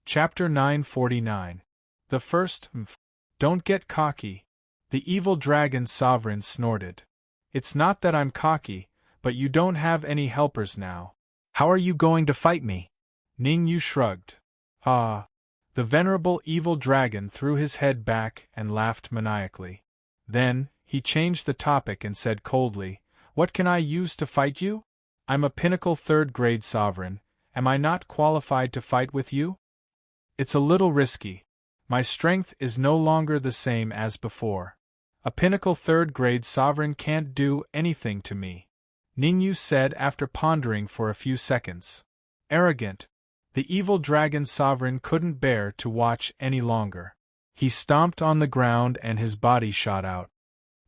Chapter 949. The First Don't get cocky. The evil dragon sovereign snorted. It's not that I'm cocky, but you don't have any helpers now. How are you going to fight me? Ningyu shrugged. Ah. The venerable evil dragon threw his head back and laughed maniacally. Then, he changed the topic and said coldly, What can I use to fight you? I'm a pinnacle third-grade sovereign. Am I not qualified to fight with you? It's a little risky. My strength is no longer the same as before. A pinnacle third-grade sovereign can't do anything to me, Ningyu said after pondering for a few seconds. Arrogant. The evil dragon sovereign couldn't bear to watch any longer. He stomped on the ground and his body shot out.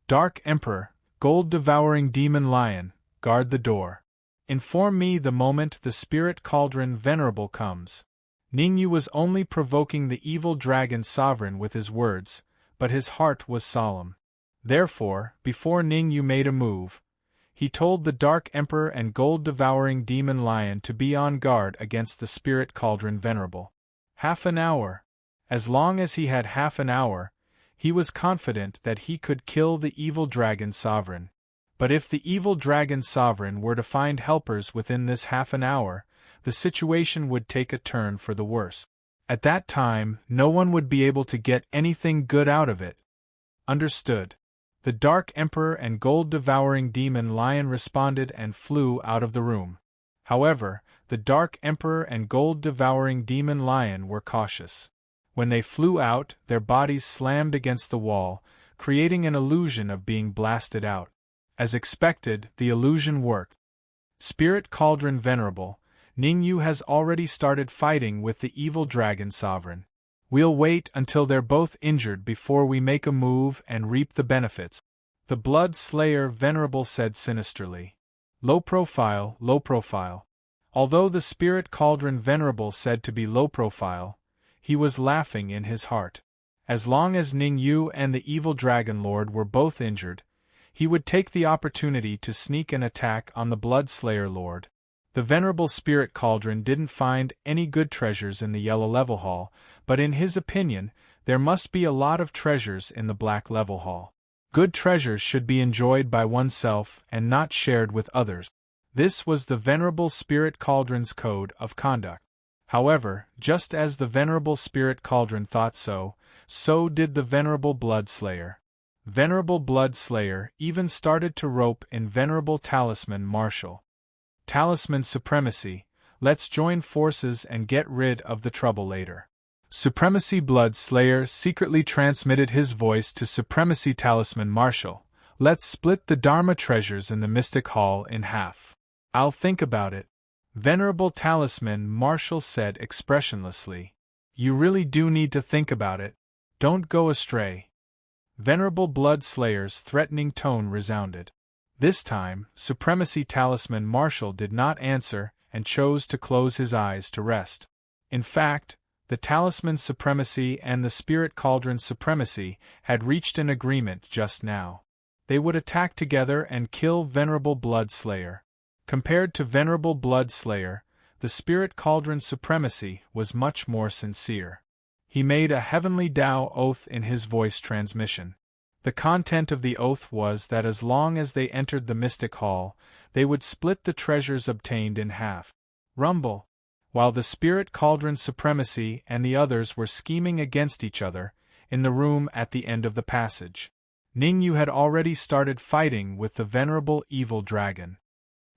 Dark Emperor, gold-devouring demon lion, guard the door. Inform me the moment the spirit cauldron venerable comes. Ningyu was only provoking the evil dragon sovereign with his words, but his heart was solemn. Therefore, before Ningyu made a move, he told the Dark Emperor and gold-devouring demon lion to be on guard against the spirit cauldron venerable. Half an hour. As long as he had half an hour, he was confident that he could kill the evil dragon sovereign. But if the evil dragon sovereign were to find helpers within this half an hour, the situation would take a turn for the worse. At that time, no one would be able to get anything good out of it. Understood. The Dark Emperor and gold-devouring demon lion responded and flew out of the room. However, the Dark Emperor and gold-devouring demon lion were cautious. When they flew out, their bodies slammed against the wall, creating an illusion of being blasted out. As expected, the illusion worked. Spirit Cauldron Venerable, Ningyu has already started fighting with the evil dragon sovereign. We'll wait until they're both injured before we make a move and reap the benefits, the Blood Slayer Venerable said sinisterly. Low profile, low profile. Although the Spirit Cauldron Venerable said to be low profile, he was laughing in his heart. As long as Ningyu and the evil dragon lord were both injured, he would take the opportunity to sneak an attack on the Blood Slayer Lord. The Venerable Spirit Cauldron didn't find any good treasures in the Yellow Level Hall, but in his opinion, there must be a lot of treasures in the Black Level Hall. Good treasures should be enjoyed by oneself and not shared with others. This was the Venerable Spirit Cauldron's code of conduct. However, just as the Venerable Spirit Cauldron thought so did the Venerable Blood Slayer. Venerable Blood Slayer even started to rope in Venerable Talisman Marshal. Talisman Supremacy, let's join forces and get rid of the trouble later. Supremacy Blood Slayer secretly transmitted his voice to Supremacy Talisman Marshal. Let's split the Dharma treasures in the Mystic Hall in half. I'll think about it, Venerable Talisman Marshal said expressionlessly. You really do need to think about it. Don't go astray. Venerable Blood Slayer's threatening tone resounded. This time, Supremacy Talisman Marshal did not answer and chose to close his eyes to rest. In fact, the Talisman Supremacy and the Spirit Cauldron Supremacy had reached an agreement just now. They would attack together and kill Venerable Blood Slayer. Compared to Venerable Blood Slayer, the Spirit Cauldron Supremacy was much more sincere. He made a heavenly Tao oath in his voice transmission. The content of the oath was that as long as they entered the Mystic Hall, they would split the treasures obtained in half. Rumble. While the Spirit Cauldron Supremacy and the others were scheming against each other, in the room at the end of the passage, Ningyu had already started fighting with the Venerable Evil Dragon.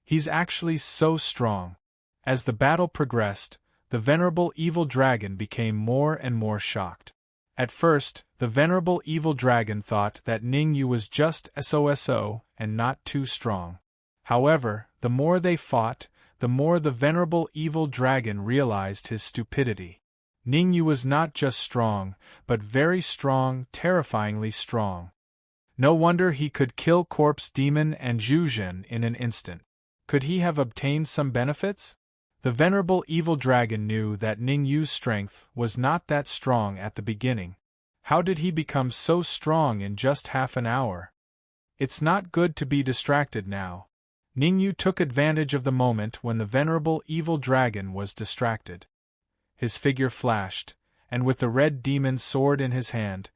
He's actually so strong. As the battle progressed, the Venerable Evil Dragon became more and more shocked. At first, the Venerable Evil Dragon thought that Ningyu was just SOSO and not too strong. However, the more they fought, the more the Venerable Evil Dragon realized his stupidity. Ningyu was not just strong, but very strong, terrifyingly strong. No wonder he could kill Corpse Demon and Zhuzhen in an instant. Could he have obtained some benefits? The Venerable Evil Dragon knew that Ningyu's strength was not that strong at the beginning. How did he become so strong in just half an hour? It's not good to be distracted now. Ningyu took advantage of the moment when the Venerable Evil Dragon was distracted. his figure flashed, and with the red demon sword in his hand,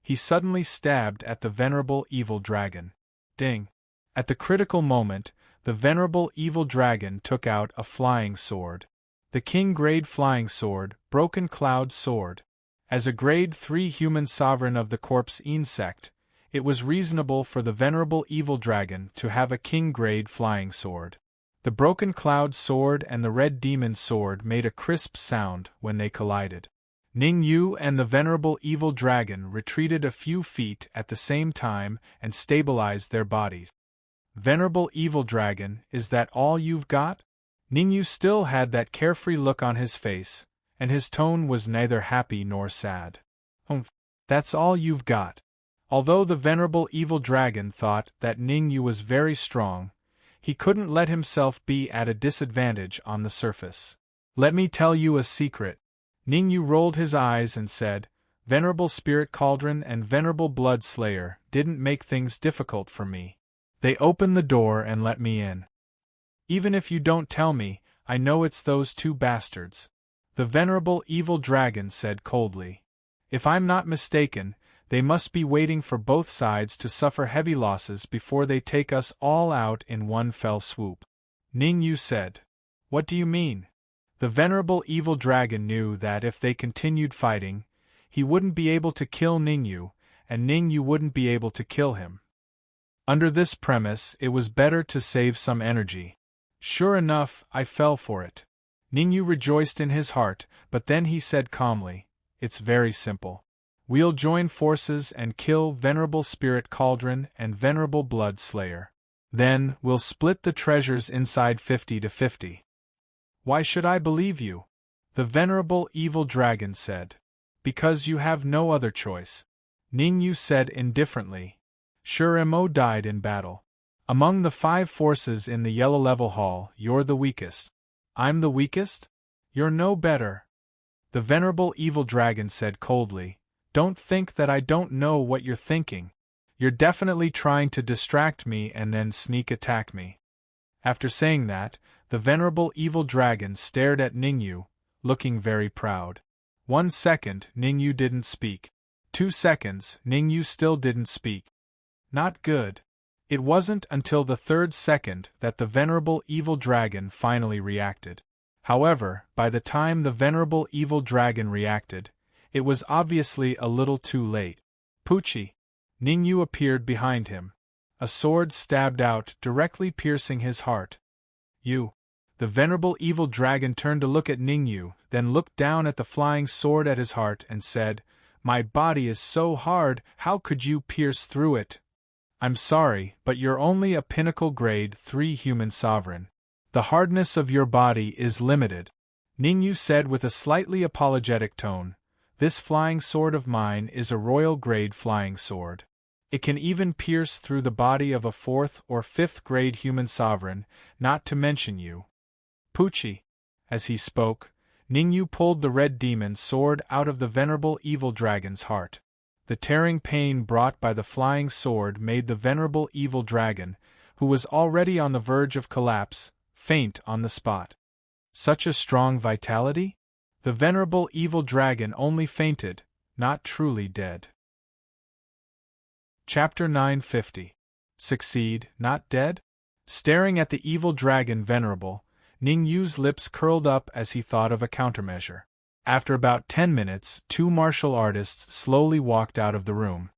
he suddenly stabbed at the venerable evil dragon. Ding! At the critical moment, the venerable evil dragon took out a flying sword. The King Grade Flying Sword, Broken Cloud Sword. As a Grade 3 human sovereign of the corpse insect, it was reasonable for the venerable evil dragon to have a King Grade Flying Sword. The Broken Cloud Sword and the Red Demon Sword made a crisp sound when they collided. Ning Yu and the venerable evil dragon retreated a few feet at the same time and stabilized their bodies. Venerable evil dragon, is that all you've got? Ning Yu still had that carefree look on his face, and his tone was neither happy nor sad. That's all you've got. Although the venerable evil dragon thought that Ning Yu was very strong, he couldn't let himself be at a disadvantage on the surface. Let me tell you a secret. Ning Yu rolled his eyes and said, Venerable Spirit Cauldron and Venerable Blood Slayer didn't make things difficult for me. They opened the door and let me in. Even if you don't tell me, I know it's those two bastards. The venerable evil dragon said coldly. If I'm not mistaken, they must be waiting for both sides to suffer heavy losses before they take us all out in one fell swoop. Ning Yu said. What do you mean? The venerable evil dragon knew that if they continued fighting, he wouldn't be able to kill Ning Yu, and Ning Yu wouldn't be able to kill him. Under this premise, it was better to save some energy. Sure enough, I fell for it. Ning Yu rejoiced in his heart, but then he said calmly, It's very simple. We'll join forces and kill Venerable Spirit Cauldron and Venerable Blood Slayer. Then, we'll split the treasures inside 50-50. Why should I believe you? The venerable evil dragon said. Because you have no other choice. Ning Yu said indifferently. Sure Mo died in battle. Among the 5 forces in the Yellow Level Hall, you're the weakest. I'm the weakest? You're no better. The venerable evil dragon said coldly. Don't think that I don't know what you're thinking. You're definitely trying to distract me and then sneak attack me. After saying that, the venerable evil dragon stared at Ning Yu, looking very proud. 1 second, Ning Yu didn't speak. 2 seconds, Ning Yu still didn't speak. Not good. It wasn't until the 3rd second that the venerable evil dragon finally reacted. However, by the time the venerable evil dragon reacted, it was obviously a little too late. Poochie! Ning Yu appeared behind him. A sword stabbed out, directly piercing his heart. You! The venerable evil dragon turned to look at Ning Yu, then looked down at the flying sword at his heart and said, My body is so hard, how could you pierce through it? I'm sorry, but you're only a pinnacle grade 3 human sovereign. The hardness of your body is limited. Ning Yu said with a slightly apologetic tone, This flying sword of mine is a royal grade flying sword. It can even pierce through the body of a 4th or 5th grade human sovereign, not to mention you. Poochie! As he spoke, Ning Yu pulled the red demon sword out of the venerable evil dragon's heart. The tearing pain brought by the flying sword made the venerable evil dragon, who was already on the verge of collapse, faint on the spot. Such a strong vitality? The venerable evil dragon only fainted, not truly dead. Chapter 950. Succeed, not dead? Staring at the evil dragon venerable, Ning Yu's lips curled up as he thought of a countermeasure. After about 10 minutes, 2 martial artists slowly walked out of the room.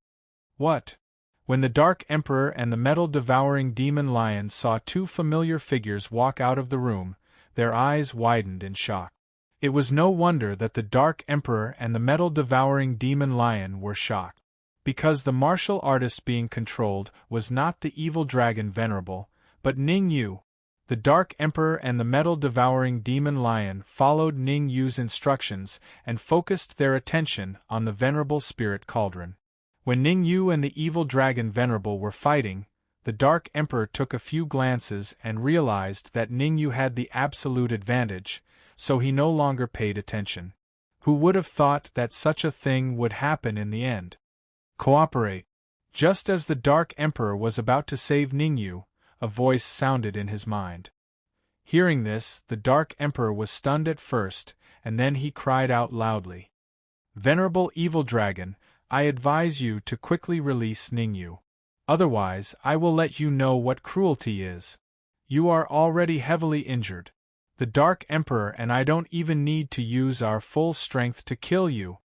What? When the Dark Emperor and the metal-devouring demon lion saw 2 familiar figures walk out of the room, their eyes widened in shock. It was no wonder that the Dark Emperor and the metal-devouring demon lion were shocked. Because the martial artist being controlled was not the evil dragon venerable, but Ning Yu. The Dark Emperor and the metal-devouring demon lion followed Ning Yu's instructions and focused their attention on the venerable spirit cauldron. When Ning Yu and the evil dragon venerable were fighting, the Dark Emperor took a few glances and realized that Ning Yu had the absolute advantage, so he no longer paid attention. Who would have thought that such a thing would happen in the end? Cooperate. Just as the Dark Emperor was about to save Ning Yu, a voice sounded in his mind. Hearing this, the Dark Emperor was stunned at first, and then he cried out loudly. Venerable Evil Dragon, I advise you to quickly release Ningyu. Otherwise, I will let you know what cruelty is. You are already heavily injured. The Dark Emperor and I don't even need to use our full strength to kill you.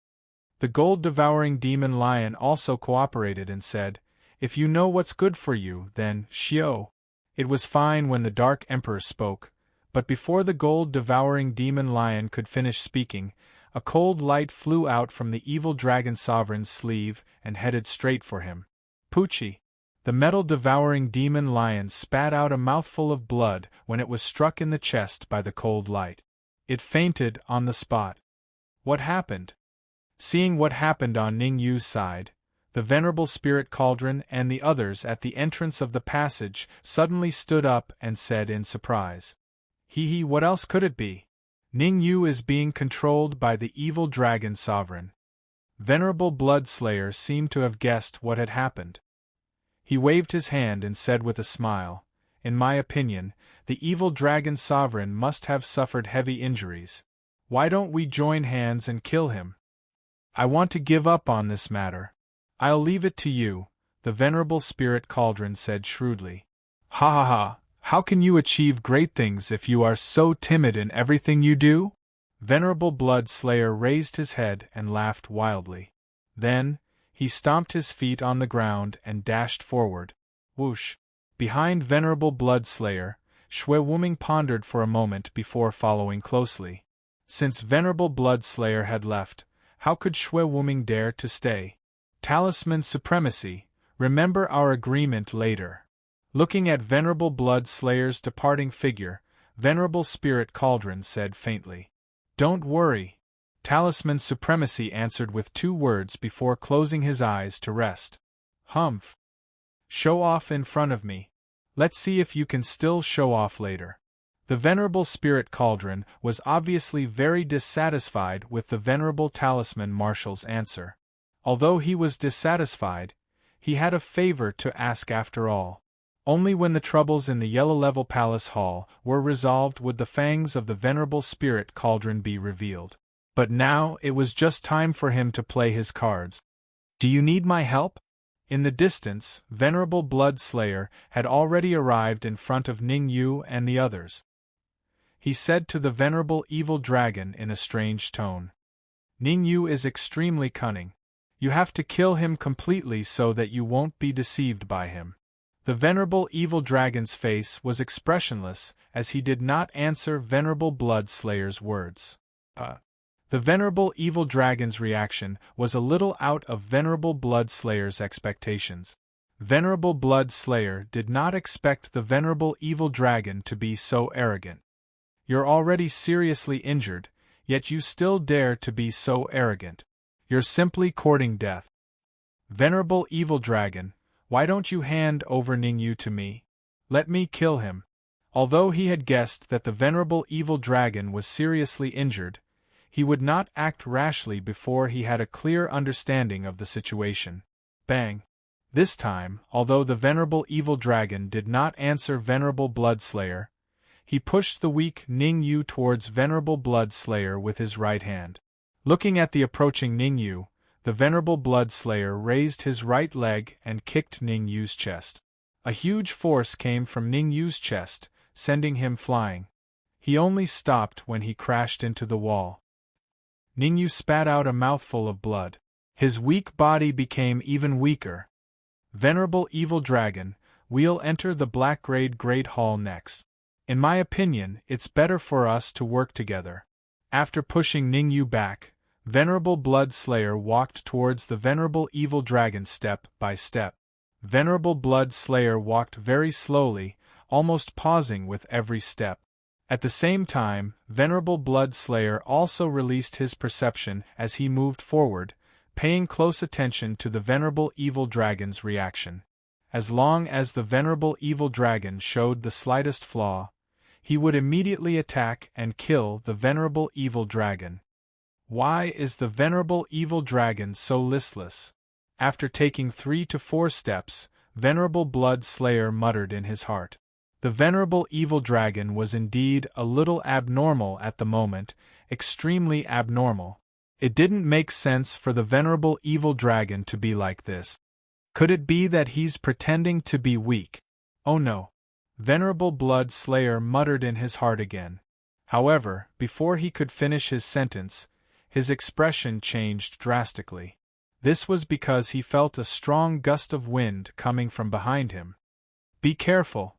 The gold-devouring demon lion also cooperated and said, If you know what's good for you, then, Xiao. It was fine when the Dark Emperor spoke, but before the gold-devouring demon lion could finish speaking, a cold light flew out from the evil dragon sovereign's sleeve and headed straight for him. Poochie! The metal-devouring demon lion spat out a mouthful of blood when it was struck in the chest by the cold light. It fainted on the spot. What happened? Seeing what happened on Ningyu's side, the Venerable Spirit Cauldron and the others at the entrance of the passage suddenly stood up and said in surprise, Hee, what else could it be? Ningyu is being controlled by the evil dragon sovereign. Venerable Bloodslayer seemed to have guessed what had happened. He waved his hand and said with a smile, In my opinion, the evil dragon sovereign must have suffered heavy injuries. Why don't we join hands and kill him? I want to give up on this matter. I'll leave it to you, the Venerable Spirit Cauldron said shrewdly. Ha ha ha, how can you achieve great things if you are so timid in everything you do? Venerable Bloodslayer raised his head and laughed wildly. Then, he stomped his feet on the ground and dashed forward. Whoosh! Behind Venerable Bloodslayer, Shui Wuming pondered for a moment before following closely. Since Venerable Bloodslayer had left, how could Shui Wuming dare to stay? Talisman Supremacy, remember our agreement later. Looking at Venerable Bloodslayer's departing figure, Venerable Spirit Cauldron said faintly, Don't worry. Talisman Supremacy answered with 2 words before closing his eyes to rest. Humph. Show off in front of me. Let's see if you can still show off later. The Venerable Spirit Cauldron was obviously very dissatisfied with the Venerable Talisman Marshal's answer. Although he was dissatisfied, he had a favor to ask after all. Only when the troubles in the Yellow Level Palace Hall were resolved would the fangs of the Venerable Spirit Cauldron be revealed. But now it was just time for him to play his cards. Do you need my help? In the distance, Venerable Bloodslayer had already arrived in front of Ningyu and the others. He said to the Venerable Evil Dragon in a strange tone, Ningyu is extremely cunning. You have to kill him completely so that you won't be deceived by him. The Venerable Evil Dragon's face was expressionless as he did not answer Venerable Bloodslayer's words. The Venerable Evil Dragon's reaction was a little out of Venerable Bloodslayer's expectations. Venerable Bloodslayer did not expect the Venerable Evil Dragon to be so arrogant. You're already seriously injured, yet you still dare to be so arrogant. You're simply courting death. Venerable Evil Dragon, why don't you hand over Ningyu to me? Let me kill him. Although he had guessed that the Venerable Evil Dragon was seriously injured, he would not act rashly before he had a clear understanding of the situation. Bang! This time, although the Venerable Evil Dragon did not answer Venerable Bloodslayer, he pushed the weak Ningyu towards Venerable Bloodslayer with his right hand. Looking at the approaching Ningyu, the Venerable Bloodslayer raised his right leg and kicked Ningyu's chest. A huge force came from Ningyu's chest, sending him flying. He only stopped when he crashed into the wall. Ningyu spat out a mouthful of blood. His weak body became even weaker. Venerable Evil Dragon, we'll enter the Black-Grade Great Hall next. In my opinion, it's better for us to work together. After pushing Ningyu back, Venerable Bloodslayer walked towards the Venerable Evil Dragon step by step. Venerable Bloodslayer walked very slowly, almost pausing with every step. At the same time, Venerable Bloodslayer also released his perception as he moved forward, paying close attention to the Venerable Evil Dragon's reaction. As long as the Venerable Evil Dragon showed the slightest flaw, he would immediately attack and kill the Venerable Evil Dragon. Why is the Venerable Evil Dragon so listless? After taking 3 to 4 steps, Venerable Bloodslayer muttered in his heart. The Venerable Evil Dragon was indeed a little abnormal at the moment, extremely abnormal. It didn't make sense for the venerable evil dragon to be like this. Could it be that he's pretending to be weak? Oh no. Venerable Blood Slayer muttered in his heart again. However, before he could finish his sentence, his expression changed drastically. This was because he felt a strong gust of wind coming from behind him. Be careful!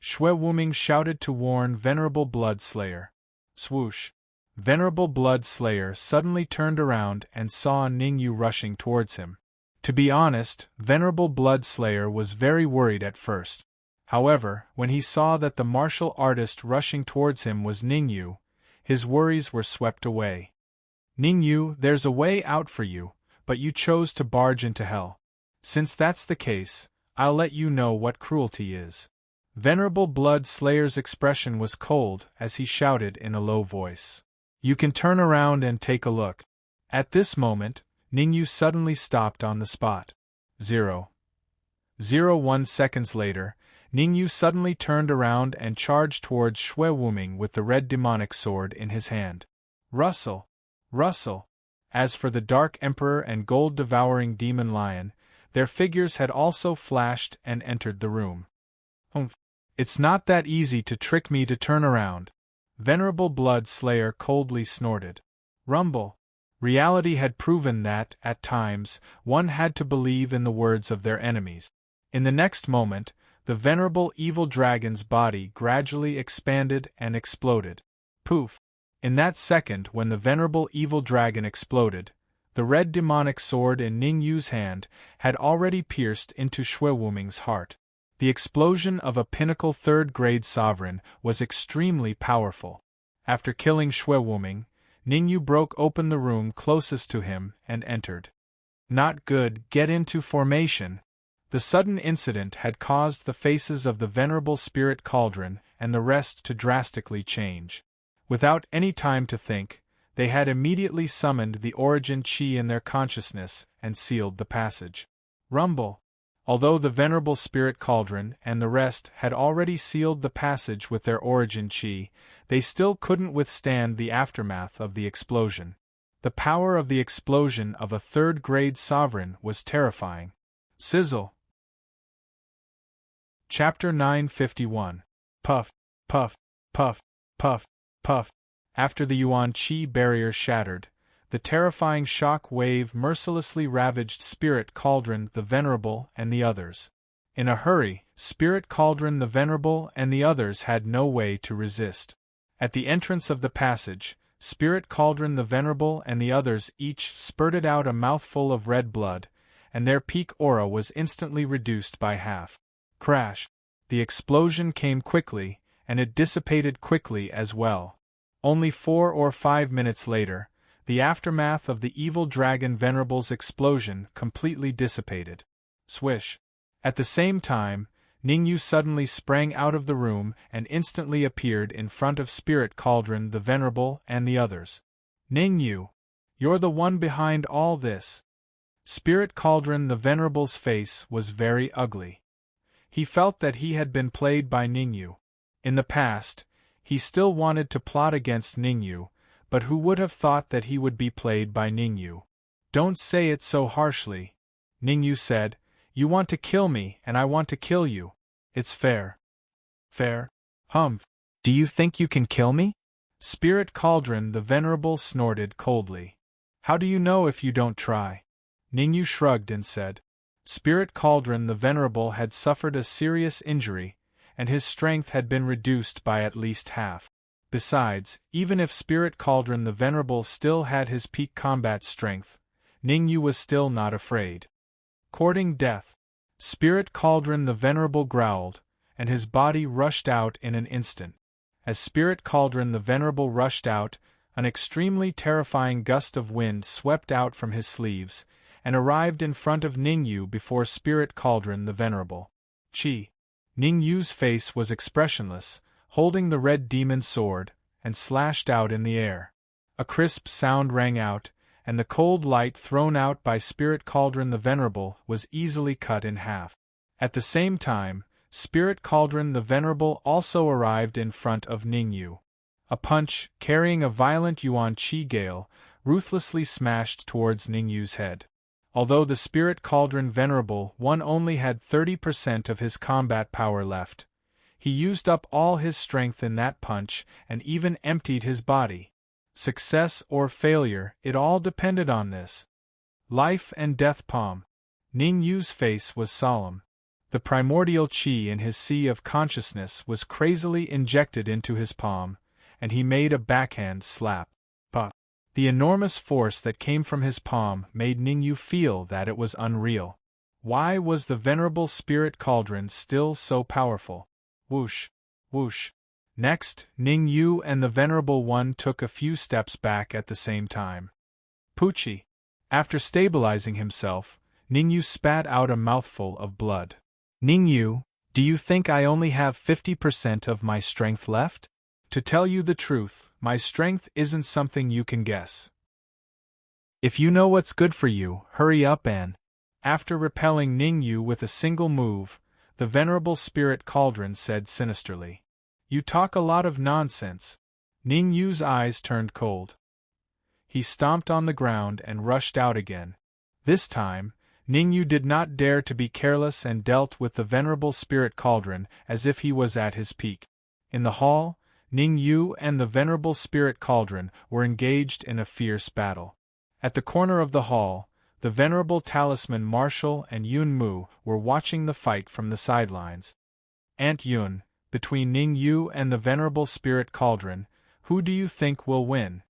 Xue Wuming shouted to warn Venerable Blood Slayer. Swoosh! Venerable Blood Slayer suddenly turned around and saw Ningyu rushing towards him. To be honest, Venerable Blood Slayer was very worried at first. However, when he saw that the martial artist rushing towards him was Ningyu, his worries were swept away. Ningyu, there's a way out for you, but you chose to barge into hell. Since that's the case, I'll let you know what cruelty is. Venerable Blood Slayer's expression was cold as he shouted in a low voice. You can turn around and take a look. At this moment, Ningyu suddenly stopped on the spot. 0.01 seconds later, Ningyu suddenly turned around and charged towards Xue Wuming with the red demonic sword in his hand. Rustle! Rustle! As for the Dark Emperor and Gold-Devouring Demon Lion, their figures had also flashed and entered the room. It's not that easy to trick me to turn around. Venerable Blood Slayer coldly snorted. Rumble! Reality had proven that, at times, one had to believe in the words of their enemies. In the next moment, the venerable evil dragon's body gradually expanded and exploded. Poof! In that second when the venerable evil dragon exploded, the red demonic sword in Ningyu's hand had already pierced into Xue Wuming's heart. The explosion of a pinnacle third-grade sovereign was extremely powerful. After killing Xue Wuming, Ningyu broke open the room closest to him and entered. Not good, get into formation. The sudden incident had caused the faces of the venerable spirit cauldron and the rest to drastically change. Without any time to think, they had immediately summoned the origin chi in their consciousness and sealed the passage. Rumble! Although the venerable spirit cauldron and the rest had already sealed the passage with their origin chi, they still couldn't withstand the aftermath of the explosion. The power of the explosion of a third-grade sovereign was terrifying. Sizzle! Chapter 951. Puff, puff, puff, puff, puff. After the Yuan Qi barrier shattered, the terrifying shock wave mercilessly ravaged Spirit Cauldron the Venerable and the others. In a hurry, Spirit Cauldron the Venerable and the others had no way to resist. At the entrance of the passage, Spirit Cauldron the Venerable and the others each spurted out a mouthful of red blood, and their peak aura was instantly reduced by half. Crash! The explosion came quickly, and it dissipated quickly as well. Only 4 or 5 minutes later, the aftermath of the evil dragon Venerable's explosion completely dissipated. Swish! At the same time, Ningyu suddenly sprang out of the room and instantly appeared in front of Spirit Cauldron the Venerable and the others. Ningyu! You're the one behind all this! Spirit Cauldron the Venerable's face was very ugly. He felt that he had been played by Ningyu. In the past, he still wanted to plot against Ningyu, but who would have thought that he would be played by Ningyu? Don't say it so harshly, Ningyu said. You want to kill me and I want to kill you. It's fair. Fair? Humph. Do you think you can kill me? Spirit Cauldron the Venerable snorted coldly. How do you know if you don't try? Ningyu shrugged and said. Spirit Cauldron the Venerable had suffered a serious injury, and his strength had been reduced by at least half. Besides, even if Spirit Cauldron the Venerable still had his peak combat strength, Ningyu was still not afraid. Courting death. Spirit Cauldron the Venerable growled, and his body rushed out in an instant. As Spirit Cauldron the Venerable rushed out, an extremely terrifying gust of wind swept out from his sleeves, and arrived in front of Ningyu before Spirit Cauldron the Venerable. Chi. Ningyu's face was expressionless, holding the red demon sword, and slashed out in the air. A crisp sound rang out, and the cold light thrown out by Spirit Cauldron the Venerable was easily cut in half. At the same time, Spirit Cauldron the Venerable also arrived in front of Ningyu. A punch, carrying a violent yuan qi gale, ruthlessly smashed towards Ningyu's head. Although the spirit cauldron Venerable One only had 30% of his combat power left, he used up all his strength in that punch and even emptied his body. Success or failure, it all depended on this. Life and death palm. Ningyu's face was solemn. The primordial qi in his sea of consciousness was crazily injected into his palm, and he made a backhand slap. But the enormous force that came from his palm made Ningyu feel that it was unreal. Why was the venerable spirit cauldron still so powerful? Whoosh, whoosh. Next, Ningyu and the Venerable One took a few steps back at the same time. Poochie. After stabilizing himself, Ningyu spat out a mouthful of blood. Ningyu, do you think I only have 50% of my strength left? To tell you the truth, my strength isn't something you can guess. If you know what's good for you, hurry up and... After repelling Ningyu with a single move, the Venerable Spirit Cauldron said sinisterly, "You talk a lot of nonsense." Ningyu's eyes turned cold. He stomped on the ground and rushed out again. This time, Ningyu did not dare to be careless and dealt with the Venerable Spirit Cauldron as if he was at his peak. In the hall, Ningyu and the Venerable Spirit Cauldron were engaged in a fierce battle. At the corner of the hall, the Venerable Talisman Marshal and Yun Mu were watching the fight from the sidelines. Aunt Yun, between Ningyu and the Venerable Spirit Cauldron, who do you think will win?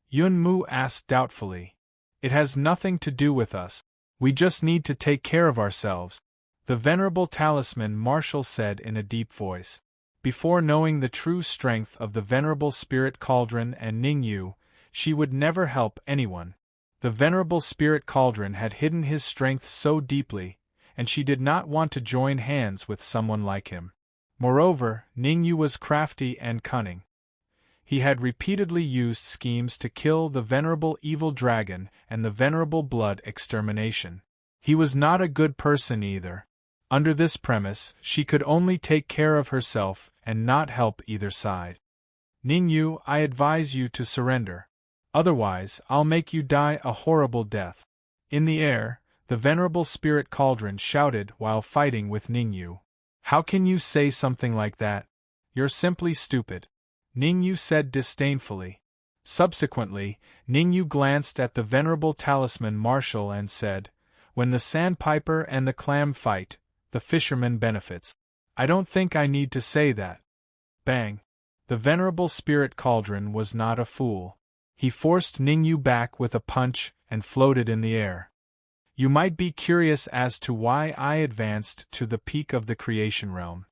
Yun Mu asked doubtfully. It has nothing to do with us. We just need to take care of ourselves, the Venerable Talisman Marshal said in a deep voice. Before knowing the true strength of the Venerable Spirit Cauldron and Ningyu, she would never help anyone. The Venerable Spirit Cauldron had hidden his strength so deeply, and she did not want to join hands with someone like him. Moreover, Ningyu was crafty and cunning. He had repeatedly used schemes to kill the Venerable Evil Dragon and the Venerable Blood Extermination. He was not a good person either. Under this premise, she could only take care of herself and not help either side. Ningyu, I advise you to surrender. Otherwise, I'll make you die a horrible death. In the air, the Venerable Spirit Cauldron shouted while fighting with Ningyu. How can you say something like that? You're simply stupid, Ningyu said disdainfully. Subsequently, Ningyu glanced at the Venerable Talisman Marshal and said, "When the sandpiper and the clam fight, the fisherman benefits. I don't think I need to say that." Bang! The Venerable Spirit Cauldron was not a fool. He forced Ningyu back with a punch and floated in the air. You might be curious as to why I advanced to the peak of the creation realm.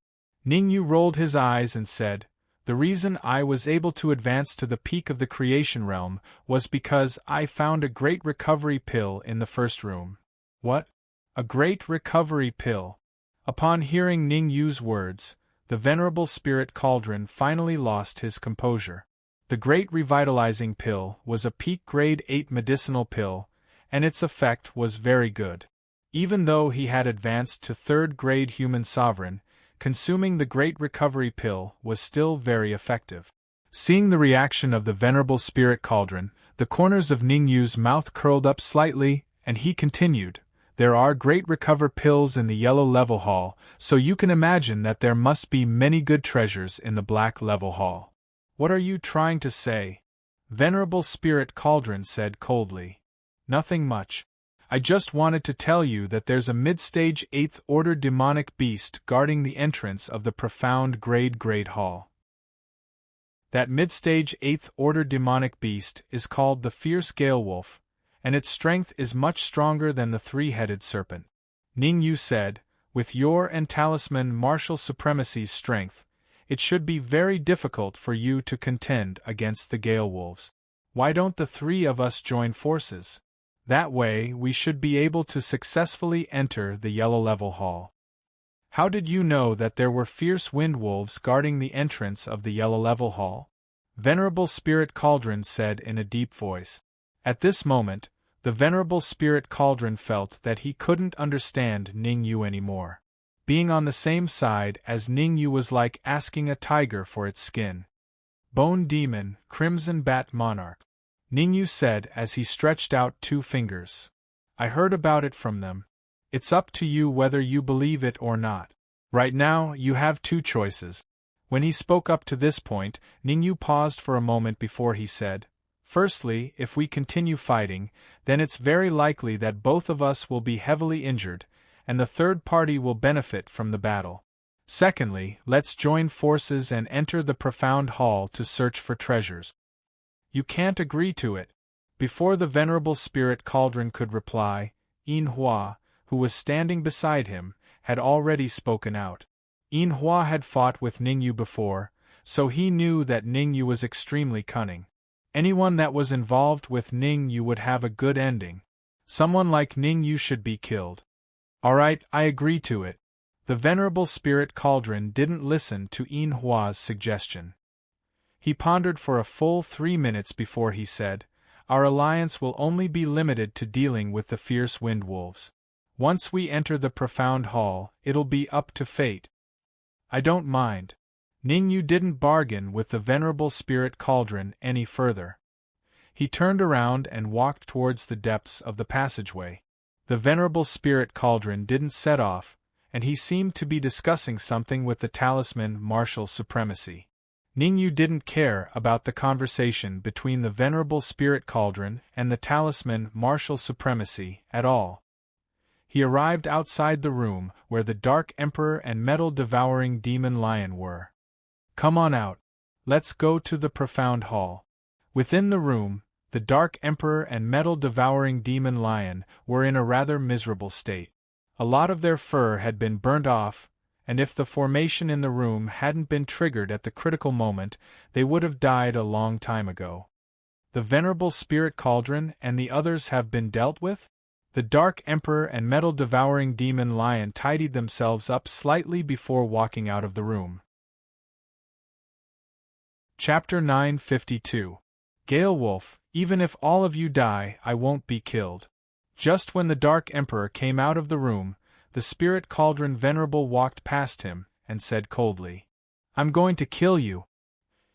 Ningyu rolled his eyes and said, "The reason I was able to advance to the peak of the creation realm was because I found a great recovery pill in the first room." What? A great recovery pill? Upon hearing Ningyu's words, the Venerable Spirit Cauldron finally lost his composure. The Great Revitalizing Pill was a peak grade 8 medicinal pill, and its effect was very good. Even though he had advanced to 3rd grade human sovereign, consuming the Great Recovery Pill was still very effective. Seeing the reaction of the Venerable Spirit Cauldron, the corners of Ningyu's mouth curled up slightly, and he continued, "There are Great Recover Pills in the Yellow Level Hall, so you can imagine that there must be many good treasures in the Black Level Hall." What are you trying to say? Venerable Spirit Cauldron said coldly. Nothing much. I just wanted to tell you that there's a mid-stage 8th order demonic beast guarding the entrance of the profound Great Hall. That mid-stage 8th order demonic beast is called the Fierce Gale Wolf, and its strength is much stronger than the three-headed serpent. Ningyu said, with your and Talisman Martial Supremacy's strength, it should be very difficult for you to contend against the Gale Wolves. Why don't the three of us join forces? That way we should be able to successfully enter the Yellow Level Hall. How did you know that there were fierce wind wolves guarding the entrance of the Yellow Level Hall? Venerable Spirit Cauldron said in a deep voice. At this moment, the Venerable Spirit Cauldron felt that he couldn't understand Ningyu anymore. Being on the same side as Ningyu was like asking a tiger for its skin. Bone Demon, Crimson Bat Monarch, Ningyu said as he stretched out 2 fingers. I heard about it from them. It's up to you whether you believe it or not. Right now, you have 2 choices. When he spoke up to this point, Ningyu paused for a moment before he said, firstly, if we continue fighting, then it's very likely that both of us will be heavily injured, and the third party will benefit from the battle. Secondly, let's join forces and enter the profound hall to search for treasures. You can't agree to it. Before the venerable spirit cauldron could reply, Yin Hua, who was standing beside him, had already spoken out. Yin Hua had fought with Ningyu before, so he knew that Ningyu was extremely cunning. Anyone that was involved with Ningyu would have a good ending. Someone like Ningyu should be killed. Alright, I agree to it. The venerable spirit cauldron didn't listen to Yin Hua's suggestion. He pondered for a full 3 minutes before he said, our alliance will only be limited to dealing with the fierce wind wolves. Once we enter the profound hall, it'll be up to fate. I don't mind. Ningyu didn't bargain with the venerable spirit cauldron any further. He turned around and walked towards the depths of the passageway. The venerable spirit cauldron didn't set off, and he seemed to be discussing something with the talisman martial supremacy. Ningyu didn't care about the conversation between the venerable spirit cauldron and the talisman martial supremacy at all. He arrived outside the room where the Dark Emperor and metal-devouring demon lion were. Come on out. Let's go to the profound hall. Within the room, the Dark Emperor and metal-devouring demon lion were in a rather miserable state. A lot of their fur had been burnt off, and if the formation in the room hadn't been triggered at the critical moment, they would have died a long time ago. The venerable spirit cauldron and the others have been dealt with? The Dark Emperor and metal-devouring demon lion tidied themselves up slightly before walking out of the room. Chapter 952. Gale Wolf, even if all of you die, I won't be killed. Just when the Dark Emperor came out of the room, the Spirit Cauldron Venerable walked past him and said coldly, I'm going to kill you.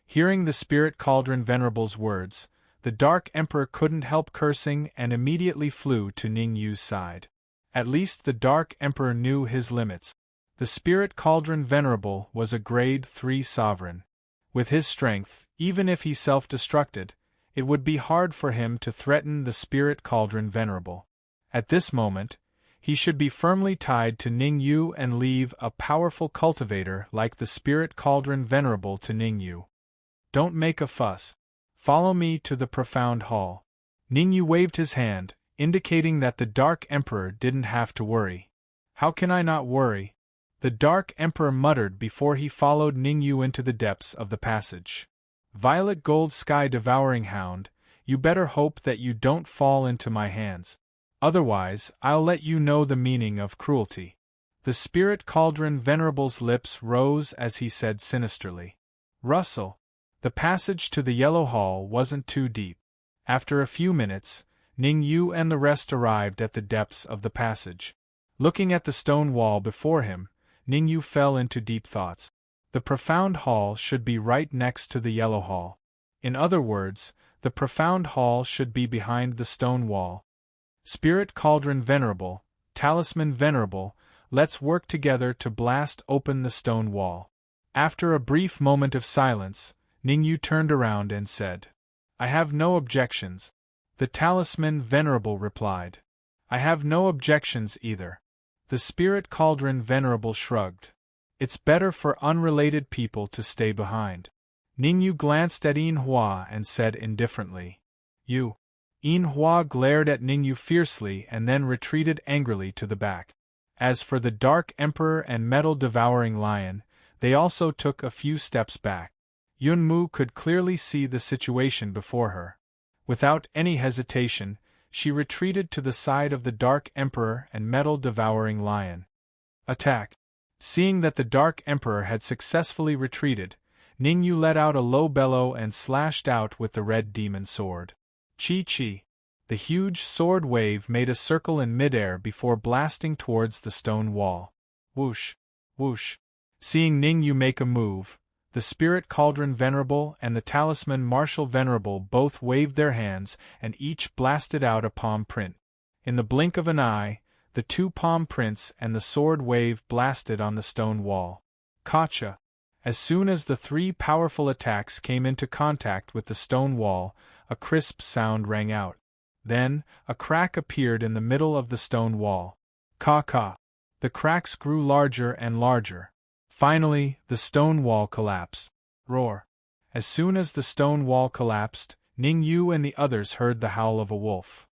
Hearing the Spirit Cauldron Venerable's words, the Dark Emperor couldn't help cursing and immediately flew to Ningyu's side. At least the Dark Emperor knew his limits. The Spirit Cauldron Venerable was a grade 3 sovereign. With his strength, even if he self-destructed, it would be hard for him to threaten the Spirit Cauldron Venerable. At this moment, he should be firmly tied to Ningyu and leave a powerful cultivator like the Spirit Cauldron Venerable to Ningyu. Don't make a fuss. Follow me to the profound hall. Ningyu waved his hand, indicating that the Dark Emperor didn't have to worry. How can I not worry? The Dark Emperor muttered before he followed Ningyu into the depths of the passage. Violet Gold Sky Devouring Hound, you better hope that you don't fall into my hands. Otherwise, I'll let you know the meaning of cruelty. The Spirit Cauldron Venerable's lips rose as he said sinisterly. Russell. The passage to the Yellow Hall wasn't too deep. After a few minutes, Ningyu and the rest arrived at the depths of the passage. Looking at the stone wall before him, Ningyu fell into deep thoughts. The profound hall should be right next to the Yellow Hall. In other words, the profound hall should be behind the stone wall. Spirit Cauldron Venerable, Talisman Venerable, let's work together to blast open the stone wall. After a brief moment of silence, Ningyu turned around and said, I have no objections. The Talisman Venerable replied. I have no objections either. The Spirit Cauldron Venerable shrugged. It's better for unrelated people to stay behind. Ningyu glanced at Yin Hua and said indifferently, You. Yin Hua glared at Ningyu fiercely and then retreated angrily to the back. As for the Dark Emperor and metal-devouring lion, they also took a few steps back. Yunmu could clearly see the situation before her. Without any hesitation, she retreated to the side of the Dark Emperor and metal-devouring lion. Attack! Seeing that the Dark Emperor had successfully retreated, Ningyu let out a low bellow and slashed out with the red demon sword. Chi-chi! The huge sword wave made a circle in midair before blasting towards the stone wall. Whoosh! Whoosh! Seeing Ningyu make a move, The Spirit Cauldron Venerable and the Talisman Martial Venerable both waved their hands, and each blasted out a palm print. In the blink of an eye, the two palm prints and the sword wave blasted on the stone wall. Gotcha! As soon as the three powerful attacks came into contact with the stone wall, a crisp sound rang out. Then, a crack appeared in the middle of the stone wall. Caw-caw! The cracks grew larger and larger. Finally, the stone wall collapsed. Roar! As soon as the stone wall collapsed, Ning Yu and the others heard the howl of a wolf.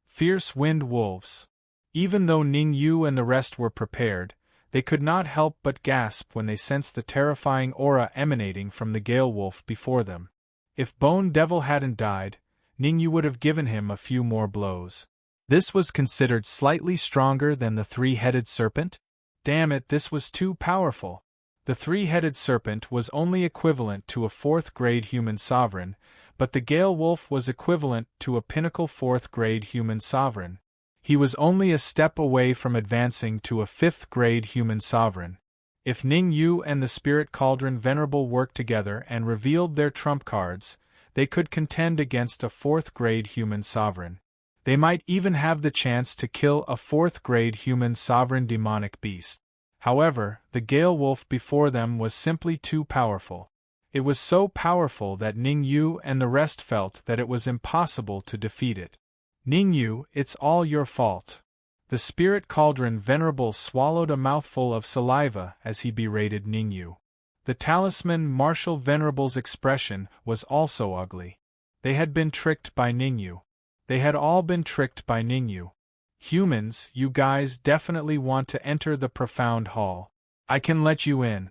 Fierce wind wolves. Even though Ning Yu and the rest were prepared, they could not help but gasp when they sensed the terrifying aura emanating from the Gale Wolf before them. If Bone Devil hadn't died, Ning Yu would have given him a few more blows. This was considered slightly stronger than the three-headed serpent? Damn it, this was too powerful. The three-headed serpent was only equivalent to a fourth-grade human sovereign, but the Gale Wolf was equivalent to a pinnacle fourth-grade human sovereign. He was only a step away from advancing to a fifth-grade human sovereign. If Ning Yu and the Spirit Cauldron Venerable worked together and revealed their trump cards, they could contend against a fourth-grade human sovereign. They might even have the chance to kill a fourth-grade human sovereign demonic beast. However, the Gale Wolf before them was simply too powerful. It was so powerful that Ning Yu and the rest felt that it was impossible to defeat it. Ning Yu, it's all your fault. The Spirit Cauldron Venerable swallowed a mouthful of saliva as he berated Ning Yu. The Talisman Martial Venerable's expression was also ugly. They had been tricked by Ning Yu. They had all been tricked by Ning Yu. Humans, you guys definitely want to enter the profound hall. I can let you in.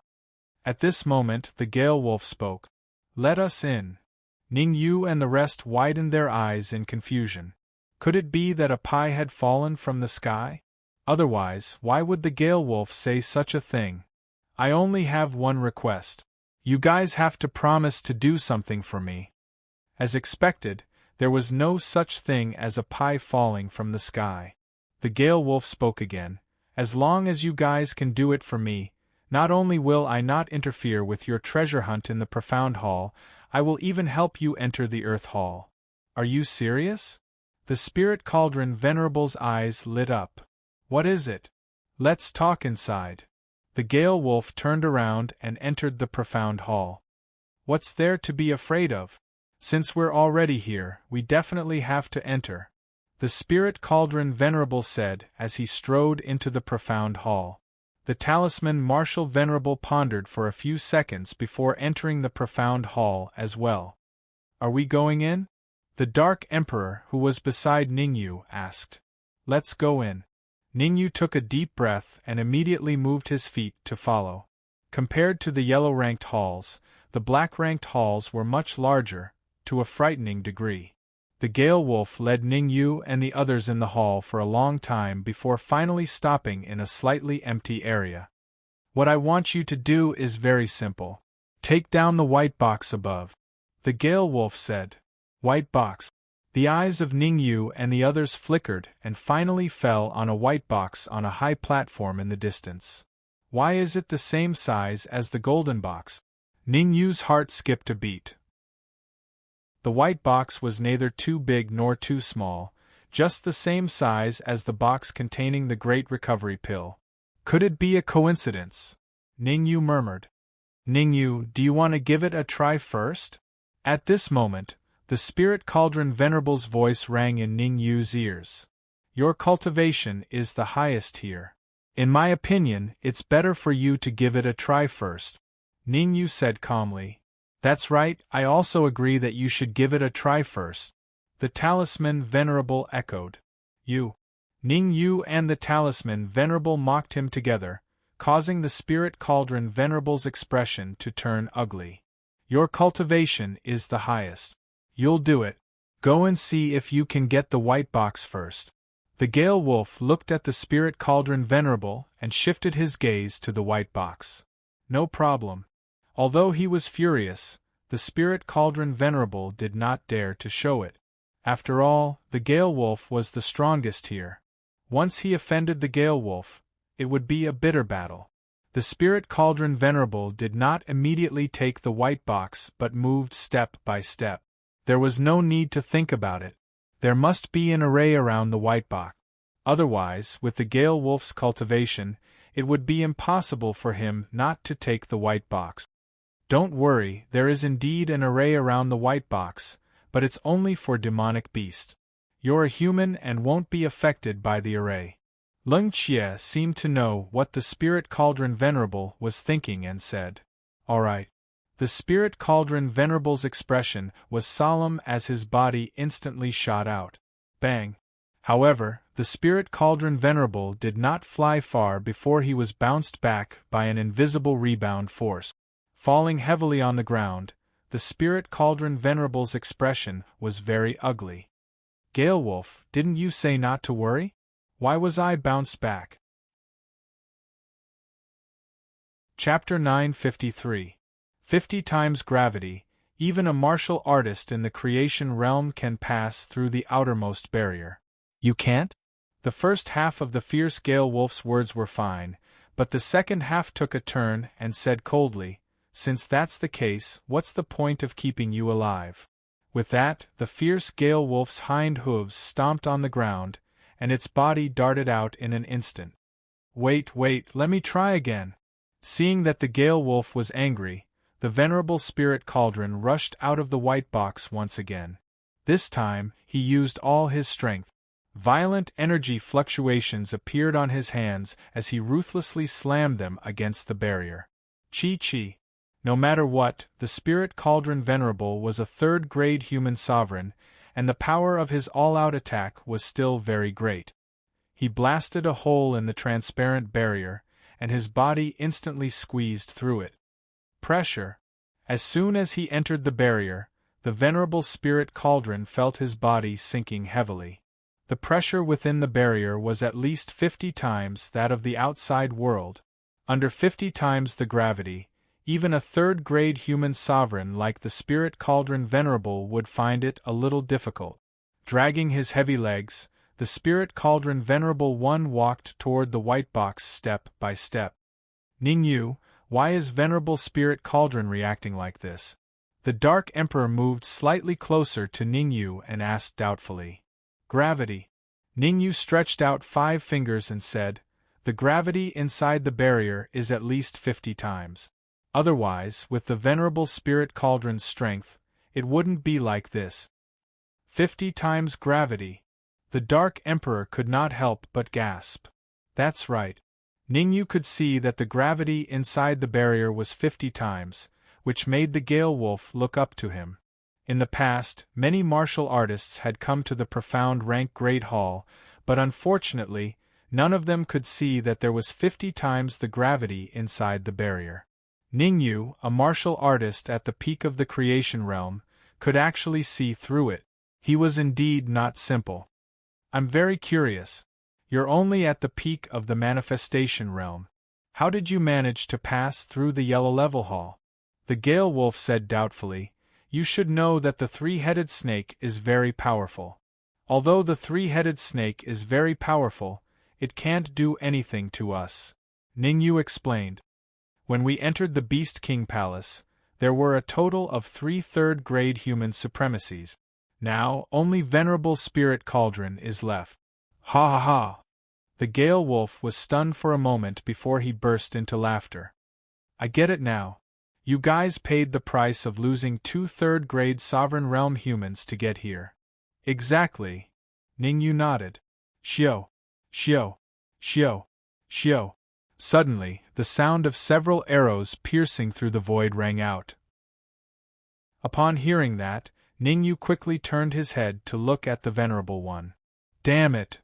At this moment, the Gale Wolf spoke. Let us in. Ning Yu and the rest widened their eyes in confusion. Could it be that a pie had fallen from the sky? Otherwise, why would the Gale Wolf say such a thing? I only have one request. You guys have to promise to do something for me. As expected, there was no such thing as a pie falling from the sky. The Gale Wolf spoke again. As long as you guys can do it for me, not only will I not interfere with your treasure hunt in the Profound Hall, I will even help you enter the Earth Hall. Are you serious? The Spirit Cauldron Venerable's eyes lit up. What is it? Let's talk inside. The Gale Wolf turned around and entered the Profound Hall. What's there to be afraid of? Since we're already here, we definitely have to enter, the Spirit Cauldron Venerable said as he strode into the Profound Hall. The Talisman Martial Venerable pondered for a few seconds before entering the Profound Hall as well. Are we going in? The Dark Emperor, who was beside Ning Yu, asked. Let's go in. Ning Yu took a deep breath and immediately moved his feet to follow. Compared to the yellow-ranked halls, the black-ranked halls were much larger, to a frightening degree. The Gale Wolf led Ning Yu and the others in the hall for a long time before finally stopping in a slightly empty area. What I want you to do is very simple. Take down the white box above. The Gale Wolf said. White box. The eyes of Ning Yu and the others flickered and finally fell on a white box on a high platform in the distance. Why is it the same size as the golden box? Ning Yu's heart skipped a beat. The white box was neither too big nor too small, just the same size as the box containing the Great Recovery Pill. Could it be a coincidence? Ning Yu murmured. Ning Yu, do you want to give it a try first? At this moment, the Spirit Cauldron Venerable's voice rang in Ning Yu's ears. Your cultivation is the highest here. In my opinion, it's better for you to give it a try first, Ning Yu said calmly. That's right, I also agree that you should give it a try first, the Talisman Venerable echoed. You. Ning Yu and the Talisman Venerable mocked him together, causing the Spirit Cauldron Venerable's expression to turn ugly. Your cultivation is the highest. You'll do it. Go and see if you can get the white box first. The Gale Wolf looked at the Spirit Cauldron Venerable and shifted his gaze to the white box. No problem. Although he was furious, the Spirit Cauldron Venerable did not dare to show it. After all, the Gale Wolf was the strongest here. Once he offended the Gale Wolf, it would be a bitter battle. The spirit cauldron venerable did not immediately take the white box but moved step by step. There was no need to think about it. There must be an array around the white box. Otherwise, with the Gale Wolf's cultivation, it would be impossible for him not to take the white box. Don't worry, there is indeed an array around the white box, but it's only for demonic beasts. You're a human and won't be affected by the array. Lung Xie seemed to know what the spirit cauldron venerable was thinking and said, "All right." The spirit cauldron venerable's expression was solemn as his body instantly shot out. Bang! However, the spirit cauldron venerable did not fly far before he was bounced back by an invisible rebound force. Falling heavily on the ground, the spirit cauldron venerable's expression was very ugly. "Gale Wolf, didn't you say not to worry? Why was I bounced back?" Chapter 953. 50 times gravity. Even a martial artist in the creation realm can pass through the outermost barrier. You can't? The first half of the fierce Gale Wolf's words were fine, but the second half took a turn and said coldly, "Since that's the case, what's the point of keeping you alive?" With that, the fierce Gale Wolf's hind hooves stomped on the ground, and its body darted out in an instant. Wait, let me try again." Seeing that the Gale Wolf was angry, the venerable spirit cauldron rushed out of the white box once again. This time, he used all his strength. Violent energy fluctuations appeared on his hands as he ruthlessly slammed them against the barrier. Chi. No matter what, the spirit cauldron venerable was a third-grade human sovereign, and the power of his all-out attack was still very great. He blasted a hole in the transparent barrier, and his body instantly squeezed through it. Pressure. As soon as he entered the barrier, the venerable spirit cauldron felt his body sinking heavily. The pressure within the barrier was at least 50 times that of the outside world. Under 50 times the gravity, even a third-grade human sovereign like the spirit cauldron venerable would find it a little difficult. Dragging his heavy legs, the spirit cauldron venerable one walked toward the white box step by step. "Ningyu, why is venerable spirit cauldron reacting like this?" The Dark Emperor moved slightly closer to Ningyu and asked doubtfully. "Gravity." Ningyu stretched out 5 fingers and said, "The gravity inside the barrier is at least 50 times. Otherwise, with the venerable spirit cauldron's strength, it wouldn't be like this." 50 times gravity. The Dark Emperor could not help but gasp. That's right. Ningyu could see that the gravity inside the barrier was 50 times, which made the Gale Wolf look up to him. In the past, many martial artists had come to the profound rank Great Hall, but unfortunately, none of them could see that there was 50 times the gravity inside the barrier. Ningyu, a martial artist at the peak of the creation realm, could actually see through it. He was indeed not simple. "I'm very curious. You're only at the peak of the manifestation realm. How did you manage to pass through the yellow level hall?" The Gale Wolf said doubtfully, "You should know that the three-headed snake is very powerful. Although the three-headed snake is very powerful, it can't do anything to us," Ningyu explained. "When we entered the Beast King Palace, there were a total of 3 third-grade human supremacies. Now, only Venerable Spirit Cauldron is left." Ha ha ha! The Gale Wolf was stunned for a moment before he burst into laughter. "I get it now. You guys paid the price of losing 2 third-grade Sovereign Realm humans to get here." "Exactly." Ningyu nodded. Shio! Shio! Shio! Shio! Suddenly, the sound of several arrows piercing through the void rang out. Upon hearing that, Ningyu quickly turned his head to look at the Venerable One. "Damn it!"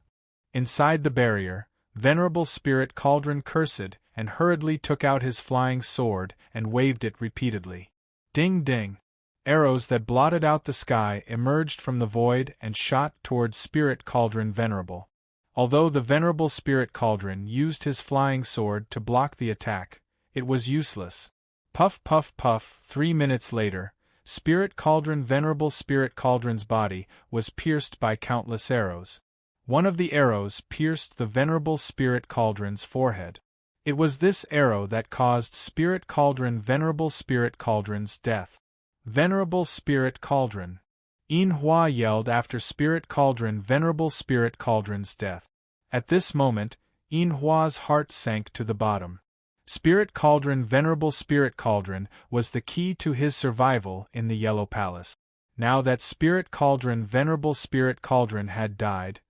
Inside the barrier, Venerable Spirit Cauldron cursed and hurriedly took out his flying sword and waved it repeatedly. Ding ding! Arrows that blotted out the sky emerged from the void and shot towards Spirit Cauldron Venerable. Although the Venerable Spirit Cauldron used his flying sword to block the attack, it was useless. Puff puff puff. 3 minutes later, Spirit Cauldron Venerable Spirit Cauldron's body was pierced by countless arrows. One of the arrows pierced the Venerable Spirit Cauldron's forehead. It was this arrow that caused Spirit Cauldron Venerable Spirit Cauldron's death. Venerable Spirit Cauldron. Yin Hua yelled after Spirit Cauldron Venerable Spirit Cauldron's death. At this moment, Yin Hua's heart sank to the bottom. Spirit Cauldron Venerable Spirit Cauldron was the key to his survival in the Yellow Palace. Now that Spirit Cauldron Venerable Spirit Cauldron had died,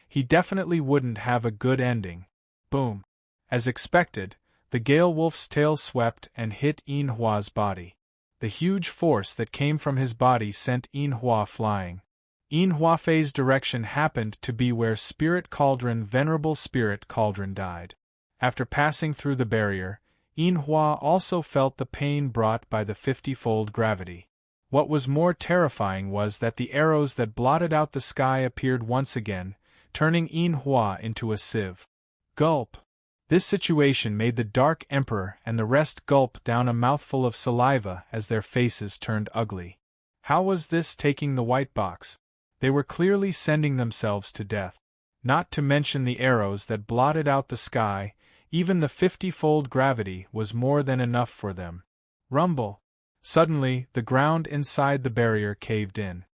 he definitely wouldn't have a good ending. Boom. As expected, the Gale Wolf's tail swept and hit Yin Hua's body. The huge force that came from his body sent Yin Hua flying. Yin Huafei's direction happened to be where Spirit Cauldron Venerable Spirit Cauldron died. After passing through the barrier, Yin Hua also felt the pain brought by the 50-fold gravity. What was more terrifying was that the arrows that blotted out the sky appeared once again, turning Yin Hua into a sieve. Gulp! This situation made the Dark Emperor and the rest gulp down a mouthful of saliva as their faces turned ugly. How was this taking the white box? They were clearly sending themselves to death. Not to mention the arrows that blotted out the sky, even the 50-fold gravity was more than enough for them. Rumble! Suddenly, the ground inside the barrier caved in.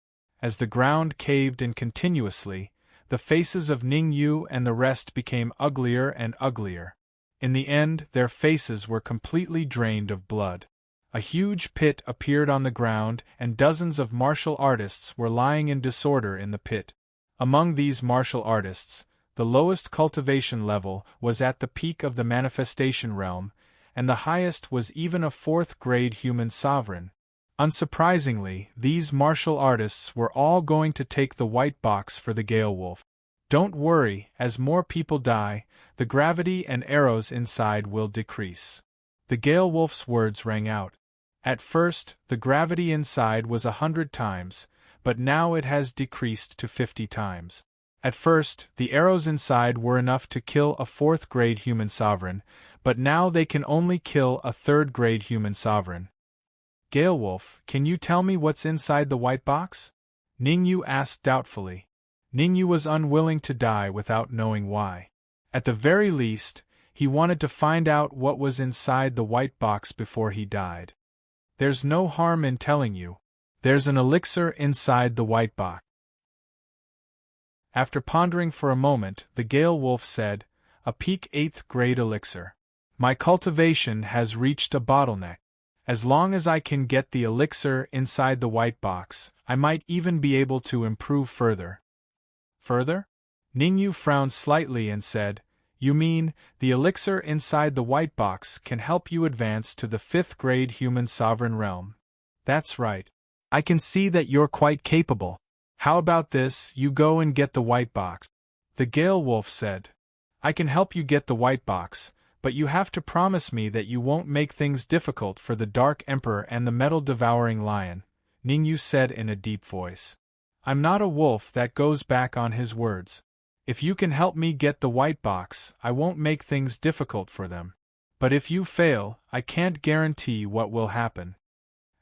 As the ground caved in continuously, the faces of Ning Yu and the rest became uglier and uglier. In the end, their faces were completely drained of blood. A huge pit appeared on the ground, and dozens of martial artists were lying in disorder in the pit. Among these martial artists, the lowest cultivation level was at the peak of the manifestation realm, and the highest was even a 4th-grade human sovereign. Unsurprisingly, these martial artists were all going to take the white box for the Gale Wolf. Don't worry, as more people die, the gravity and arrows inside will decrease. The Gale Wolf's words rang out. At first, the gravity inside was 100 times, but now it has decreased to 50 times. At first, the arrows inside were enough to kill a 4th-grade human sovereign, but now they can only kill a 3rd-grade human sovereign. Gale Wolf, can you tell me what's inside the white box? Ning Yu asked doubtfully. Ning Yu was unwilling to die without knowing why. At the very least, he wanted to find out what was inside the white box before he died. There's no harm in telling you. There's an elixir inside the white box. After pondering for a moment, the Gale Wolf said, a peak 8th-grade elixir. My cultivation has reached a bottleneck. As long as I can get the elixir inside the white box, I might even be able to improve further. Further? Ning Yu frowned slightly and said, you mean, the elixir inside the white box can help you advance to the 5th-grade human sovereign realm. That's right. I can see that you're quite capable. How about this, you go and get the white box? The Gale Wolf said. I can help you get the white box, but you have to promise me that you won't make things difficult for the Dark Emperor and the metal-devouring lion, Ning Yu said in a deep voice. I'm not a wolf that goes back on his words. If you can help me get the white box, I won't make things difficult for them. But if you fail, I can't guarantee what will happen.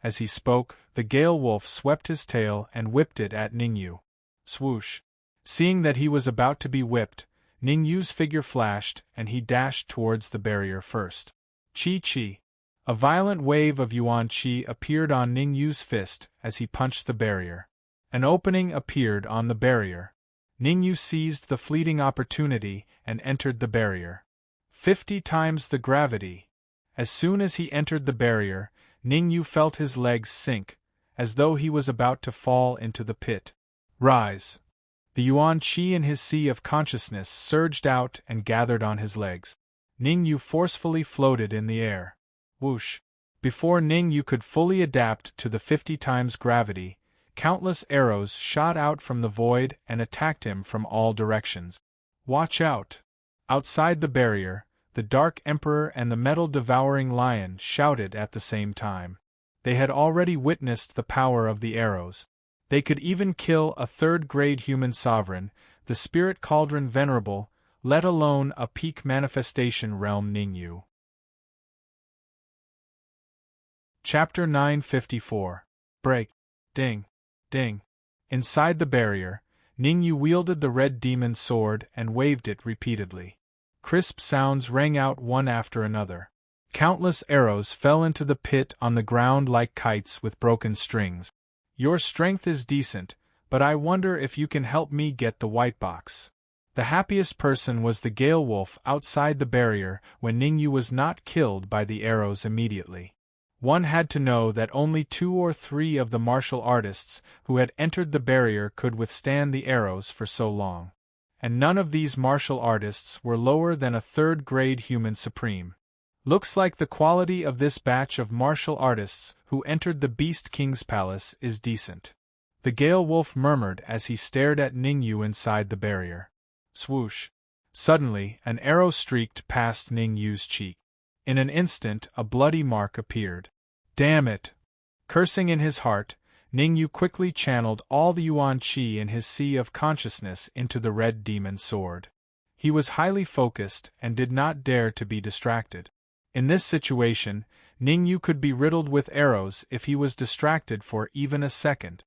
As he spoke, the Gale Wolf swept his tail and whipped it at Ning Yu. Swoosh! Seeing that he was about to be whipped, Ning Yu's figure flashed and he dashed towards the barrier first. Chi-chi! A violent wave of yuan chi appeared on Ning Yu's fist as he punched the barrier. An opening appeared on the barrier. Ning Yu seized the fleeting opportunity and entered the barrier. 50 times the gravity. As soon as he entered the barrier, Ning Yu felt his legs sink, as though he was about to fall into the pit. Rise! The yuan qi in his sea of consciousness surged out and gathered on his legs. Ning Yu forcefully floated in the air. Whoosh! Before Ning Yu could fully adapt to the 50 times gravity, countless arrows shot out from the void and attacked him from all directions. Watch out! Outside the barrier, the Dark Emperor and the metal-devouring lion shouted at the same time. They had already witnessed the power of the arrows. They could even kill a 3rd-grade human sovereign, the Spirit Cauldron Venerable, let alone a peak manifestation realm Ning Yu. Chapter 954. Break. Ding. Ding. Inside the barrier, Ning Yu wielded the red demon sword and waved it repeatedly. crisp sounds rang out one after another. Countless arrows fell into the pit on the ground like kites with broken strings. Your strength is decent, but I wonder if you can help me get the white box. The happiest person was the Gale Wolf outside the barrier when Ningyu was not killed by the arrows immediately. One had to know that only 2 or 3 of the martial artists who had entered the barrier could withstand the arrows for so long. And none of these martial artists were lower than a 3rd-grade human supreme. Looks like the quality of this batch of martial artists who entered the Beast King's palace is decent. The Gale Wolf murmured as he stared at Ningyu inside the barrier. Swoosh! Suddenly, an arrow streaked past Ningyu's cheek. In an instant, a bloody mark appeared. Damn it! Cursing in his heart, Ningyu quickly channeled all the Yuan Qi in his sea of consciousness into the red demon sword. He was highly focused and did not dare to be distracted. In this situation, Ningyu could be riddled with arrows if he was distracted for even a second.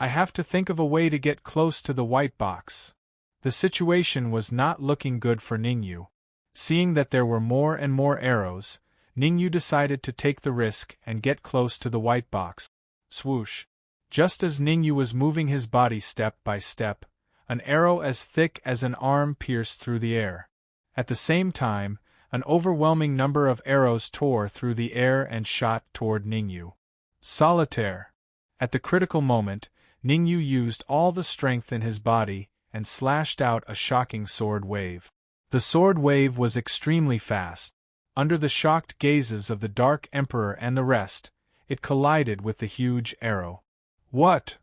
I have to think of a way to get close to the white box. The situation was not looking good for Ningyu. Seeing that there were more and more arrows, Ningyu decided to take the risk and get close to the white box. Swoosh! Just as Ningyu was moving his body step by step, an arrow as thick as an arm pierced through the air. At the same time, an overwhelming number of arrows tore through the air and shot toward Ningyu. Solitaire! At the critical moment, Ningyu used all the strength in his body and slashed out a shocking sword wave. The sword wave was extremely fast. Under the shocked gazes of the Dark Emperor and the rest, it collided with the huge arrow. What?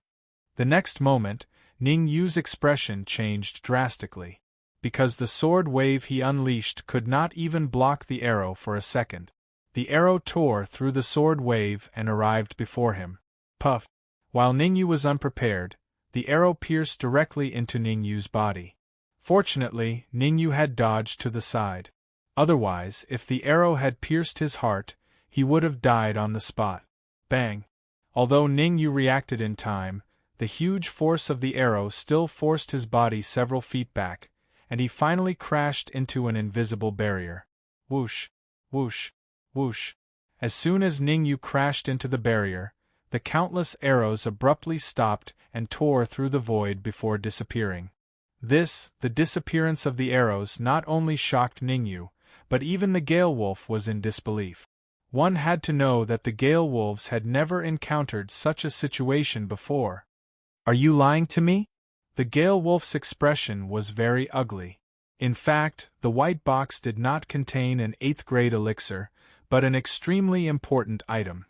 The next moment, Ningyu's expression changed drastically. Because the sword wave he unleashed could not even block the arrow for a second. The arrow tore through the sword wave and arrived before him. Puff! While Ningyu was unprepared, the arrow pierced directly into Ningyu's body. Fortunately, Ningyu had dodged to the side. Otherwise, if the arrow had pierced his heart, he would have died on the spot. Bang! Although Ningyu reacted in time, the huge force of the arrow still forced his body several feet back, and he finally crashed into an invisible barrier. Whoosh! Whoosh! Whoosh! As soon as Ningyu crashed into the barrier, the countless arrows abruptly stopped and tore through the void before disappearing. The disappearance of the arrows not only shocked Ningyu, but even the Gale Wolf was in disbelief. One had to know that the Gale Wolves had never encountered such a situation before. Are you lying to me? The Gale Wolf's expression was very ugly. In fact, the white box did not contain an 8th-grade elixir, but an extremely important item.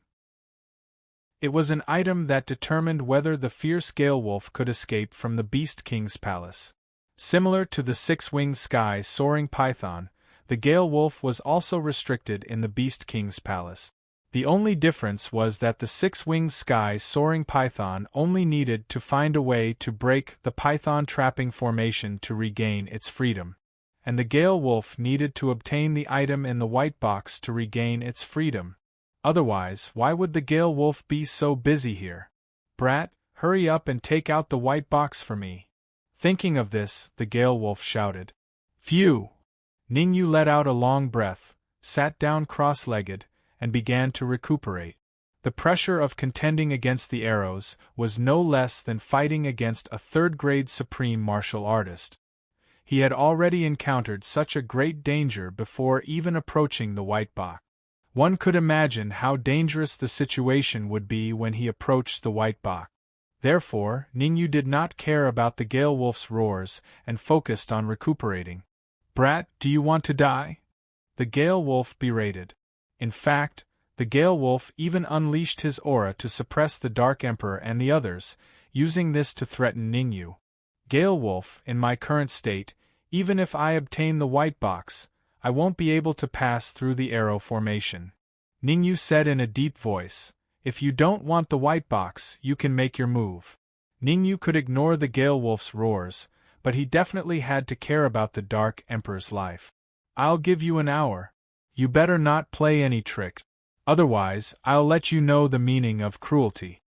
It was an item that determined whether the fierce Gale Wolf could escape from the Beast King's palace. Similar to the 6-winged sky soaring python, the Gale Wolf was also restricted in the Beast King's palace. The only difference was that the 6-winged sky soaring python only needed to find a way to break the python trapping formation to regain its freedom. And the Gale Wolf needed to obtain the item in the white box to regain its freedom. Otherwise, why would the Gale Wolf be so busy here? Brat, hurry up and take out the white box for me. Thinking of this, the Gale Wolf shouted. Phew! Ningyu let out a long breath, sat down cross-legged, and began to recuperate. The pressure of contending against the arrows was no less than fighting against a 3rd-grade supreme martial artist. He had already encountered such a great danger before even approaching the white box. One could imagine how dangerous the situation would be when he approached the white box. Therefore, Ningyu did not care about the Gale Wolf's roars and focused on recuperating. Brat, do you want to die? The Gale Wolf berated. In fact, the Gale Wolf even unleashed his aura to suppress the Dark Emperor and the others, using this to threaten Ningyu. Gale Wolf, in my current state, even if I obtain the white box, I won't be able to pass through the arrow formation. Ningyu said in a deep voice, if you don't want the white box, you can make your move. Ningyu could ignore the Gale Wolf's roars, but he definitely had to care about the Dark Emperor's life. I'll give you an hour. You better not play any tricks. Otherwise, I'll let you know the meaning of cruelty.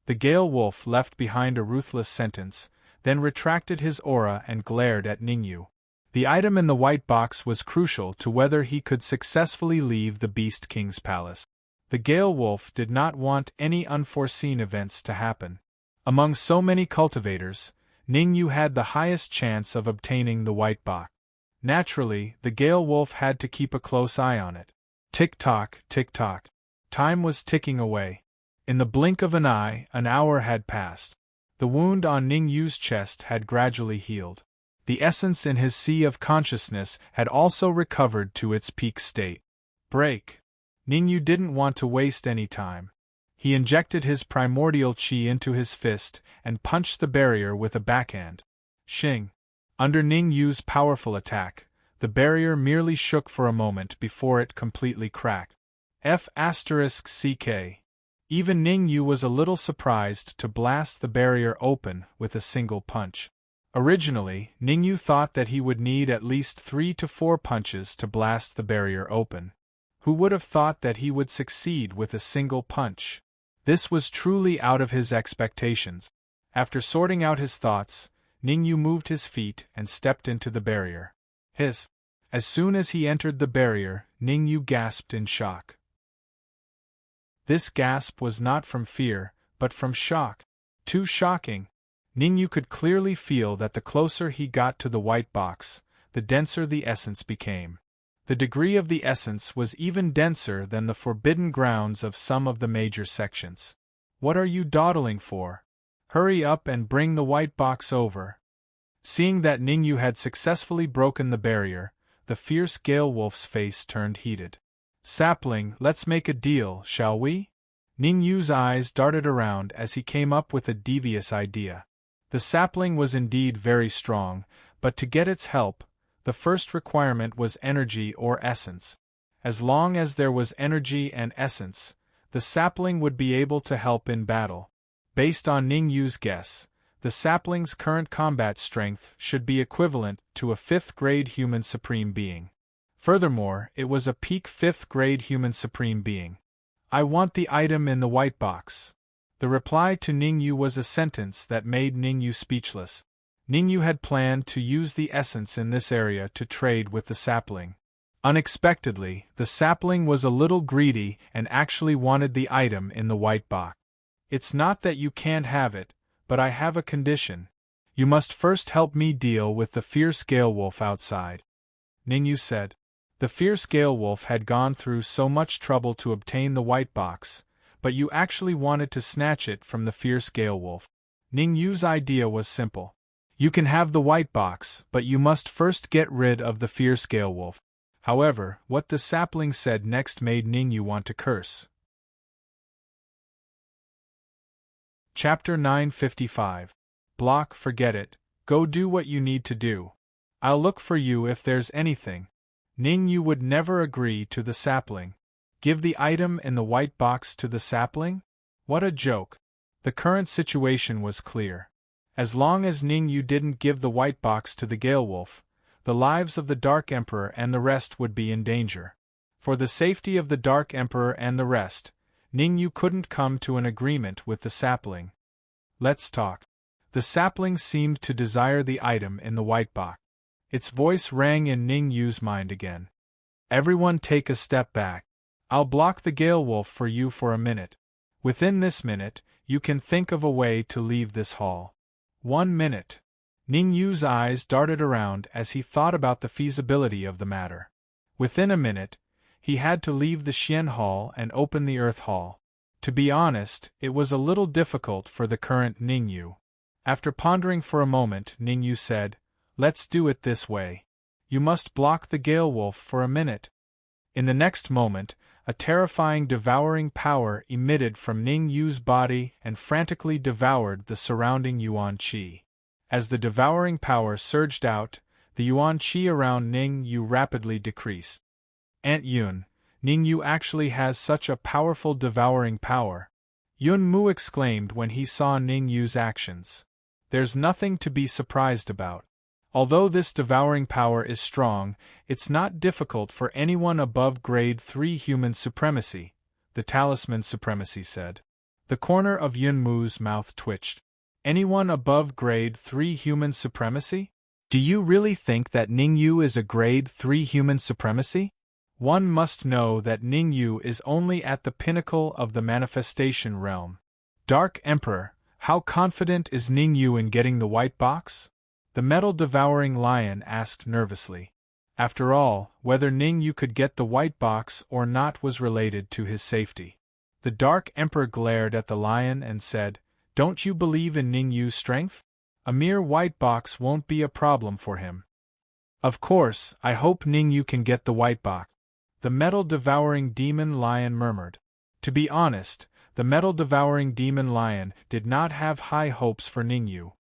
The Gale Wolf left behind a ruthless sentence, then retracted his aura and glared at Ningyu. The item in the white box was crucial to whether he could successfully leave the Beast King's palace. The Gale Wolf did not want any unforeseen events to happen. Among so many cultivators, Ningyu had the highest chance of obtaining the white box. Naturally, the Gale Wolf had to keep a close eye on it. Tick-tock, tick-tock. Time was ticking away. In the blink of an eye, an hour had passed. The wound on Ningyu's chest had gradually healed. The essence in his sea of consciousness had also recovered to its peak state. Break. Ningyu didn't want to waste any time. He injected his primordial qi into his fist and punched the barrier with a backhand. Shing. Under Ningyu's powerful attack, the barrier merely shook for a moment before it completely cracked. F***ck. Even Ningyu was a little surprised to blast the barrier open with a single punch. Originally, Ningyu thought that he would need at least 3 to 4 punches to blast the barrier open. Who would have thought that he would succeed with a single punch? This was truly out of his expectations. After sorting out his thoughts, Ningyu moved his feet and stepped into the barrier. As soon as he entered the barrier, Ningyu gasped in shock. This gasp was not from fear, but from shock. Too shocking. Ningyu could clearly feel that the closer he got to the white box, the denser the essence became. The degree of the essence was even denser than the forbidden grounds of some of the major sections. What are you dawdling for? Hurry up and bring the white box over. Seeing that Ningyu had successfully broken the barrier, the fierce Gale Wolf's face turned heated. Sapling, let's make a deal, shall we? Ningyu's eyes darted around as he came up with a devious idea. The sapling was indeed very strong, but to get its help, the first requirement was energy or essence. As long as there was energy and essence, the sapling would be able to help in battle. Based on Ningyu's guess, the sapling's current combat strength should be equivalent to a 5th-grade human supreme being. Furthermore, it was a peak 5th-grade human supreme being. I want the item in the white box. The reply to Ningyu was a sentence that made Ningyu speechless. Ningyu had planned to use the essence in this area to trade with the sapling. Unexpectedly, the sapling was a little greedy and actually wanted the item in the white box. It's not that you can't have it, but I have a condition. You must first help me deal with the fierce Gale Wolf outside. Ningyu said. The fierce Gale Wolf had gone through so much trouble to obtain the white box, but you actually wanted to snatch it from the fierce Gale Wolf. Ningyu's idea was simple. You can have the white box, but you must first get rid of the fierce Gale Wolf. However, what the sapling said next made Ningyu want to curse. Chapter 955. Block, forget it. Go do what you need to do. I'll look for you if there's anything. Ningyu would never agree to the sapling. Give the item in the white box to the sapling? What a joke. The current situation was clear. As long as Ningyu didn't give the white box to the Gale Wolf, the lives of the Dark Emperor and the rest would be in danger. For the safety of the Dark Emperor and the rest, Ningyu couldn't come to an agreement with the sapling. Let's talk. The sapling seemed to desire the item in the white box. Its voice rang in Ningyu's mind again. Everyone take a step back. I'll block the Gale Wolf for you for a minute. Within this minute, you can think of a way to leave this hall. 1 minute. Ningyu's eyes darted around as he thought about the feasibility of the matter. Within a minute, he had to leave the Xian Hall and open the Earth Hall. To be honest, it was a little difficult for the current Ningyu. After pondering for a moment, Ningyu said, "Let's do it this way. You must block the Gale Wolf for a minute." In the next moment, a terrifying devouring power emitted from Ningyu's body and frantically devoured the surrounding Yuan Qi. As the devouring power surged out, the Yuan Qi around Ningyu rapidly decreased. Aunt Yun, Ningyu actually has such a powerful devouring power. Yun Mu exclaimed when he saw Ningyu's actions. There's nothing to be surprised about. Although this devouring power is strong, it's not difficult for anyone above grade 3 human supremacy, the talisman supremacy said. The corner of Yun Mu's mouth twitched. Anyone above grade 3 human supremacy? Do you really think that Ningyu is a grade 3 human supremacy? One must know that Ningyu is only at the pinnacle of the manifestation realm. Dark Emperor, how confident is Ningyu in getting the white box? The metal-devouring lion asked nervously. After all, whether Ningyu could get the white box or not was related to his safety. The Dark Emperor glared at the lion and said, "Don't you believe in Ningyu's strength? A mere white box won't be a problem for him." "Of course, I hope Ningyu can get the white box," the metal-devouring demon lion murmured. To be honest, the metal-devouring demon lion did not have high hopes for Ningyu.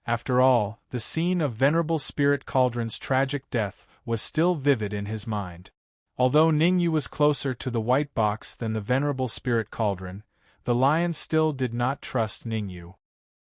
After all, the scene of Venerable Spirit Cauldron's tragic death was still vivid in his mind. Although Ningyu was closer to the white box than the Venerable Spirit Cauldron, the lion still did not trust Ningyu.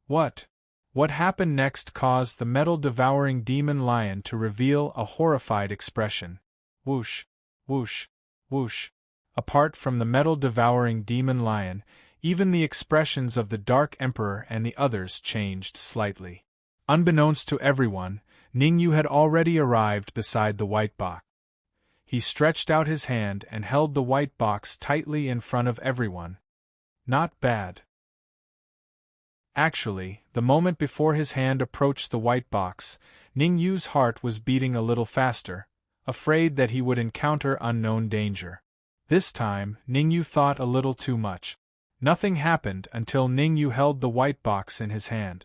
What happened next caused the metal-devouring demon lion to reveal a horrified expression. Whoosh, whoosh, whoosh. Apart from the metal-devouring demon lion, even the expressions of the Dark Emperor and the others changed slightly. Unbeknownst to everyone, Ningyu had already arrived beside the white box. He stretched out his hand and held the white box tightly in front of everyone. Not bad. Actually, the moment before his hand approached the white box, Ningyu's heart was beating a little faster, afraid that he would encounter unknown danger. This time, Ningyu thought a little too much. Nothing happened until Ningyu held the white box in his hand.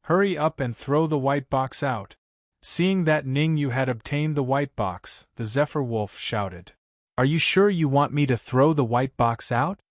"Hurry up and throw the white box out." Seeing that Ningyu had obtained the white box, the Zephyr Wolf shouted. "Are you sure you want me to throw the white box out?"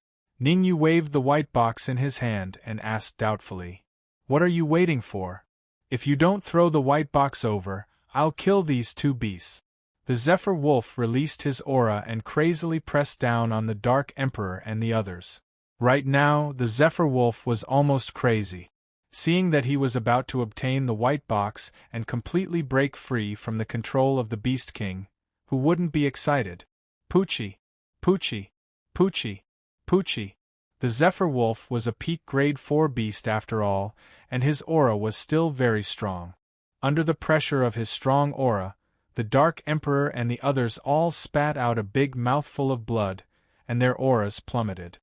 Ningyu waved the white box in his hand and asked doubtfully. "What are you waiting for? If you don't throw the white box over, I'll kill these two beasts." The Zephyr Wolf released his aura and crazily pressed down on the Dark Emperor and the others. Right now, the Zephyr Wolf was almost crazy. Seeing that he was about to obtain the white box and completely break free from the control of the Beast King, who wouldn't be excited? Poochie! Poochie! Poochie! Poochie! The Zephyr Wolf was a peak grade 4 beast after all, and his aura was still very strong. Under the pressure of his strong aura, the Dark Emperor and the others all spat out a big mouthful of blood, and their auras plummeted.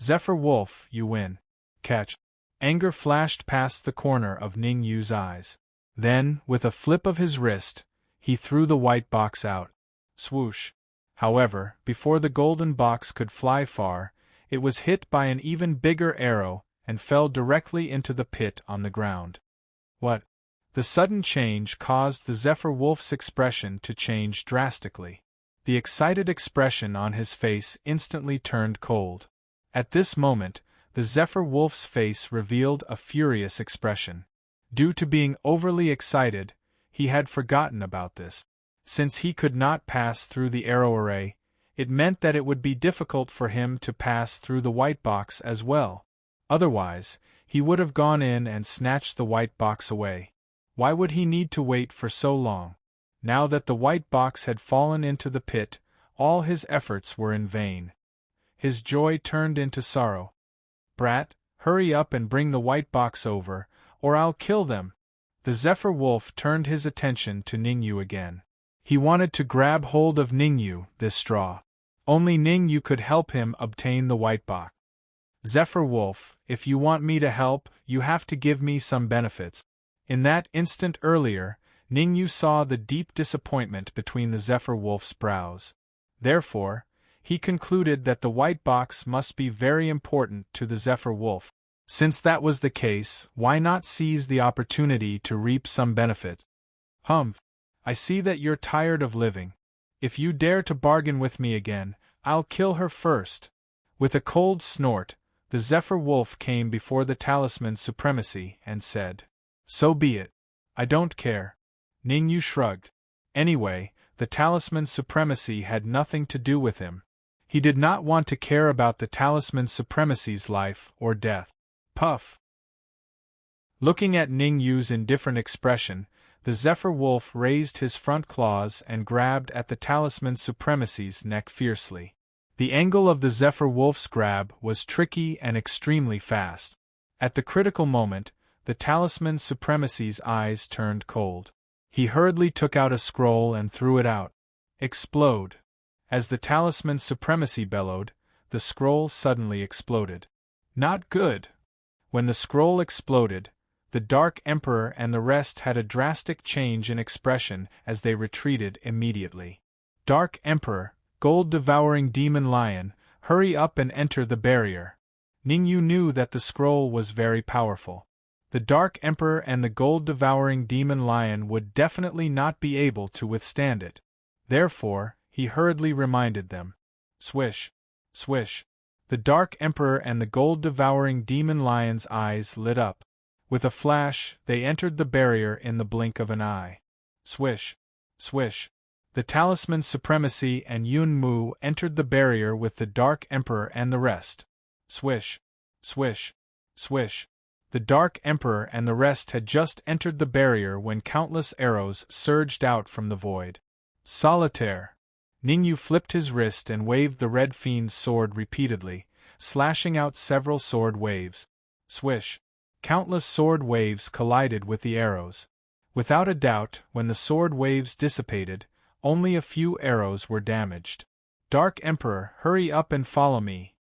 "Zephyr Wolf, you win." Catch! Anger flashed past the corner of Ningyu's eyes. Then, with a flip of his wrist, he threw the white box out. Swoosh! However, before the golden box could fly far, it was hit by an even bigger arrow and fell directly into the pit on the ground. What? The sudden change caused the Zephyr Wolf's expression to change drastically. The excited expression on his face instantly turned cold. At this moment, the Zephyr Wolf's face revealed a furious expression. Due to being overly excited, he had forgotten about this. Since he could not pass through the arrow array, it meant that it would be difficult for him to pass through the white box as well. Otherwise, he would have gone in and snatched the white box away. Why would he need to wait for so long? Now that the white box had fallen into the pit, all his efforts were in vain. His joy turned into sorrow. "Brat, hurry up and bring the white box over, or I'll kill them." The Zephyr Wolf turned his attention to Ningyu again. He wanted to grab hold of Ningyu, this straw. Only Ningyu could help him obtain the white box. "Zephyr Wolf, if you want me to help, you have to give me some benefits." In that instant earlier, Ningyu saw the deep disappointment between the Zephyr Wolf's brows. Therefore, he concluded that the white box must be very important to the Zephyr Wolf. Since that was the case, why not seize the opportunity to reap some benefit? "Humph! I see that you're tired of living. If you dare to bargain with me again, I'll kill her first." With a cold snort, the Zephyr Wolf came before the Talisman Supremacy and said, "So be it. I don't care." Ningyu shrugged. Anyway, the Talisman Supremacy had nothing to do with him. He did not want to care about the Talisman Supremacy's life or death. Puff! Looking at Ningyu's indifferent expression, the Zephyr Wolf raised his front claws and grabbed at the Talisman Supremacy's neck fiercely. The angle of the Zephyr Wolf's grab was tricky and extremely fast. At the critical moment, the Talisman Supremacy's eyes turned cold. He hurriedly took out a scroll and threw it out. Explode. As the talisman's supremacy bellowed, the scroll suddenly exploded. Not good. When the scroll exploded, the Dark Emperor and the rest had a drastic change in expression as they retreated immediately. Dark Emperor, gold-devouring demon lion, hurry up and enter the barrier. Ningyu knew that the scroll was very powerful. The Dark Emperor and the gold-devouring demon lion would definitely not be able to withstand it. Therefore, he hurriedly reminded them. Swish. Swish. The Dark Emperor and the gold-devouring demon lion's eyes lit up. With a flash, they entered the barrier in the blink of an eye. Swish. Swish. The talisman's supremacy and Yun Mu entered the barrier with the Dark Emperor and the rest. Swish. Swish. Swish. The Dark Emperor and the rest had just entered the barrier when countless arrows surged out from the void. Solitaire. Ningyu flipped his wrist and waved the Red Fiend's sword repeatedly, slashing out several sword waves. Swish. Countless sword waves collided with the arrows. Without a doubt, when the sword waves dissipated, only a few arrows were damaged. Dark Emperor, hurry up and follow me.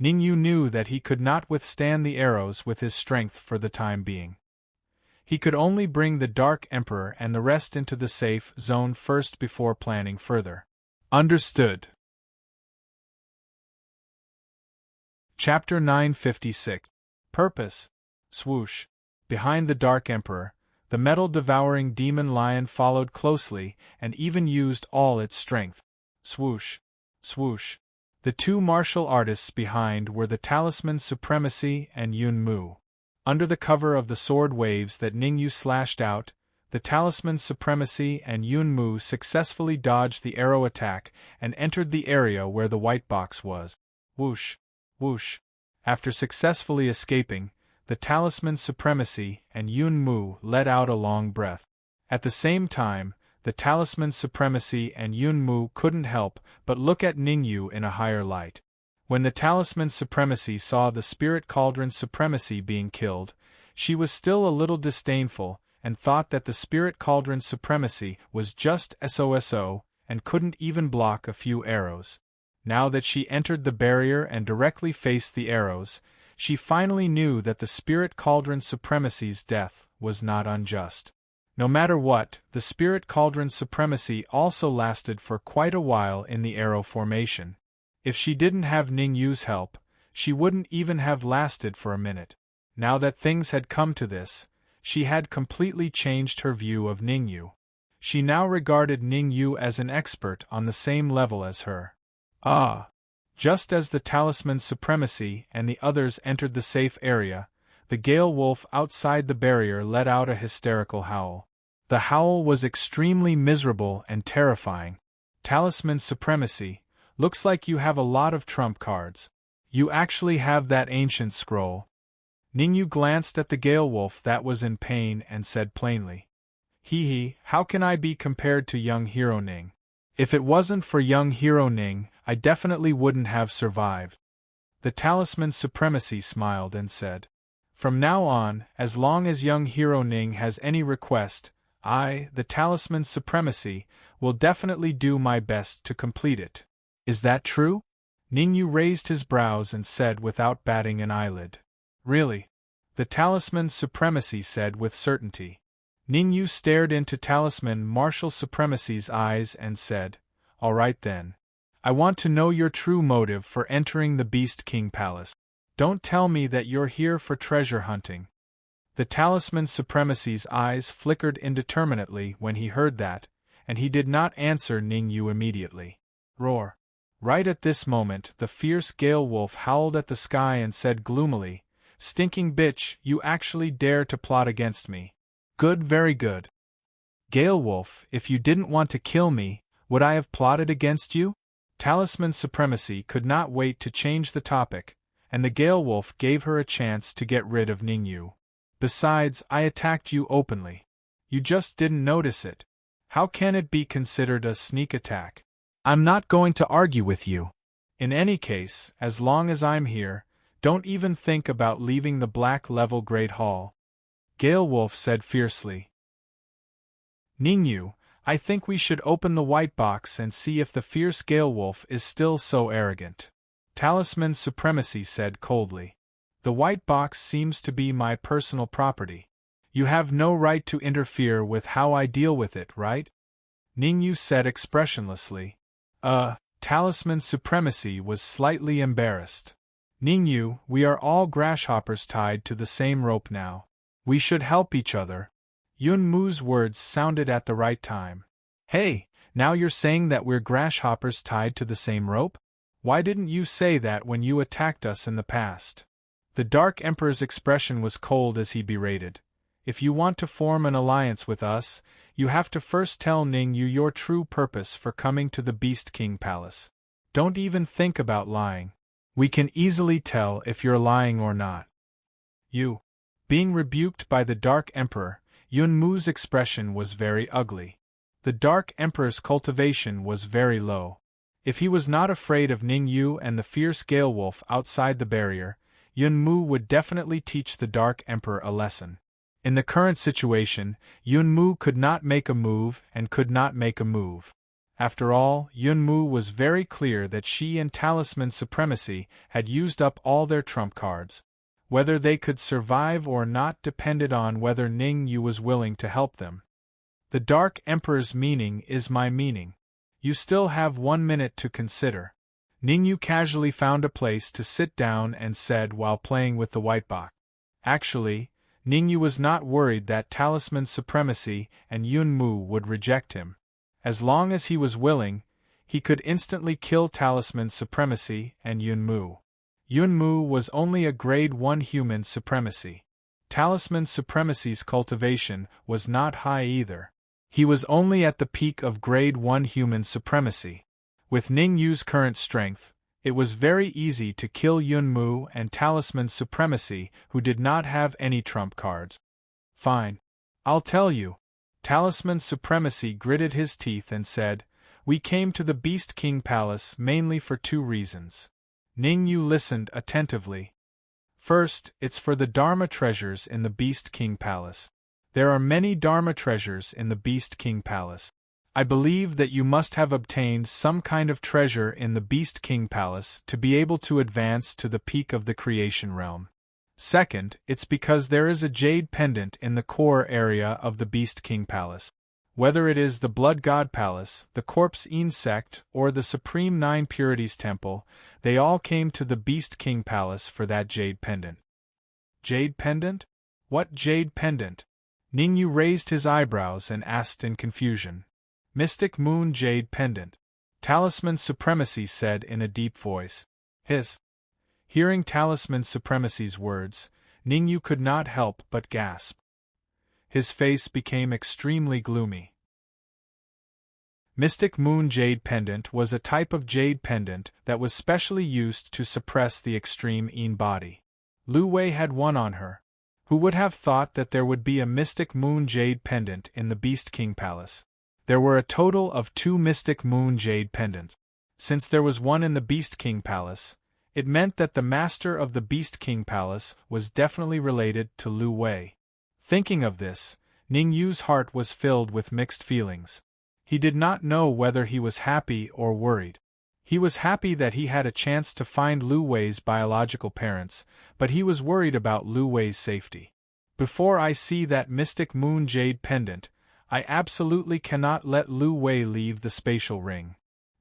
Ningyu knew that he could not withstand the arrows with his strength for the time being. He could only bring the Dark Emperor and the rest into the safe zone first before planning further. Understood. Chapter 956. Purpose. Swoosh. Behind the Dark Emperor, the metal-devouring demon lion followed closely and even used all its strength. Swoosh. Swoosh. The two martial artists behind were the talisman's supremacy and Yun Mu. Under the cover of the sword waves that Ningyu slashed out, the talisman's supremacy and Yun Mu successfully dodged the arrow attack and entered the area where the white box was. Whoosh. Whoosh. After successfully escaping, the talisman's supremacy and Yun Mu let out a long breath. At the same time, the talisman's supremacy and Yun Mu couldn't help but look at Ningyu in a higher light. When the talisman's supremacy saw the spirit cauldron's supremacy being killed, she was still a little disdainful and thought that the spirit cauldron's supremacy was just SOSO and couldn't even block a few arrows. Now that she entered the barrier and directly faced the arrows, she finally knew that the spirit cauldron's supremacy's death was not unjust. No matter what, the spirit cauldron's supremacy also lasted for quite a while in the arrow formation. If she didn't have Ningyu's help, she wouldn't even have lasted for a minute. Now that things had come to this, she had completely changed her view of Ningyu. She now regarded Ningyu as an expert on the same level as her. Ah! Just as the talisman's supremacy and the others entered the safe area, the Gale Wolf outside the barrier let out a hysterical howl. The howl was extremely miserable and terrifying. Talisman supremacy, looks like you have a lot of trump cards. You actually have that ancient scroll. Ningyu glanced at the Gale Wolf that was in pain and said plainly. Hee, how can I be compared to young Hero Ning? If it wasn't for young Hero Ning, I definitely wouldn't have survived. The talisman's supremacy smiled and said, From now on, as long as young Hero Ning has any request, I, the talisman's supremacy, will definitely do my best to complete it. Is that true? Ningyu raised his brows and said without batting an eyelid. Really? The talisman's supremacy said with certainty. Ningyu stared into talisman martial supremacy's eyes and said, All right then. I want to know your true motive for entering the Beast King Palace. Don't tell me that you're here for treasure hunting. The talisman's supremacy's eyes flickered indeterminately when he heard that, and he did not answer Ningyu immediately. Roar. Right at this moment the fierce Gale Wolf howled at the sky and said gloomily, Stinking bitch, you actually dare to plot against me. Good, very good. Gale Wolf, if you didn't want to kill me, would I have plotted against you? Talisman supremacy could not wait to change the topic, and the Gale Wolf gave her a chance to get rid of Ningyu. Besides, I attacked you openly. You just didn't notice it. How can it be considered a sneak attack? I'm not going to argue with you. In any case, as long as I'm here, don't even think about leaving the Black Level Great Hall. Gale Wolf said fiercely. Ningyu, I think we should open the white box and see if the fierce Gale Wolf is still so arrogant. Talisman Supremacy said coldly. The white box seems to be my personal property. You have no right to interfere with how I deal with it, right? Ningyu said expressionlessly. Talisman Supremacy was slightly embarrassed. Ningyu, we are all grasshoppers tied to the same rope now. We should help each other. Yun Mu's words sounded at the right time. Hey, now you're saying that we're grasshoppers tied to the same rope? Why didn't you say that when you attacked us in the past? The Dark Emperor's expression was cold as he berated. If you want to form an alliance with us, you have to first tell Ningyu your true purpose for coming to the Beast King Palace. Don't even think about lying. We can easily tell if you're lying or not. You. Being rebuked by the Dark Emperor, Yun Mu's expression was very ugly. The Dark Emperor's cultivation was very low. If he was not afraid of Ningyu and the fierce Gale Wolf outside the barrier, Yun Mu would definitely teach the Dark Emperor a lesson. In the current situation, Yun Mu could not make a move and could not make a move. After all, Yun Mu was very clear that she and Talisman Supremacy had used up all their trump cards. Whether they could survive or not depended on whether Ningyu was willing to help them. The Dark Emperor's meaning is my meaning. You still have 1 minute to consider. Ningyu casually found a place to sit down and said while playing with the white box. Actually, Ningyu was not worried that Talisman Supremacy and Yun Mu would reject him. As long as he was willing, he could instantly kill Talisman Supremacy and Yun Mu. Yun Mu was only a grade 1 human supremacy. Talisman Supremacy's cultivation was not high either. He was only at the peak of grade 1 human supremacy. With Ningyu's current strength, it was very easy to kill Yun Mu and Talisman Supremacy, who did not have any trump cards. Fine. I'll tell you. Talisman Supremacy gritted his teeth and said, We came to the Beast King Palace mainly for 2 reasons. Ningyu listened attentively. First, it's for the Dharma treasures in the Beast King Palace. There are many Dharma treasures in the Beast King Palace. I believe that you must have obtained some kind of treasure in the Beast King Palace to be able to advance to the peak of the creation realm. Second, it's because there is a jade pendant in the core area of the Beast King Palace. Whether it is the Blood God Palace, the Corpse Insect, or the Supreme Nine Purities Temple, they all came to the Beast King Palace for that jade pendant. Jade pendant? What jade pendant? Ningyu raised his eyebrows and asked in confusion. Mystic Moon Jade Pendant. Talisman Supremacy said in a deep voice. Hearing Talisman Supremacy's words, Ningyu could not help but gasp. His face became extremely gloomy. Mystic Moon Jade Pendant was a type of jade pendant that was specially used to suppress the extreme Yin body. Lu Wei had one on her. Who would have thought that there would be a Mystic Moon Jade Pendant in the Beast King Palace? There were a total of 2 Mystic Moon Jade Pendants. Since there was one in the Beast King Palace, it meant that the master of the Beast King Palace was definitely related to Lu Wei. Thinking of this, Ningyu's heart was filled with mixed feelings. He did not know whether he was happy or worried. He was happy that he had a chance to find Lu Wei's biological parents, but he was worried about Lu Wei's safety. Before I see that Mystic Moon Jade Pendant, I absolutely cannot let Lu Wei leave the spatial ring.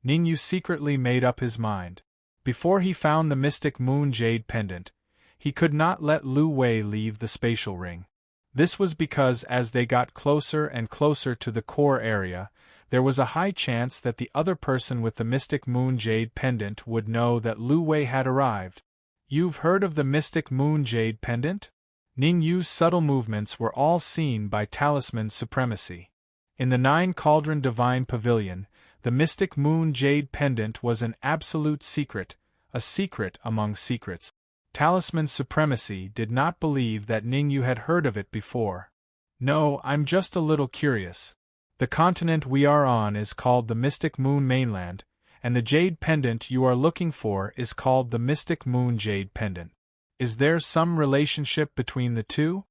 Ningyu secretly made up his mind. Before he found the Mystic Moon Jade Pendant, he could not let Lu Wei leave the spatial ring. This was because as they got closer and closer to the core area, there was a high chance that the other person with the Mystic Moon Jade Pendant would know that Lu Wei had arrived. You've heard of the Mystic Moon Jade Pendant? Ningyu's subtle movements were all seen by Talisman Supremacy. In the 9 Cauldron Divine Pavilion, the Mystic Moon Jade Pendant was an absolute secret, a secret among secrets. Talisman Supremacy did not believe that Ningyu had heard of it before. No, I'm just a little curious. The continent we are on is called the Mystic Moon Mainland, and the Jade Pendant you are looking for is called the Mystic Moon Jade Pendant. Is there some relationship between the two?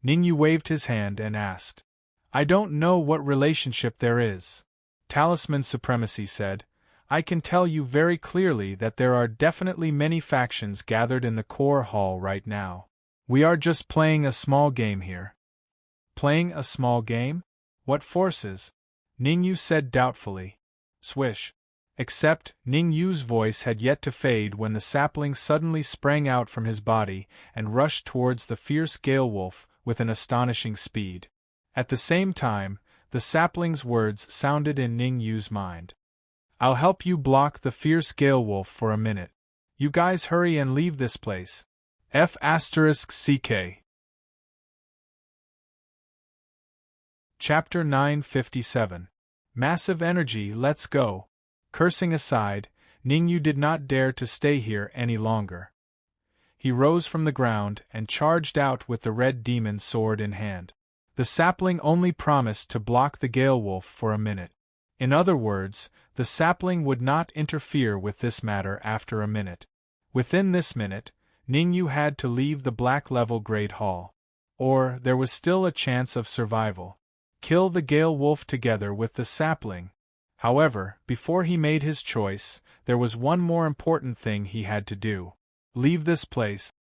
Ningyu waved his hand and asked. I don't know what relationship there is, Talisman Supremacy said. I can tell you very clearly that there are definitely many factions gathered in the core hall right now. We are just playing a small game here. Playing a small game? What forces? Ningyu said doubtfully. Swish. Except, Ningyu's voice had yet to fade when the sapling suddenly sprang out from his body and rushed towards the fierce gale wolf with an astonishing speed. At the same time, the sapling's words sounded in Ningyu's mind. I'll help you block the fierce gale wolf for a minute. You guys hurry and leave this place. F***CK. Chapter 957. Massive Energy, Let's Go. Cursing aside, Ningyu did not dare to stay here any longer. He rose from the ground and charged out with the red demon sword in hand. The sapling only promised to block the gale wolf for a minute. In other words, the sapling would not interfere with this matter after a minute. Within this minute, Ningyu had to leave the Black Level Great Hall. Or there was still a chance of survival. Kill the gale wolf together with the sapling. However, before he made his choice, there was one more important thing he had to do. Leave this place.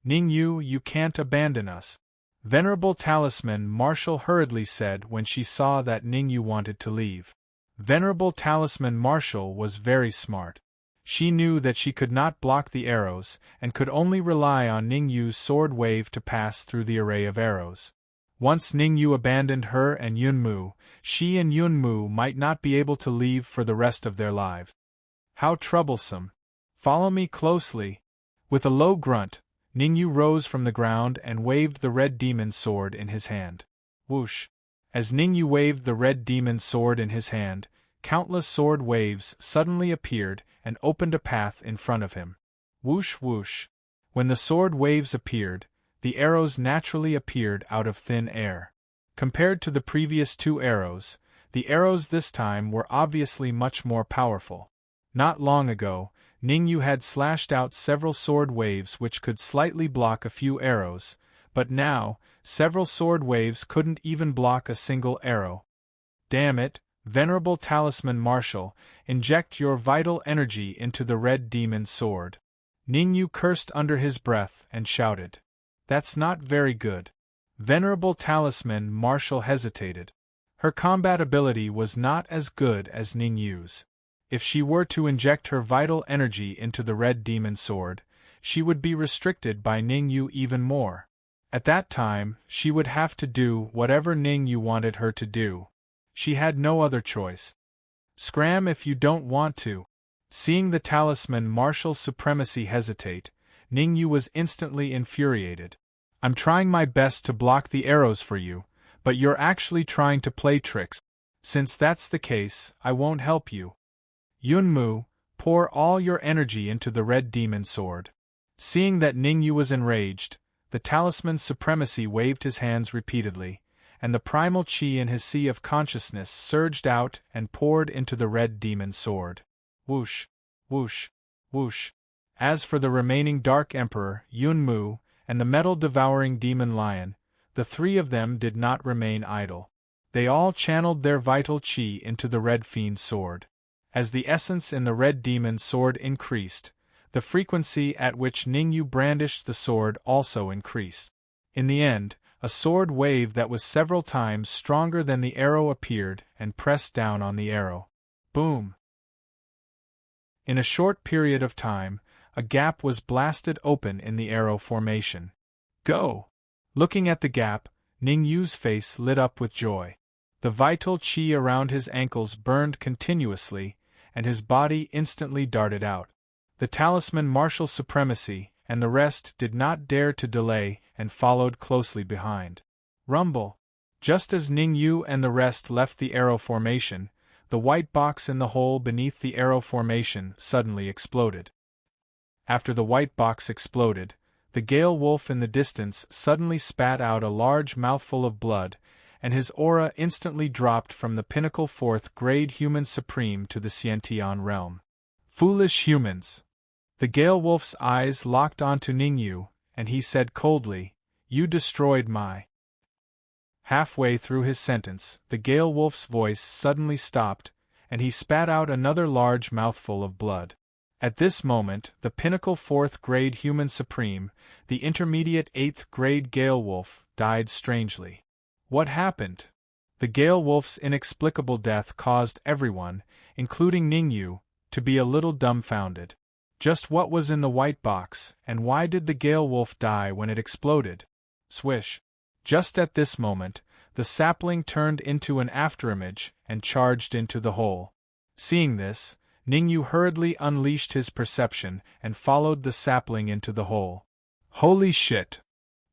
Ningyu, you can't abandon us. Venerable Talisman Marshal hurriedly said when she saw that Ningyu wanted to leave. Venerable Talisman Marshal was very smart. She knew that she could not block the arrows and could only rely on Ningyu's sword wave to pass through the array of arrows. Once Ningyu abandoned her and Yunmu, she and Yunmu might not be able to leave for the rest of their lives. How troublesome. Follow me closely. With a low grunt, Ningyu rose from the ground and waved the red demon sword in his hand. Whoosh. As Ningyu waved the red demon sword in his hand, countless sword waves suddenly appeared and opened a path in front of him. Whoosh whoosh. When the sword waves appeared, the arrows naturally appeared out of thin air. Compared to the previous two arrows, the arrows this time were obviously much more powerful. Not long ago, Ningyu had slashed out several sword waves which could slightly block a few arrows, but now, several sword waves couldn't even block a single arrow. Damn it, Venerable Talisman Marshal, inject your vital energy into the red demon sword. Ningyu cursed under his breath and shouted. That's not very good. Venerable Talisman Marshal hesitated. Her combat ability was not as good as Ningyu's. If she were to inject her vital energy into the red demon sword, she would be restricted by Ningyu even more. At that time, she would have to do whatever Ningyu wanted her to do. She had no other choice. Scram if you don't want to. Seeing the Talisman Marshal supremacy hesitate, Ningyu was instantly infuriated. I'm trying my best to block the arrows for you, but you're actually trying to play tricks. Since that's the case, I won't help you. Yunmu, pour all your energy into the red demon sword. Seeing that Ningyu was enraged, the Talisman supremacy waved his hands repeatedly, and the primal chi in his sea of consciousness surged out and poured into the red demon sword. Whoosh, whoosh, whoosh. As for the remaining Dark Emperor, Yunmu, and the metal-devouring demon lion, the three of them did not remain idle. They all channeled their vital chi into the red fiend sword. As the essence in the red demon sword increased, the frequency at which Ningyu brandished the sword also increased. In the end, a sword wave that was several times stronger than the arrow appeared and pressed down on the arrow. Boom! In a short period of time, a gap was blasted open in the arrow formation. Go! Looking at the gap, Ningyu's face lit up with joy. The vital chi around his ankles burned continuously, and his body instantly darted out. The Talisman Marshal supremacy and the rest did not dare to delay and followed closely behind. Rumble! Just as Ningyu and the rest left the arrow formation, the white box in the hole beneath the arrow formation suddenly exploded. After the white box exploded, the Gale Wolf in the distance suddenly spat out a large mouthful of blood, and his aura instantly dropped from the pinnacle 4th grade human supreme to the Xiantian realm. Foolish humans! The Gale Wolf's eyes locked onto Ningyu, and he said coldly, You destroyed my Halfway through his sentence, the Gale Wolf's voice suddenly stopped, and he spat out another large mouthful of blood. At this moment, the pinnacle 4th grade human supreme, the intermediate 8th grade Gale Wolf, died strangely. What happened? The Gale Wolf's inexplicable death caused everyone, including Ningyu, to be a little dumbfounded. Just what was in the white box, and why did the Gale Wolf die when it exploded? Swish! Just at this moment, the sapling turned into an afterimage and charged into the hole. Seeing this, Ningyu hurriedly unleashed his perception and followed the sapling into the hole. Holy shit!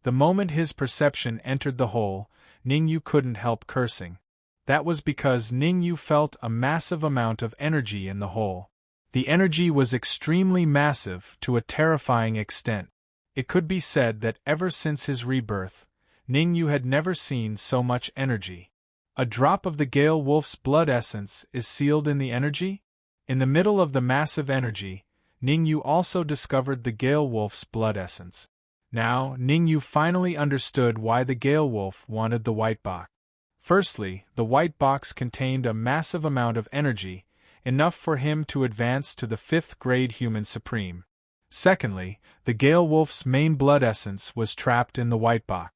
The moment his perception entered the hole, Ningyu couldn't help cursing. That was because Ningyu felt a massive amount of energy in the hole. The energy was extremely massive to a terrifying extent. It could be said that ever since his rebirth, Ningyu had never seen so much energy. A drop of the Gale Wolf's blood essence is sealed in the energy? In the middle of the massive energy, Ningyu also discovered the Gale Wolf's blood essence. Now, Ningyu finally understood why the Gale Wolf wanted the white box. Firstly, the white box contained a massive amount of energy, enough for him to advance to the 5th grade human supreme. Secondly, the Gale Wolf's main blood essence was trapped in the white box.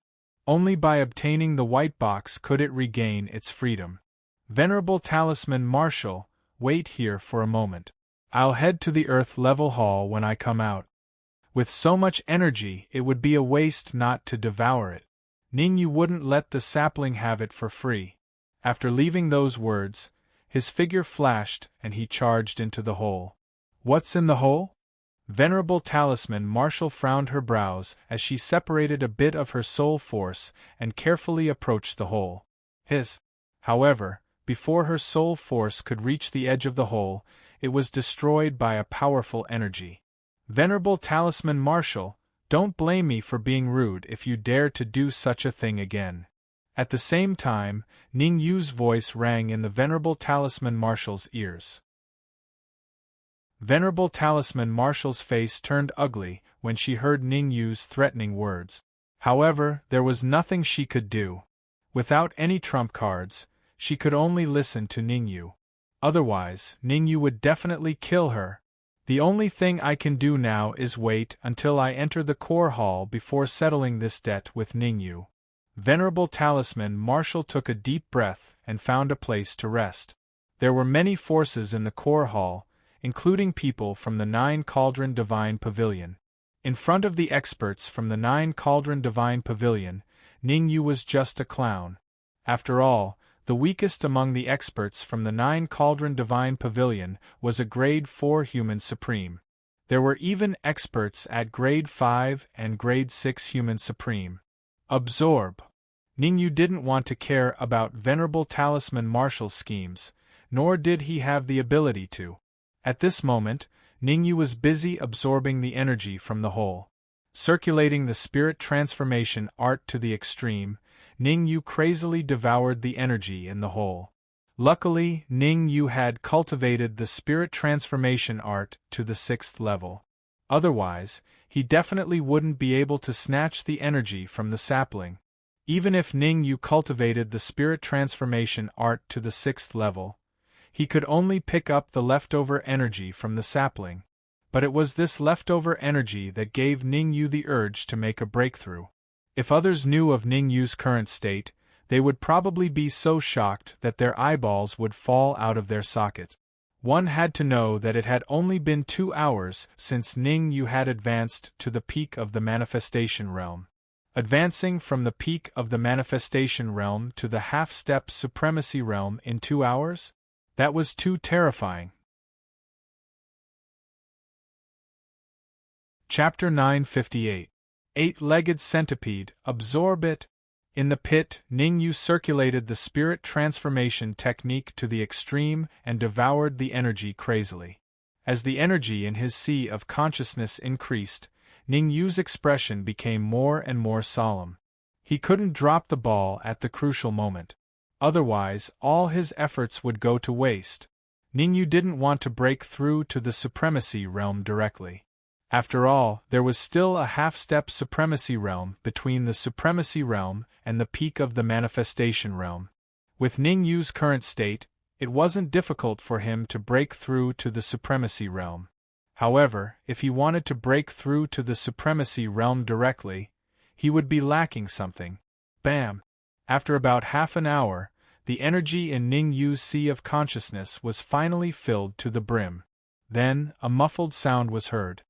Only by obtaining the white box could it regain its freedom. Venerable Talisman Marshal, wait here for a moment. I'll head to the Earth level hall when I come out. With so much energy, it would be a waste not to devour it. Ningyu wouldn't let the sapling have it for free. After leaving those words, his figure flashed and he charged into the hole. What's in the hole? Venerable Talisman Marshal frowned her brows as she separated a bit of her soul force and carefully approached the hole. However, before her soul force could reach the edge of the hole, it was destroyed by a powerful energy. Venerable Talisman Marshal, don't blame me for being rude if you dare to do such a thing again. At the same time, Ningyu's voice rang in the Venerable Talisman Marshal's ears. Venerable Talisman Marshal's face turned ugly when she heard Ningyu's threatening words. However, there was nothing she could do. Without any trump cards, she could only listen to Ningyu. Otherwise, Ningyu would definitely kill her. The only thing I can do now is wait until I enter the core hall before settling this debt with Ningyu. Venerable Talisman Marshal took a deep breath and found a place to rest. There were many forces in the core hall, including people from the 9 Cauldron Divine Pavilion. In front of the experts from the 9 Cauldron Divine Pavilion, Ningyu was just a clown. After all, the weakest among the experts from the 9 Cauldron Divine Pavilion was a Grade 4 Human Supreme. There were even experts at Grade 5 and Grade 6 Human Supreme. Absorb. Ningyu didn't want to care about Venerable Talisman Marshal's schemes, nor did he have the ability to. At this moment, Ningyu was busy absorbing the energy from the hole. Circulating the spirit transformation art to the extreme, Ningyu crazily devoured the energy in the hole. Luckily, Ningyu had cultivated the spirit transformation art to the 6th level. Otherwise, he definitely wouldn't be able to snatch the energy from the sapling. Even if Ningyu cultivated the spirit transformation art to the 6th level, he could only pick up the leftover energy from the sapling. But it was this leftover energy that gave Ningyu the urge to make a breakthrough. If others knew of Ningyu's current state, they would probably be so shocked that their eyeballs would fall out of their sockets. One had to know that it had only been 2 hours since Ningyu had advanced to the peak of the manifestation realm. Advancing from the peak of the manifestation realm to the half-step supremacy realm in 2 hours? That was too terrifying. Chapter 958. 8-Legged Centipede, Absorb It. In the pit, Ningyu circulated the spirit transformation technique to the extreme and devoured the energy crazily. As the energy in his sea of consciousness increased, Ningyu's expression became more and more solemn. He couldn't drop the ball at the crucial moment. Otherwise, all his efforts would go to waste. Ningyu didn't want to break through to the supremacy realm directly. After all, there was still a half-step supremacy realm between the supremacy realm and the peak of the manifestation realm. With Ning Yu's current state, it wasn't difficult for him to break through to the supremacy realm. However, if he wanted to break through to the supremacy realm directly, he would be lacking something. Bam! After about half an hour, the energy in Ning Yu's sea of consciousness was finally filled to the brim. Then, a muffled sound was heard.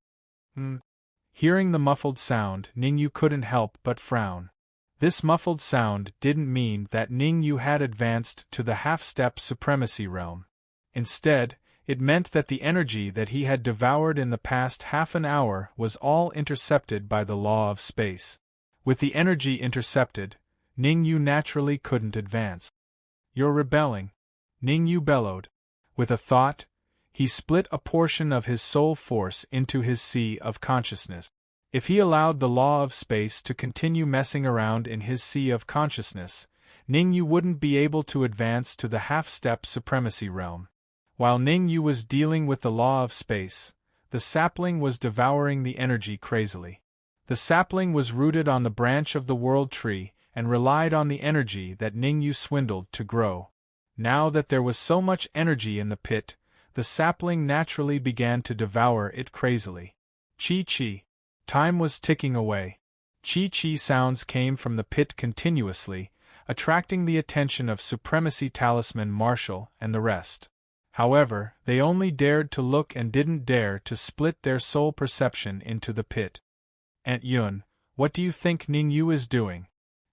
Hearing the muffled sound, Ning Yu couldn't help but frown. This muffled sound didn't mean that Ning Yu had advanced to the half-step supremacy realm. Instead, it meant that the energy that he had devoured in the past half an hour was all intercepted by the law of space. With the energy intercepted, Ning Yu naturally couldn't advance. "You're rebelling," Ning Yu bellowed. With a thought, he split a portion of his soul force into his sea of consciousness. If he allowed the law of space to continue messing around in his sea of consciousness, Ning Yu wouldn't be able to advance to the half-step supremacy realm. While Ning Yu was dealing with the law of space, the sapling was devouring the energy crazily. The sapling was rooted on the branch of the world tree and relied on the energy that Ning Yu swindled to grow. Now that there was so much energy in the pit, the sapling naturally began to devour it crazily. Chi-chi. Time was ticking away. Chi-chi sounds came from the pit continuously, attracting the attention of Supremacy Talisman Marshal and the rest. However, they only dared to look and didn't dare to split their soul perception into the pit. "Aunt Yun, what do you think Ning Yu is doing?"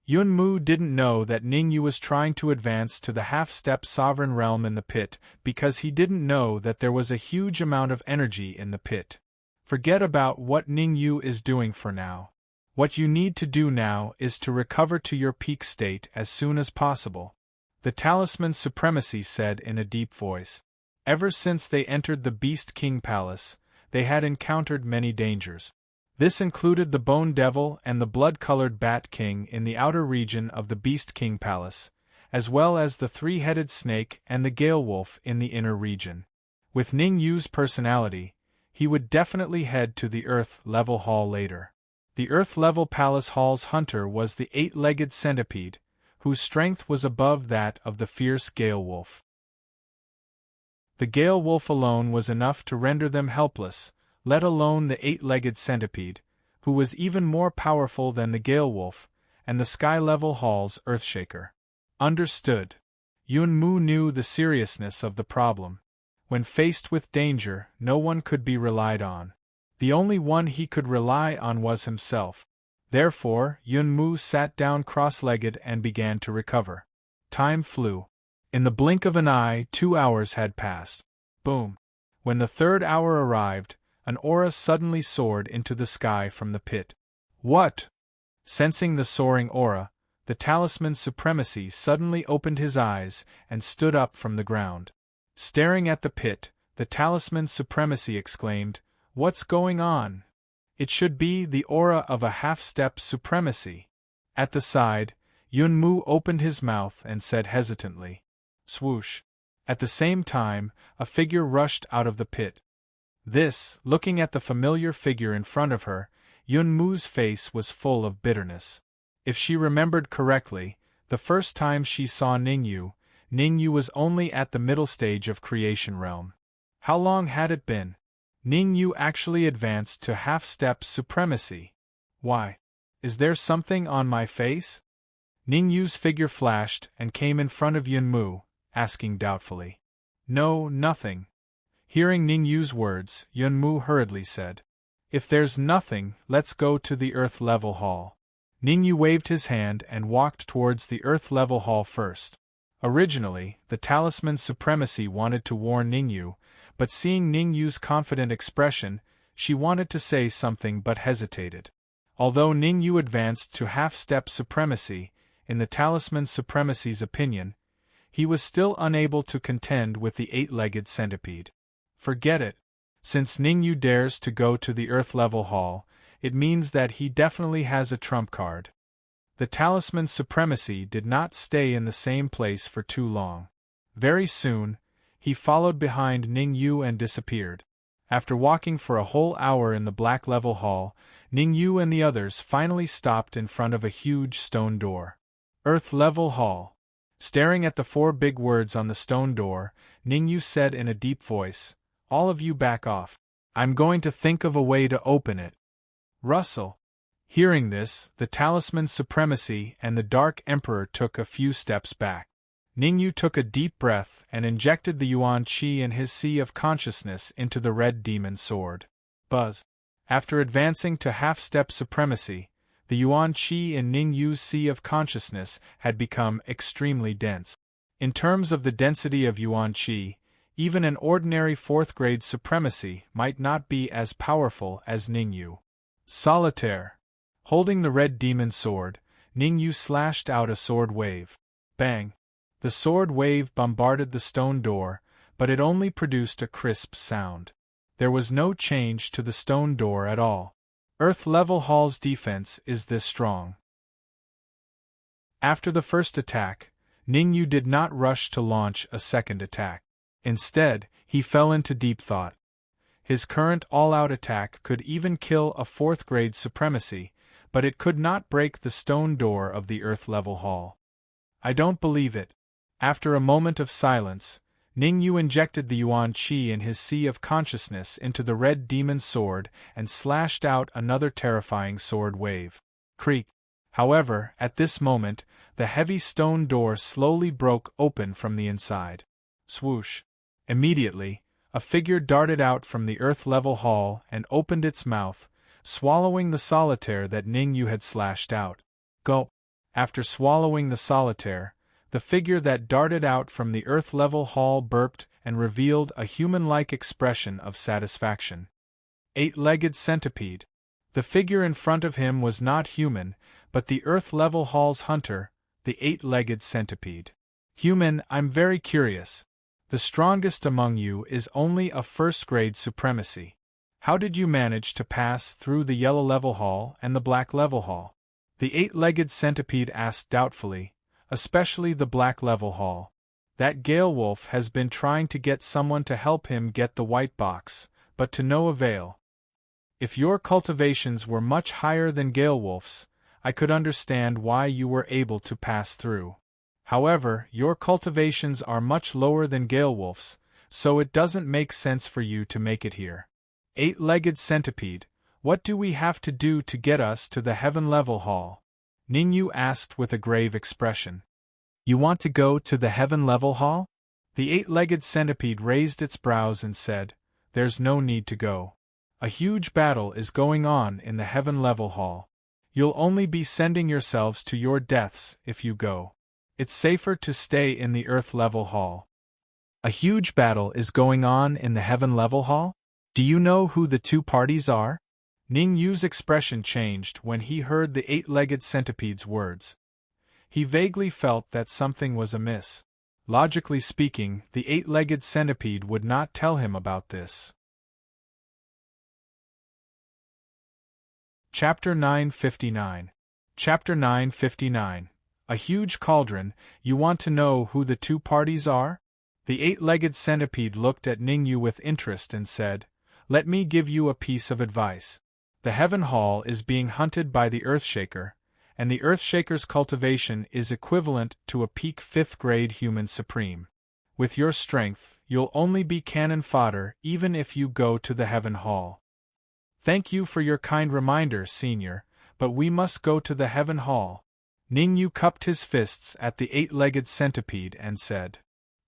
Yun Mu didn't know that Ning Yu was trying to advance to the half-step sovereign realm in the pit because he didn't know that there was a huge amount of energy in the pit. Forget about what Ning Yu is doing for now. What you need to do now is to recover to your peak state as soon as possible, the Talisman Supremacy said in a deep voice. Ever since they entered the Beast King Palace, they had encountered many dangers. This included the Bone Devil and the blood-colored Bat King in the outer region of the Beast King Palace, as well as the three-headed snake and the Gale Wolf in the inner region. With Ning Yu's personality, he would definitely head to the Earth-level hall later. The Earth-level Palace Hall's hunter was the eight-legged centipede, whose strength was above that of the fierce Gale Wolf. The Gale Wolf alone was enough to render them helpless, let alone the eight-legged centipede, who was even more powerful than the Gale Wolf, and the Sky-level Hall's Earthshaker. Understood. Yun Mu knew the seriousness of the problem. When faced with danger, no one could be relied on. The only one he could rely on was himself. Therefore, Yun Mu sat down cross-legged and began to recover. Time flew. In the blink of an eye, 2 hours had passed. Boom. When the third hour arrived, an aura suddenly soared into the sky from the pit. What? Sensing the soaring aura, the Talisman Supremacy suddenly opened his eyes and stood up from the ground. Staring at the pit, the Talisman Supremacy exclaimed, "What's going on? It should be the aura of a half-step supremacy." At the side, Yun Mu opened his mouth and said hesitantly, "Swoosh." At the same time, a figure rushed out of the pit. Looking at the familiar figure in front of her, Yun Mu's face was full of bitterness. If she remembered correctly, the first time she saw Ning Yu was only at the middle stage of Creation Realm. How long had it been? Ning Yu actually advanced to half-step supremacy. Why? Is there something on my face? Ning Yu's figure flashed and came in front of Yun Mu, asking doubtfully. No, nothing. Hearing Ning Yu's words, Yun Mu hurriedly said, "If there's nothing, let's go to the Earth-level hall." Ning Yu waved his hand and walked towards the Earth-level hall first. Originally, the Talisman Supremacy wanted to warn Ning Yu, but seeing Ning Yu's confident expression, she wanted to say something but hesitated. Although Ning Yu advanced to half-step supremacy, in the Talisman Supremacy's opinion, he was still unable to contend with the eight-legged centipede. Forget it. Since Ning Yu dares to go to the Earth-level hall, it means that he definitely has a trump card. The Talisman Supremacy did not stay in the same place for too long. Very soon, he followed behind Ning Yu and disappeared. After walking for a whole hour in the black level hall, Ningyu and the others finally stopped in front of a huge stone door. Earth level hall. Staring at the 4 big words on the stone door, Ningyu said in a deep voice, "All of you back off. I'm going to think of a way to open it." Russell. Hearing this, the Talisman Supremacy and the Dark Emperor took a few steps back. Ningyu took a deep breath and injected the Yuan Qi and his Sea of Consciousness into the Red Demon Sword. Buzz. After advancing to half-step supremacy, the Yuan Qi in Ningyu's Sea of Consciousness had become extremely dense. In terms of the density of Yuan Qi, even an ordinary 4th-grade supremacy might not be as powerful as Ningyu. Solitaire. Holding the Red Demon Sword, Ningyu slashed out a sword wave. Bang! The sword wave bombarded the stone door, but it only produced a crisp sound. There was no change to the stone door at all. Earth Level Hall's defense is this strong. After the first attack, Ningyu did not rush to launch a second attack. Instead, he fell into deep thought. His current all-out attack could even kill a 4th-grade supremacy, but it could not break the stone door of the Earth Level Hall. I don't believe it. After a moment of silence, Ningyu injected the Yuan Qi in his Sea of Consciousness into the Red Demon Sword and slashed out another terrifying sword wave. Creak. However, at this moment, the heavy stone door slowly broke open from the inside. Swoosh. Immediately, a figure darted out from the Earth Level Hall and opened its mouth, swallowing the solitaire that Ningyu had slashed out. Gulp. After swallowing the solitaire, the figure that darted out from the Earth Level Hall burped and revealed a human-like expression of satisfaction. 8-legged centipede. The figure in front of him was not human, but the Earth Level Hall's hunter, the 8-legged centipede. Human, I'm very curious. The strongest among you is only a 1st-grade supremacy. How did you manage to pass through the Yellow Level Hall and the Black Level Hall? The 8-legged centipede asked doubtfully, especially the Black Level Hall. That Gale Wolf has been trying to get someone to help him get the white box, but to no avail. If your cultivations were much higher than Gale Wolf's, I could understand why you were able to pass through. However, your cultivations are much lower than Gale Wolf's, so it doesn't make sense for you to make it here. 8-legged centipede, what do we have to do to get us to the Heaven Level Hall? Ningyu asked with a grave expression. You want to go to the Heaven Level Hall? The 8-legged centipede raised its brows and said, There's no need to go. A huge battle is going on in the Heaven Level Hall. You'll only be sending yourselves to your deaths if you go. It's safer to stay in the Earth Level Hall. A huge battle is going on in the Heaven Level Hall? Do you know who the 2 parties are? Ningyu's expression changed when he heard the 8-legged centipede's words. He vaguely felt that something was amiss. Logically speaking, the 8-legged centipede would not tell him about this. Chapter 959. Chapter 959. A huge cauldron. You want to know who the 2 parties are? The 8-legged centipede looked at Ningyu with interest and said, Let me give you a piece of advice. The Heaven Hall is being hunted by the Earthshaker, and the Earthshaker's cultivation is equivalent to a peak 5th-grade human supreme. With your strength, you'll only be cannon fodder even if you go to the Heaven Hall. Thank you for your kind reminder, Senior, but we must go to the Heaven Hall. Ningyu cupped his fists at the 8-legged centipede and said,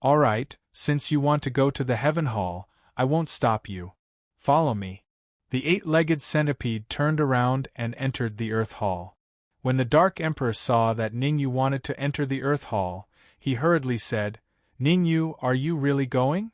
All right, since you want to go to the Heaven Hall, I won't stop you. Follow me. The 8-legged centipede turned around and entered the Earth Hall. When the Dark Emperor saw that Ningyu wanted to enter the Earth Hall, he hurriedly said, Ningyu, are you really going?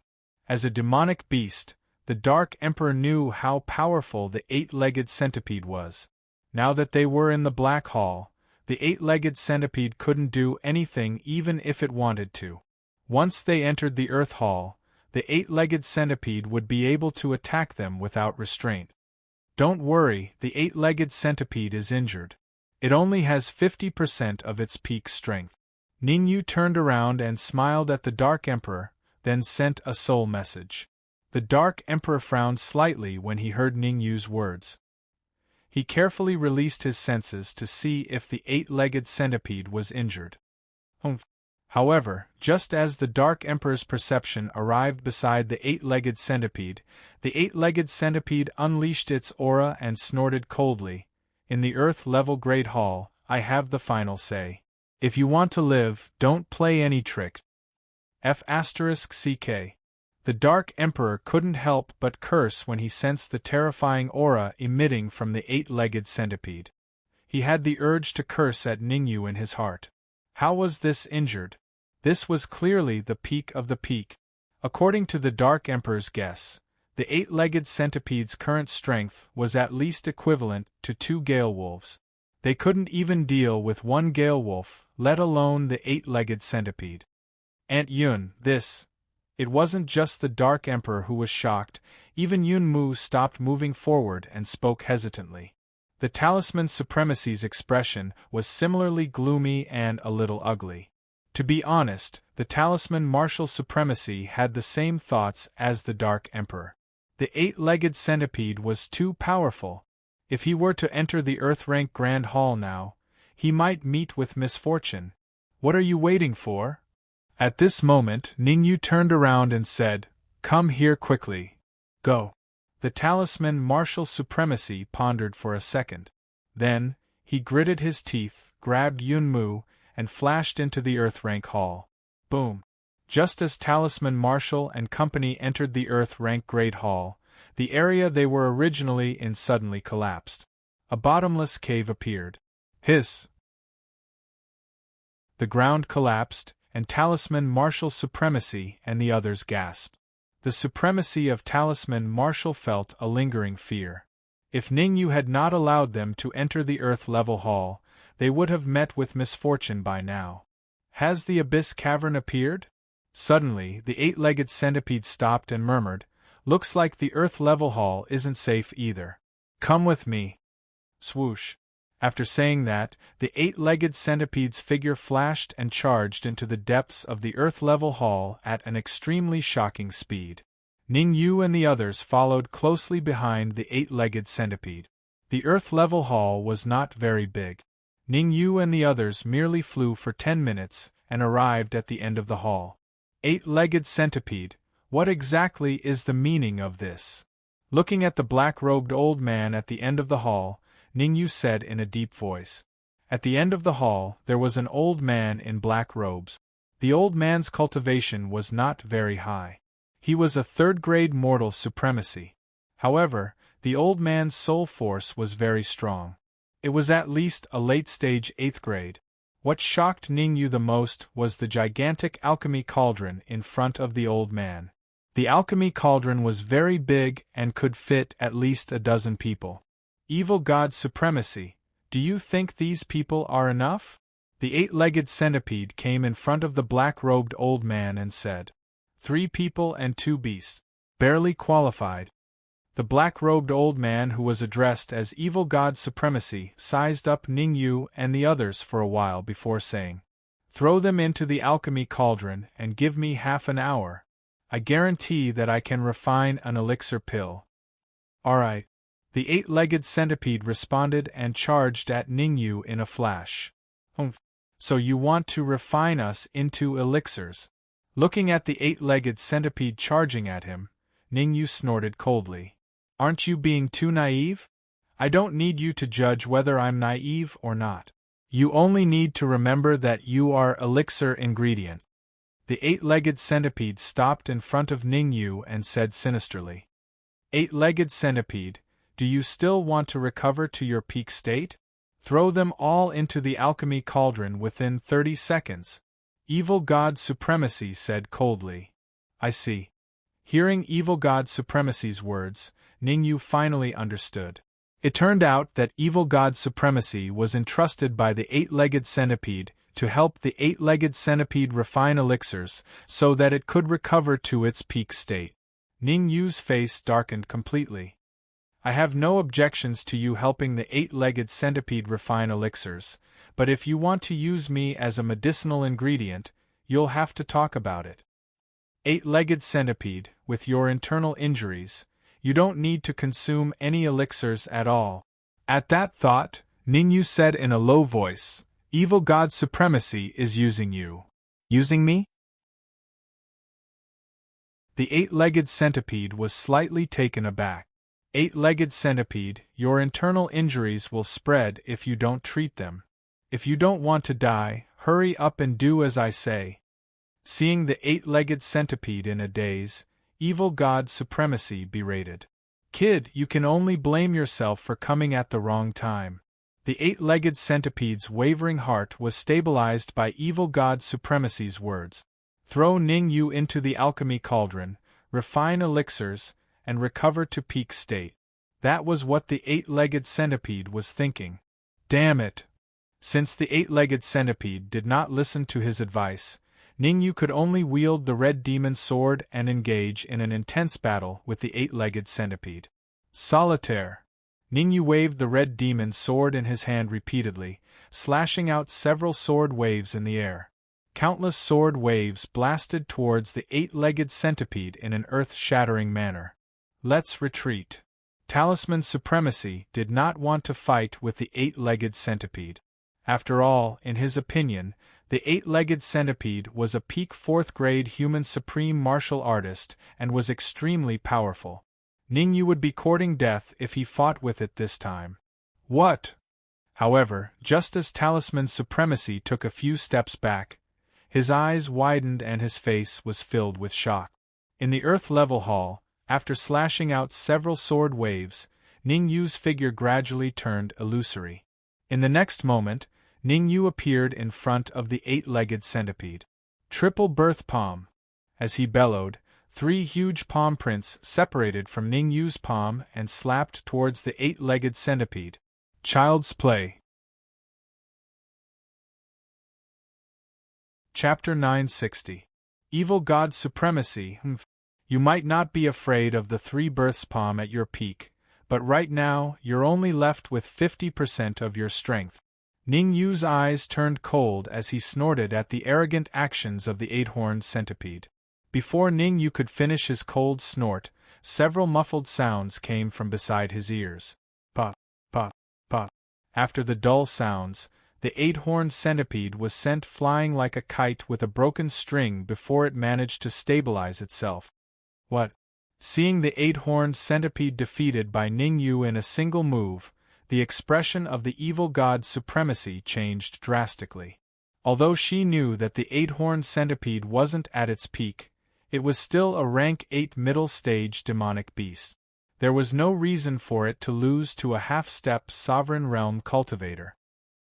As a demonic beast, the Dark Emperor knew how powerful the 8-legged centipede was. Now that they were in the Black Hall, the 8-legged centipede couldn't do anything even if it wanted to. Once they entered the Earth Hall, the 8-legged centipede would be able to attack them without restraint. Don't worry, the 8-legged centipede is injured. It only has 50% of its peak strength. Ningyu turned around and smiled at the Dark Emperor, then sent a soul message. The Dark Emperor frowned slightly when he heard Ningyu's words. He carefully released his senses to see if the eight-legged centipede was injured. However, just as the Dark Emperor's perception arrived beside the eight-legged centipede unleashed its aura and snorted coldly. In the Earth-level Great Hall, I have the final say. If you want to live, don't play any tricks. F***ck. The Dark Emperor couldn't help but curse when he sensed the terrifying aura emitting from the eight-legged centipede. He had the urge to curse at Ningyu in his heart. How was this injured? This was clearly the peak of the peak. According to the Dark Emperor's guess, the eight-legged centipede's current strength was at least equivalent to 2 Gale Wolves. They couldn't even deal with 1 Gale Wolf, let alone the eight-legged centipede. Aunt Yun, It wasn't just the Dark Emperor who was shocked, even Yun Mu stopped moving forward and spoke hesitantly. The Talisman Supremacy's expression was similarly gloomy and a little ugly. To be honest, the Talisman Martial Supremacy had the same thoughts as the Dark Emperor. The eight-legged centipede was too powerful. If he were to enter the Earth-rank Grand Hall now, he might meet with misfortune. What are you waiting for? At this moment, Ningyu turned around and said, "Come here quickly. Go." The Talisman Martial Supremacy pondered for a second. Then, he gritted his teeth, grabbed Yun Mu, and flashed into the Earth-rank hall. Boom! Just as Talisman Martial and company entered the Earth-rank Great Hall, the area they were originally in suddenly collapsed. A bottomless cave appeared. Hiss! The ground collapsed, and Talisman Martial Supremacy and the others gasped. The supremacy of Talisman Martial felt a lingering fear. If Ningyu had not allowed them to enter the Earth-level hall, they would have met with misfortune by now. Has the Abyss Cavern appeared? Suddenly, the eight-legged centipede stopped and murmured, "Looks like the Earth-level hall isn't safe either. Come with me." Swoosh. After saying that, the eight-legged centipede's figure flashed and charged into the depths of the Earth-level hall at an extremely shocking speed. Ningyu and the others followed closely behind the eight-legged centipede. The Earth-level hall was not very big. Ningyu and the others merely flew for 10 minutes and arrived at the end of the hall. Eight-legged centipede, what exactly is the meaning of this? Looking at the black-robed old man at the end of the hall, Ningyu said in a deep voice. At the end of the hall, there was an old man in black robes. The old man's cultivation was not very high. He was a third-grade mortal supremacy. However, the old man's soul force was very strong. It was at least a late-stage 8th grade. What shocked Ningyu the most was the gigantic alchemy cauldron in front of the old man. The alchemy cauldron was very big and could fit at least a dozen people. Evil God Supremacy, do you think these people are enough? The eight-legged centipede came in front of the black-robed old man and said, 3 people and 2 beasts. Barely qualified. The black-robed old man who was addressed as Evil God Supremacy sized up Ningyu and the others for a while before saying, "Throw them into the alchemy cauldron and give me half an hour. I guarantee that I can refine an elixir pill." "Alright." The eight-legged centipede responded and charged at Ningyu in a flash. So you want to refine us into elixirs?" Looking at the eight-legged centipede charging at him, Ningyu snorted coldly. "Aren't you being too naive? I don't need you to judge whether I'm naive or not. You only need to remember that you are elixir ingredient." The eight-legged centipede stopped in front of Ningyu and said sinisterly, "Eight-legged centipede, do you still want to recover to your peak state? Throw them all into the alchemy cauldron within 30 seconds. Evil God Supremacy said coldly. "I see." Hearing Evil God Supremacy's words, Ningyu finally understood. It turned out that Evil God Supremacy was entrusted by the eight-legged centipede to help the eight-legged centipede refine elixirs so that it could recover to its peak state. Ningyu's face darkened completely. "I have no objections to you helping the eight-legged centipede refine elixirs, but if you want to use me as a medicinal ingredient, you'll have to talk about it." Eight-legged centipede, with your internal injuries, you don't need to consume any elixirs at all. At that thought, Ningyu said in a low voice, Evil God Supremacy is using you. Using me? The eight-legged centipede was slightly taken aback. Eight-legged centipede, your internal injuries will spread if you don't treat them. If you don't want to die, hurry up and do as I say. Seeing the eight-legged centipede in a daze, Evil God Supremacy berated. Kid, you can only blame yourself for coming at the wrong time. The eight-legged centipede's wavering heart was stabilized by Evil God Supremacy's words. Throw Ningyu into the alchemy cauldron, refine elixirs, and recover to peak state. That was what the eight-legged centipede was thinking. Damn it! Since the eight-legged centipede did not listen to his advice, Ningyu could only wield the red demon sword and engage in an intense battle with the eight-legged centipede. Solitaire! Ningyu waved the red demon sword in his hand repeatedly, slashing out several sword waves in the air. Countless sword waves blasted towards the eight-legged centipede in an earth-shattering manner. Let's retreat. Talisman Supremacy did not want to fight with the eight-legged centipede. After all, in his opinion, the eight-legged centipede was a peak fourth-grade human supreme martial artist and was extremely powerful. Ningyu would be courting death if he fought with it this time. What? However, just as Talisman Supremacy took a few steps back, his eyes widened and his face was filled with shock. In the Earth-level hall, after slashing out several sword waves, Ningyu's figure gradually turned illusory. In the next moment, Ningyu appeared in front of the eight-legged centipede. Triple birth palm! As he bellowed, three huge palm prints separated from Ningyu's palm and slapped towards the eight-legged centipede. Child's Play. Chapter 960. Evil God Supremacy. You might not be afraid of the three births palm at your peak, but right now you're only left with 50% of your strength. Ningyu's eyes turned cold as he snorted at the arrogant actions of the eight-horned centipede. Before Ningyu could finish his cold snort, several muffled sounds came from beside his ears. Pop, pop, pop. After the dull sounds, the eight-horned centipede was sent flying like a kite with a broken string before it managed to stabilize itself. What? Seeing the eight-horned centipede defeated by Ningyu in a single move, the expression of the evil god Supremacy changed drastically. Although she knew that the eight-horned centipede wasn't at its peak, it was still a rank 8 middle-stage demonic beast. There was no reason for it to lose to a half-step sovereign realm cultivator.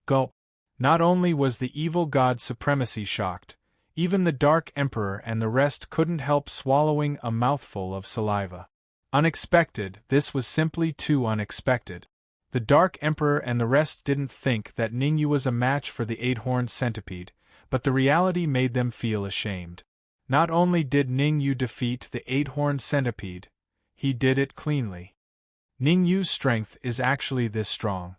Gulp! Not only was the evil god Supremacy shocked, even the Dark Emperor and the rest couldn't help swallowing a mouthful of saliva. Unexpected, this was simply too unexpected. The Dark Emperor and the rest didn't think that Ningyu was a match for the eight-horned centipede, but the reality made them feel ashamed. Not only did Ningyu defeat the eight-horned centipede, he did it cleanly. Ningyu's strength is actually this strong.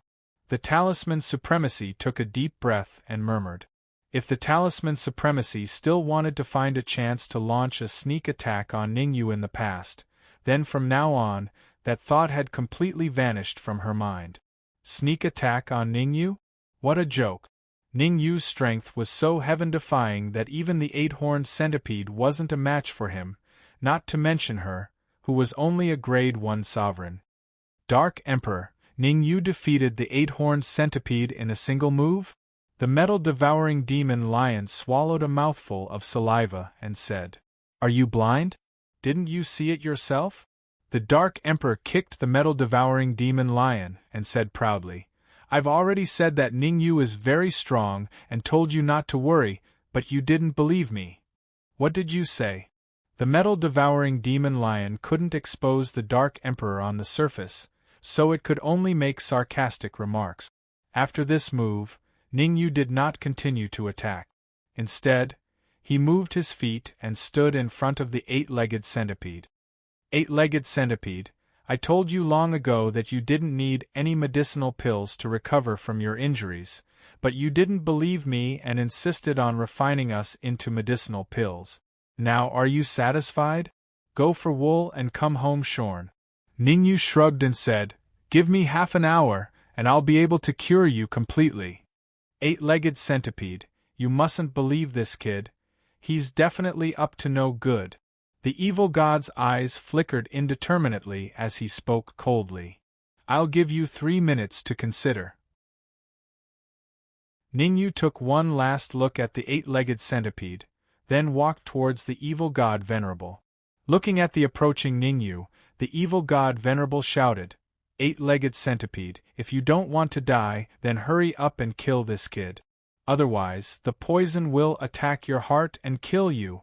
The Talisman Supremacy took a deep breath and murmured. If the Talisman Supremacy still wanted to find a chance to launch a sneak attack on Ningyu in the past, then from now on, that thought had completely vanished from her mind. Sneak attack on Ningyu? What a joke! Ningyu's strength was so heaven-defying that even the eight-horned centipede wasn't a match for him, not to mention her, who was only a grade 1 sovereign. Dark Emperor, Ningyu defeated the eight-horned centipede in a single move? The metal-devouring demon lion swallowed a mouthful of saliva and said, "Are you blind? Didn't you see it yourself?" The Dark Emperor kicked the metal-devouring demon lion and said proudly, "I've already said that Ningyu is very strong and told you not to worry, but you didn't believe me. What did you say?" The metal-devouring demon lion couldn't expose the Dark Emperor on the surface, so it could only make sarcastic remarks. After this move, Ningyu did not continue to attack. Instead, he moved his feet and stood in front of the eight-legged centipede. Eight-legged centipede, I told you long ago that you didn't need any medicinal pills to recover from your injuries, but you didn't believe me and insisted on refining us into medicinal pills. Now are you satisfied? Go for wool and come home shorn. Ningyu shrugged and said, Give me half an hour, and I'll be able to cure you completely. Eight-legged centipede, you mustn't believe this kid. He's definitely up to no good. The evil god's eyes flickered indeterminately as he spoke coldly. I'll give you 3 minutes to consider. Ningyu took one last look at the eight-legged centipede, then walked towards the evil god Venerable. Looking at the approaching Ningyu, the evil god Venerable shouted, Eight-legged centipede, if you don't want to die, then hurry up and kill this kid. Otherwise, the poison will attack your heart and kill you.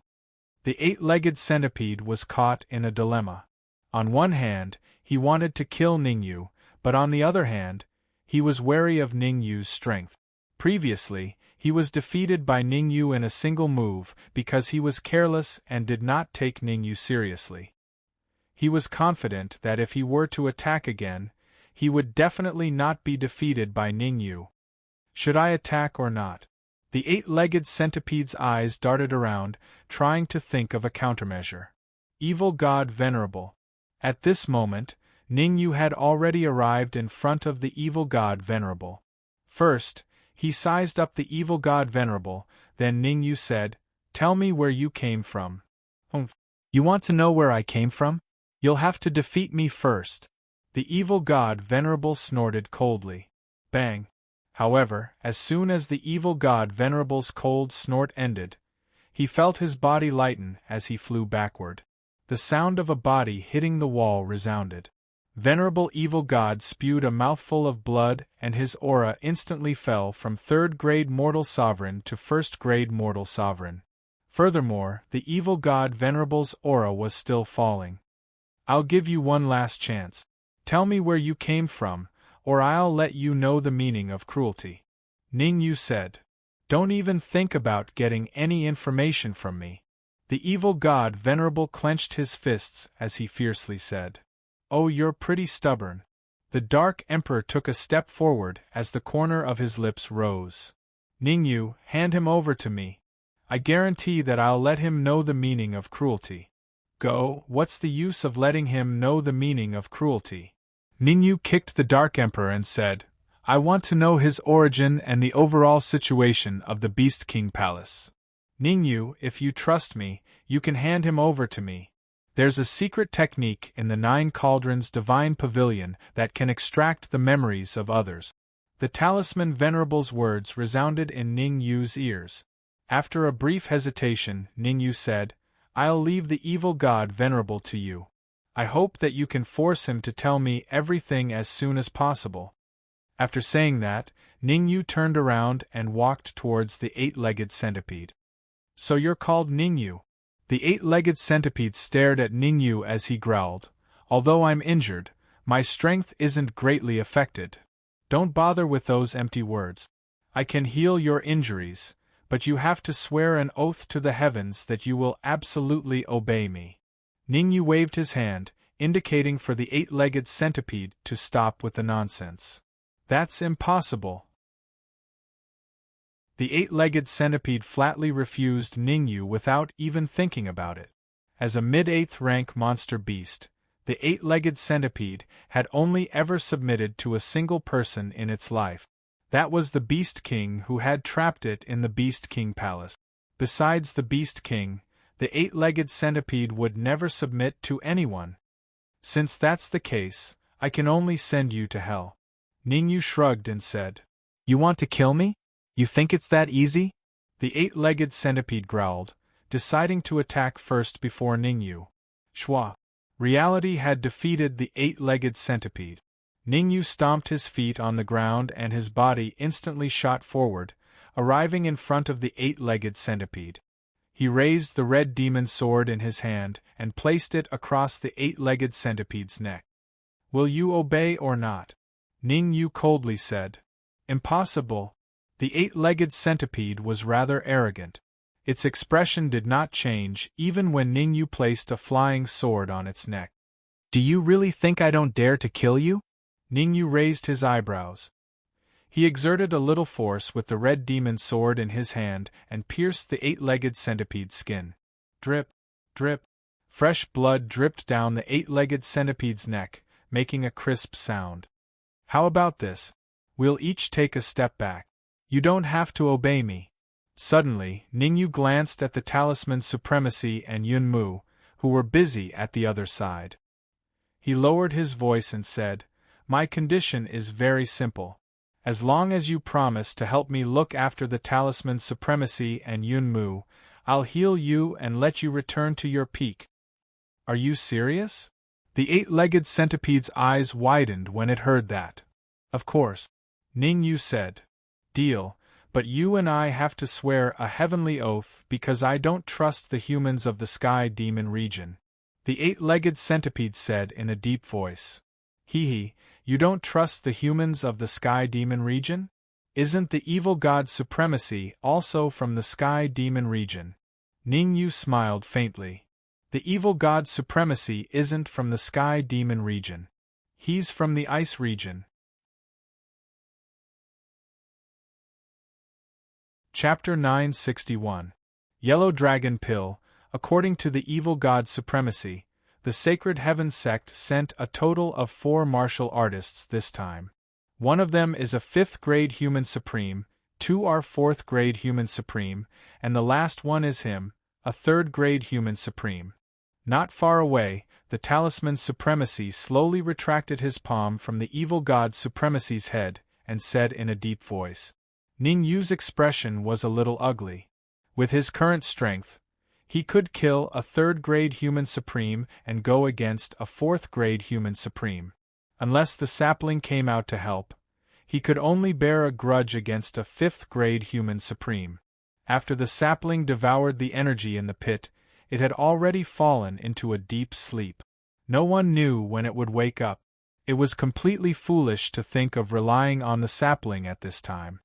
The eight-legged centipede was caught in a dilemma. On one hand, he wanted to kill Ningyu, but on the other hand, he was wary of Ningyu's strength. Previously, he was defeated by Ningyu in a single move because he was careless and did not take Ningyu seriously. He was confident that if he were to attack again, he would definitely not be defeated by Ningyu. Should I attack or not? The eight-legged centipede's eyes darted around, trying to think of a countermeasure. Evil God Venerable. At this moment, Ningyu had already arrived in front of the evil God Venerable. First, he sized up the evil God Venerable, then Ningyu said, Tell me where you came from. You want to know where I came from? You'll have to defeat me first. The evil god Venerable snorted coldly. Bang! However, as soon as the evil god Venerable's cold snort ended, he felt his body lighten as he flew backward. The sound of a body hitting the wall resounded. Venerable evil god spewed a mouthful of blood and his aura instantly fell from 3rd-grade mortal sovereign to 1st-grade mortal sovereign. Furthermore, the evil god Venerable's aura was still falling. I'll give you one last chance. Tell me where you came from, or I'll let you know the meaning of cruelty. Ningyu said. Don't even think about getting any information from me. The evil god Venerable clenched his fists as he fiercely said. Oh, you're pretty stubborn. The Dark Emperor took a step forward as the corner of his lips rose. Ningyu, hand him over to me. I guarantee that I'll let him know the meaning of cruelty. Go, what's the use of letting him know the meaning of cruelty? Ningyu kicked the Dark Emperor and said, I want to know his origin and the overall situation of the Beast King Palace. Ningyu, if you trust me, you can hand him over to me. There's a secret technique in the 9 Cauldrons Divine Pavilion that can extract the memories of others. The Talisman Venerable's words resounded in Ningyu's ears. After a brief hesitation, Ningyu said, I'll leave the evil god Venerable to you. I hope that you can force him to tell me everything as soon as possible. After saying that, Ningyu turned around and walked towards the eight-legged centipede. So you're called Ningyu? The eight-legged centipede stared at Ningyu as he growled, Although I'm injured, my strength isn't greatly affected. Don't bother with those empty words. I can heal your injuries, but you have to swear an oath to the heavens that you will absolutely obey me. Ningyu waved his hand, indicating for the eight-legged centipede to stop with the nonsense. That's impossible. The eight-legged centipede flatly refused Ningyu without even thinking about it. As a mid-8th rank monster beast, the eight-legged centipede had only ever submitted to a single person in its life. That was the Beast King who had trapped it in the Beast King Palace. Besides the Beast King, the eight-legged centipede would never submit to anyone. Since that's the case, I can only send you to hell. Ningyu shrugged and said, You want to kill me? You think it's that easy? The eight-legged centipede growled, deciding to attack first before Ningyu. Shwa. Reality had defeated the eight-legged centipede. Ningyu stomped his feet on the ground and his body instantly shot forward, arriving in front of the eight-legged centipede. He raised the red demon sword in his hand and placed it across the eight-legged centipede's neck. Will you obey or not? Ningyu coldly said. Impossible. The eight-legged centipede was rather arrogant. Its expression did not change even when Ningyu placed a flying sword on its neck. Do you really think I don't dare to kill you? Ningyu raised his eyebrows. He exerted a little force with the red demon sword in his hand and pierced the eight-legged centipede's skin. Drip, drip. Fresh blood dripped down the eight-legged centipede's neck, making a crisp sound. How about this? We'll each take a step back. You don't have to obey me. Suddenly, Ningyu glanced at the Talisman Supremacy and Yunmu, who were busy at the other side. He lowered his voice and said, "My condition is very simple. As long as you promise to help me look after the Talisman Supremacy and Yunmu, I'll heal you and let you return to your peak." Are you serious? The eight-legged centipede's eyes widened when it heard that. Of course, Ningyu said. Deal, but you and I have to swear a heavenly oath because I don't trust the humans of the Sky Demon region. The eight-legged centipede said in a deep voice. Hee, you don't trust the humans of the Sky Demon region? Isn't the evil god Supremacy also from the Sky Demon region? Ningyu smiled faintly. The evil god Supremacy isn't from the Sky Demon region. He's from the Ice region. Chapter 961. Yellow Dragon Pill. According to the evil god Supremacy, the Sacred Heaven sect sent a total of 4 martial artists this time. One of them is a 5th-grade human supreme, 2 are 4th-grade human supreme, and the last one is him, a 3rd-grade human supreme. Not far away, the Talisman Supremacy slowly retracted his palm from the evil god Supremacy's head, and said in a deep voice. Ningyu's expression was a little ugly. With his current strength, he could kill a 3rd-grade human supreme and go against a 4th-grade human supreme. Unless the sapling came out to help, he could only bear a grudge against a 5th-grade human supreme. After the sapling devoured the energy in the pit, it had already fallen into a deep sleep. No one knew when it would wake up. It was completely foolish to think of relying on the sapling at this time.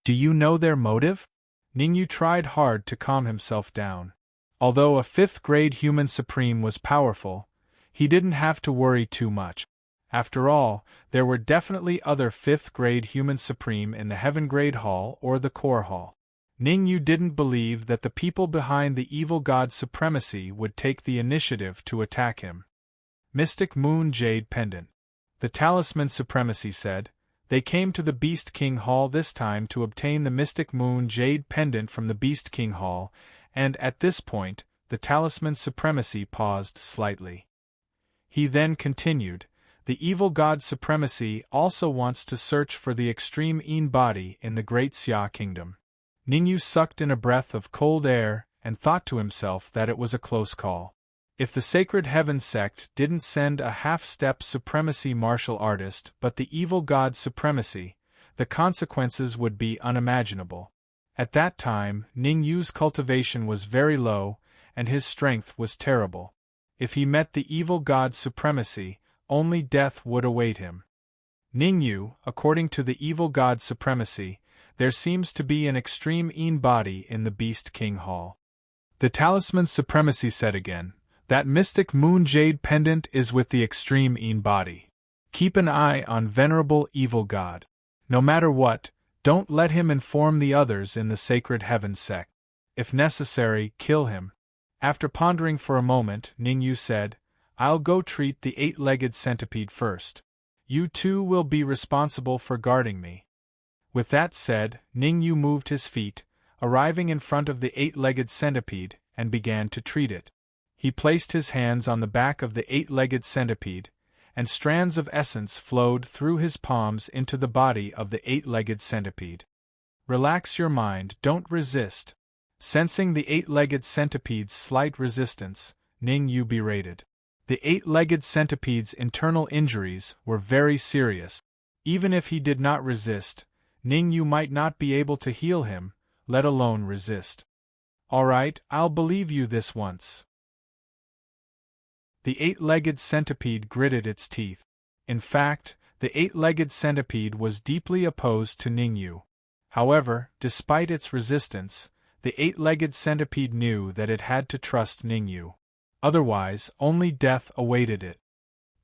Do you know their motive? Ningyu tried hard to calm himself down. Although a 5th-grade human supreme was powerful, he didn't have to worry too much. After all, there were definitely other 5th-grade human supreme in the Heaven-grade Hall or the Core Hall. Ningyu didn't believe that the people behind the evil god Supremacy would take the initiative to attack him. Mystic Moon Jade Pendant. The Talisman Supremacy said. They came to the Beast King Hall this time to obtain the Mystic Moon Jade Pendant from the Beast King Hall, and at this point, the Talisman Supremacy paused slightly. He then continued, the evil god Supremacy also wants to search for the extreme Een body in the Great Xia Kingdom. Ningyu sucked in a breath of cold air and thought to himself that it was a close call. If the Sacred Heaven sect didn't send a half-step Supremacy martial artist but the evil god Supremacy, the consequences would be unimaginable. At that time, Ningyu's cultivation was very low, and his strength was terrible. If he met the evil god Supremacy, only death would await him. Ningyu, according to the evil god Supremacy, there seems to be an extreme Een body in the Beast King Hall. The Talisman Supremacy said again, that Mystic Moon Jade Pendant is with the extreme Een body. Keep an eye on Venerable Evil God. No matter what, don't let him inform the others in the Sacred Heaven sect. If necessary, kill him. After pondering for a moment, Ningyu said, I'll go treat the 8-legged centipede first. You two will be responsible for guarding me. With that said, Ningyu moved his feet, arriving in front of the 8-legged centipede, and began to treat it. He placed his hands on the back of the 8-legged centipede, and strands of essence flowed through his palms into the body of the 8-legged centipede. Relax your mind, don't resist. Sensing the 8-legged centipede's slight resistance, Ningyu berated. The 8-legged centipede's internal injuries were very serious. Even if he did not resist, Ningyu might not be able to heal him, let alone resist. All right, I'll believe you this once. The 8-legged centipede gritted its teeth. In fact, the 8-legged centipede was deeply opposed to Ningyu. However, despite its resistance, the 8-legged centipede knew that it had to trust Ningyu. Otherwise, only death awaited it.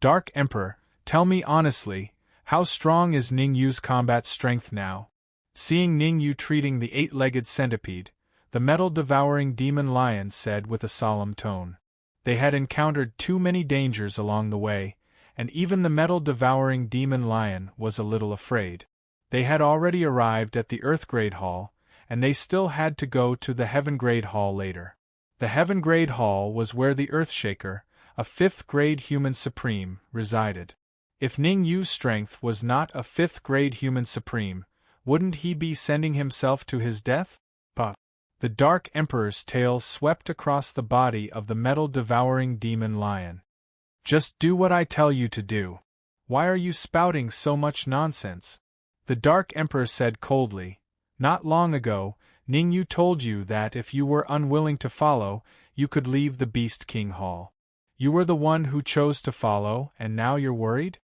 Dark Emperor, tell me honestly, how strong is Ningyu's combat strength now? Seeing Ningyu treating the 8-legged centipede, the metal-devouring demon lion said with a solemn tone. They had encountered too many dangers along the way, and even the metal-devouring demon lion was a little afraid. They had already arrived at the Earth-grade hall, and they still had to go to the Heaven-grade hall later. The Heaven-grade hall was where the Earthshaker, a 5th-grade human supreme, resided. If Ning Yu's strength was not a 5th-grade human supreme, wouldn't he be sending himself to his death? But the Dark Emperor's tail swept across the body of the metal-devouring demon lion. Just do what I tell you to do. Why are you spouting so much nonsense? The Dark Emperor said coldly. Not long ago, Ning Yu told you that if you were unwilling to follow, you could leave the Beast King Hall. You were the one who chose to follow, and now you're worried?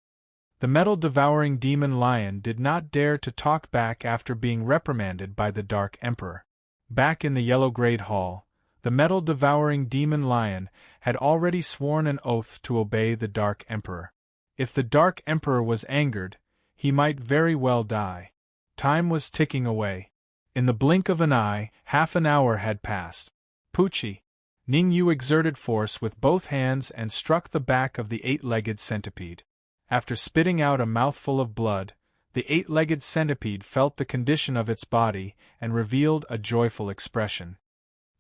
The metal-devouring demon lion did not dare to talk back after being reprimanded by the Dark Emperor. Back in the Yellow-grade hall, the metal-devouring demon lion had already sworn an oath to obey the Dark Emperor. If the Dark Emperor was angered, he might very well die. Time was ticking away. In the blink of an eye, half an hour had passed. Poochie! Ning Yu exerted force with both hands and struck the back of the 8-legged centipede. After spitting out a mouthful of blood, the 8-legged centipede felt the condition of its body and revealed a joyful expression.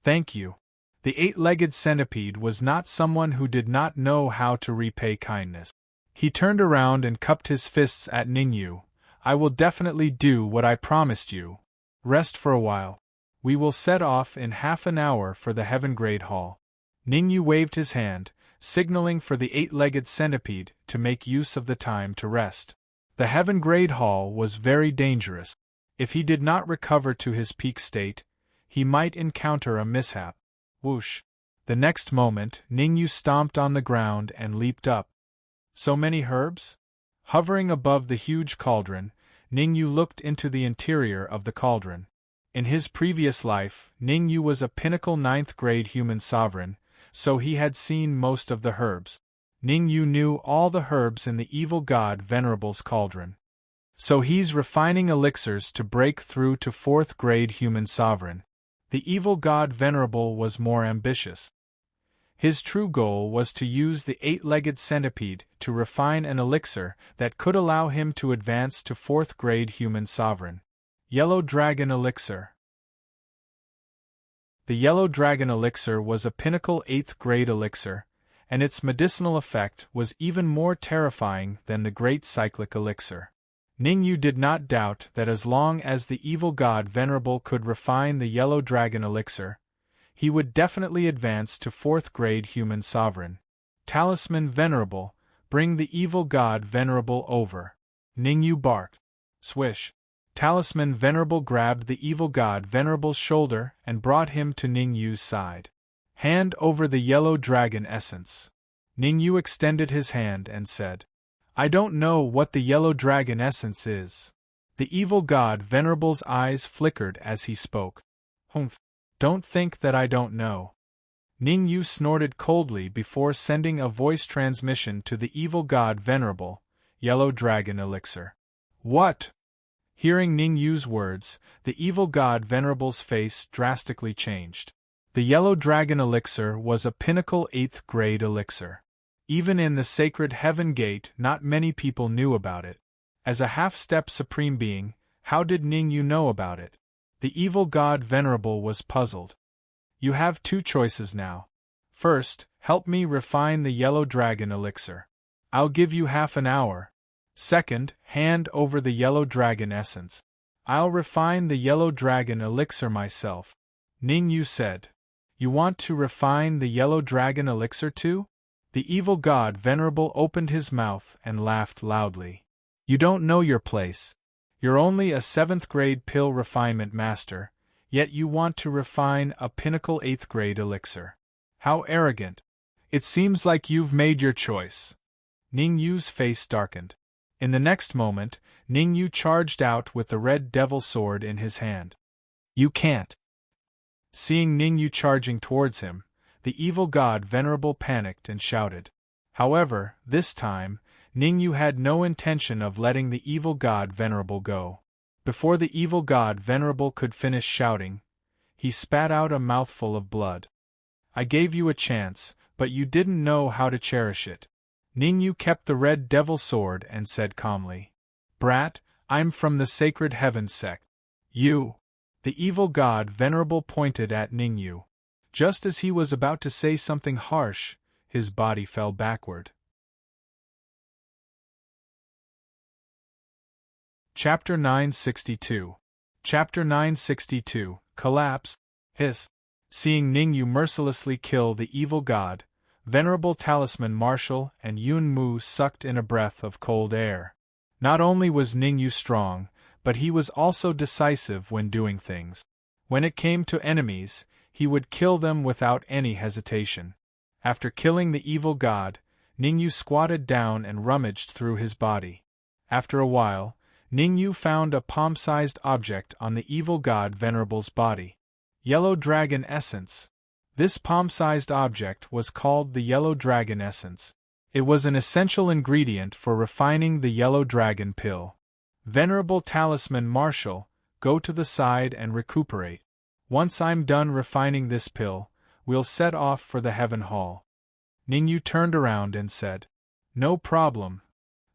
Thank you. The 8-legged centipede was not someone who did not know how to repay kindness. He turned around and cupped his fists at Ning Yu. I will definitely do what I promised you. Rest for a while. We will set off in half an hour for the Heaven-grade hall. Ning Yu waved his hand, signaling for the 8-legged centipede to make use of the time to rest. The Heaven-grade hall was very dangerous. If he did not recover to his peak state, he might encounter a mishap. Whoosh! The next moment, Ning Yu stomped on the ground and leaped up. So many herbs? Hovering above the huge cauldron, Ning Yu looked into the interior of the cauldron. In his previous life, Ning Yu was a pinnacle 9th-grade human sovereign, so he had seen most of the herbs. Ning Yu knew all the herbs in the evil god Venerable's cauldron. So he's refining elixirs to break through to 4th-grade human sovereign. The evil god Venerable was more ambitious. His true goal was to use the 8-legged centipede to refine an elixir that could allow him to advance to 4th-grade human sovereign. Yellow Dragon Elixir. The Yellow Dragon Elixir was a pinnacle 8th-grade elixir, and its medicinal effect was even more terrifying than the Great Cyclic Elixir. Ning Yu did not doubt that as long as the evil god Venerable could refine the Yellow Dragon Elixir, he would definitely advance to 4th-grade human sovereign. Talisman Venerable, bring the evil god Venerable over. Ning Yu barked. Swish. Talisman Venerable grabbed the evil god Venerable's shoulder and brought him to Ning Yu's side. Hand over the Yellow Dragon Essence. Ning Yu extended his hand and said, I don't know what the Yellow Dragon Essence is. The evil god Venerable's eyes flickered as he spoke. Humph. Don't think that I don't know. Ning Yu snorted coldly before sending a voice transmission to the evil god Venerable, Yellow Dragon Elixir. What? Hearing Ning Yu's words, the evil god Venerable's face drastically changed. The Yellow Dragon Elixir was a pinnacle 8th-grade elixir. Even in the sacred Heaven Gate, not many people knew about it. As a half-step supreme being, how did Ning Yu know about it? The evil god Venerable was puzzled. You have two choices now. First, help me refine the Yellow Dragon Elixir. I'll give you half an hour. Second, hand over the Yellow Dragon Essence. I'll refine the Yellow Dragon Elixir myself. Ning Yu said. You want to refine the Yellow Dragon Elixir too? The evil god Venerable opened his mouth and laughed loudly. You don't know your place. You're only a 7th-grade pill refinement master, yet you want to refine a pinnacle 8th-grade elixir. How arrogant. It seems like you've made your choice. Ning Yu's face darkened. In the next moment, Ning Yu charged out with the red devil sword in his hand. You can't. Seeing Ning Yu charging towards him, the evil god Venerable panicked and shouted. However, this time, Ning Yu had no intention of letting the evil god Venerable go. Before the evil god Venerable could finish shouting, He spat out a mouthful of blood. I gave you a chance, but you didn't know how to cherish it. Ningyu kept the red devil sword and said calmly, Brat, I'm from the sacred heaven sect. You. The evil god Venerable pointed at Ningyu. Just as he was about to say something harsh, his body fell backward. Chapter 962. Chapter 962, Collapse, Hiss. Seeing Ningyu mercilessly kill the evil god, Venerable Talisman Marshal and Yun Mu sucked in a breath of cold air. Not only was Ningyu strong, but he was also decisive when doing things. When it came to enemies, he would kill them without any hesitation. After killing the evil god, Ningyu squatted down and rummaged through his body. After a while, Ningyu found a palm-sized object on the evil god Venerable's body. Yellow Dragon Essence. This palm-sized object was called the Yellow Dragon Essence. It was an essential ingredient for refining the Yellow Dragon Pill. Venerable Talisman Marshal, go to the side and recuperate. Once I'm done refining this pill, we'll set off for the Heaven Hall. Ningyu turned around and said, No problem.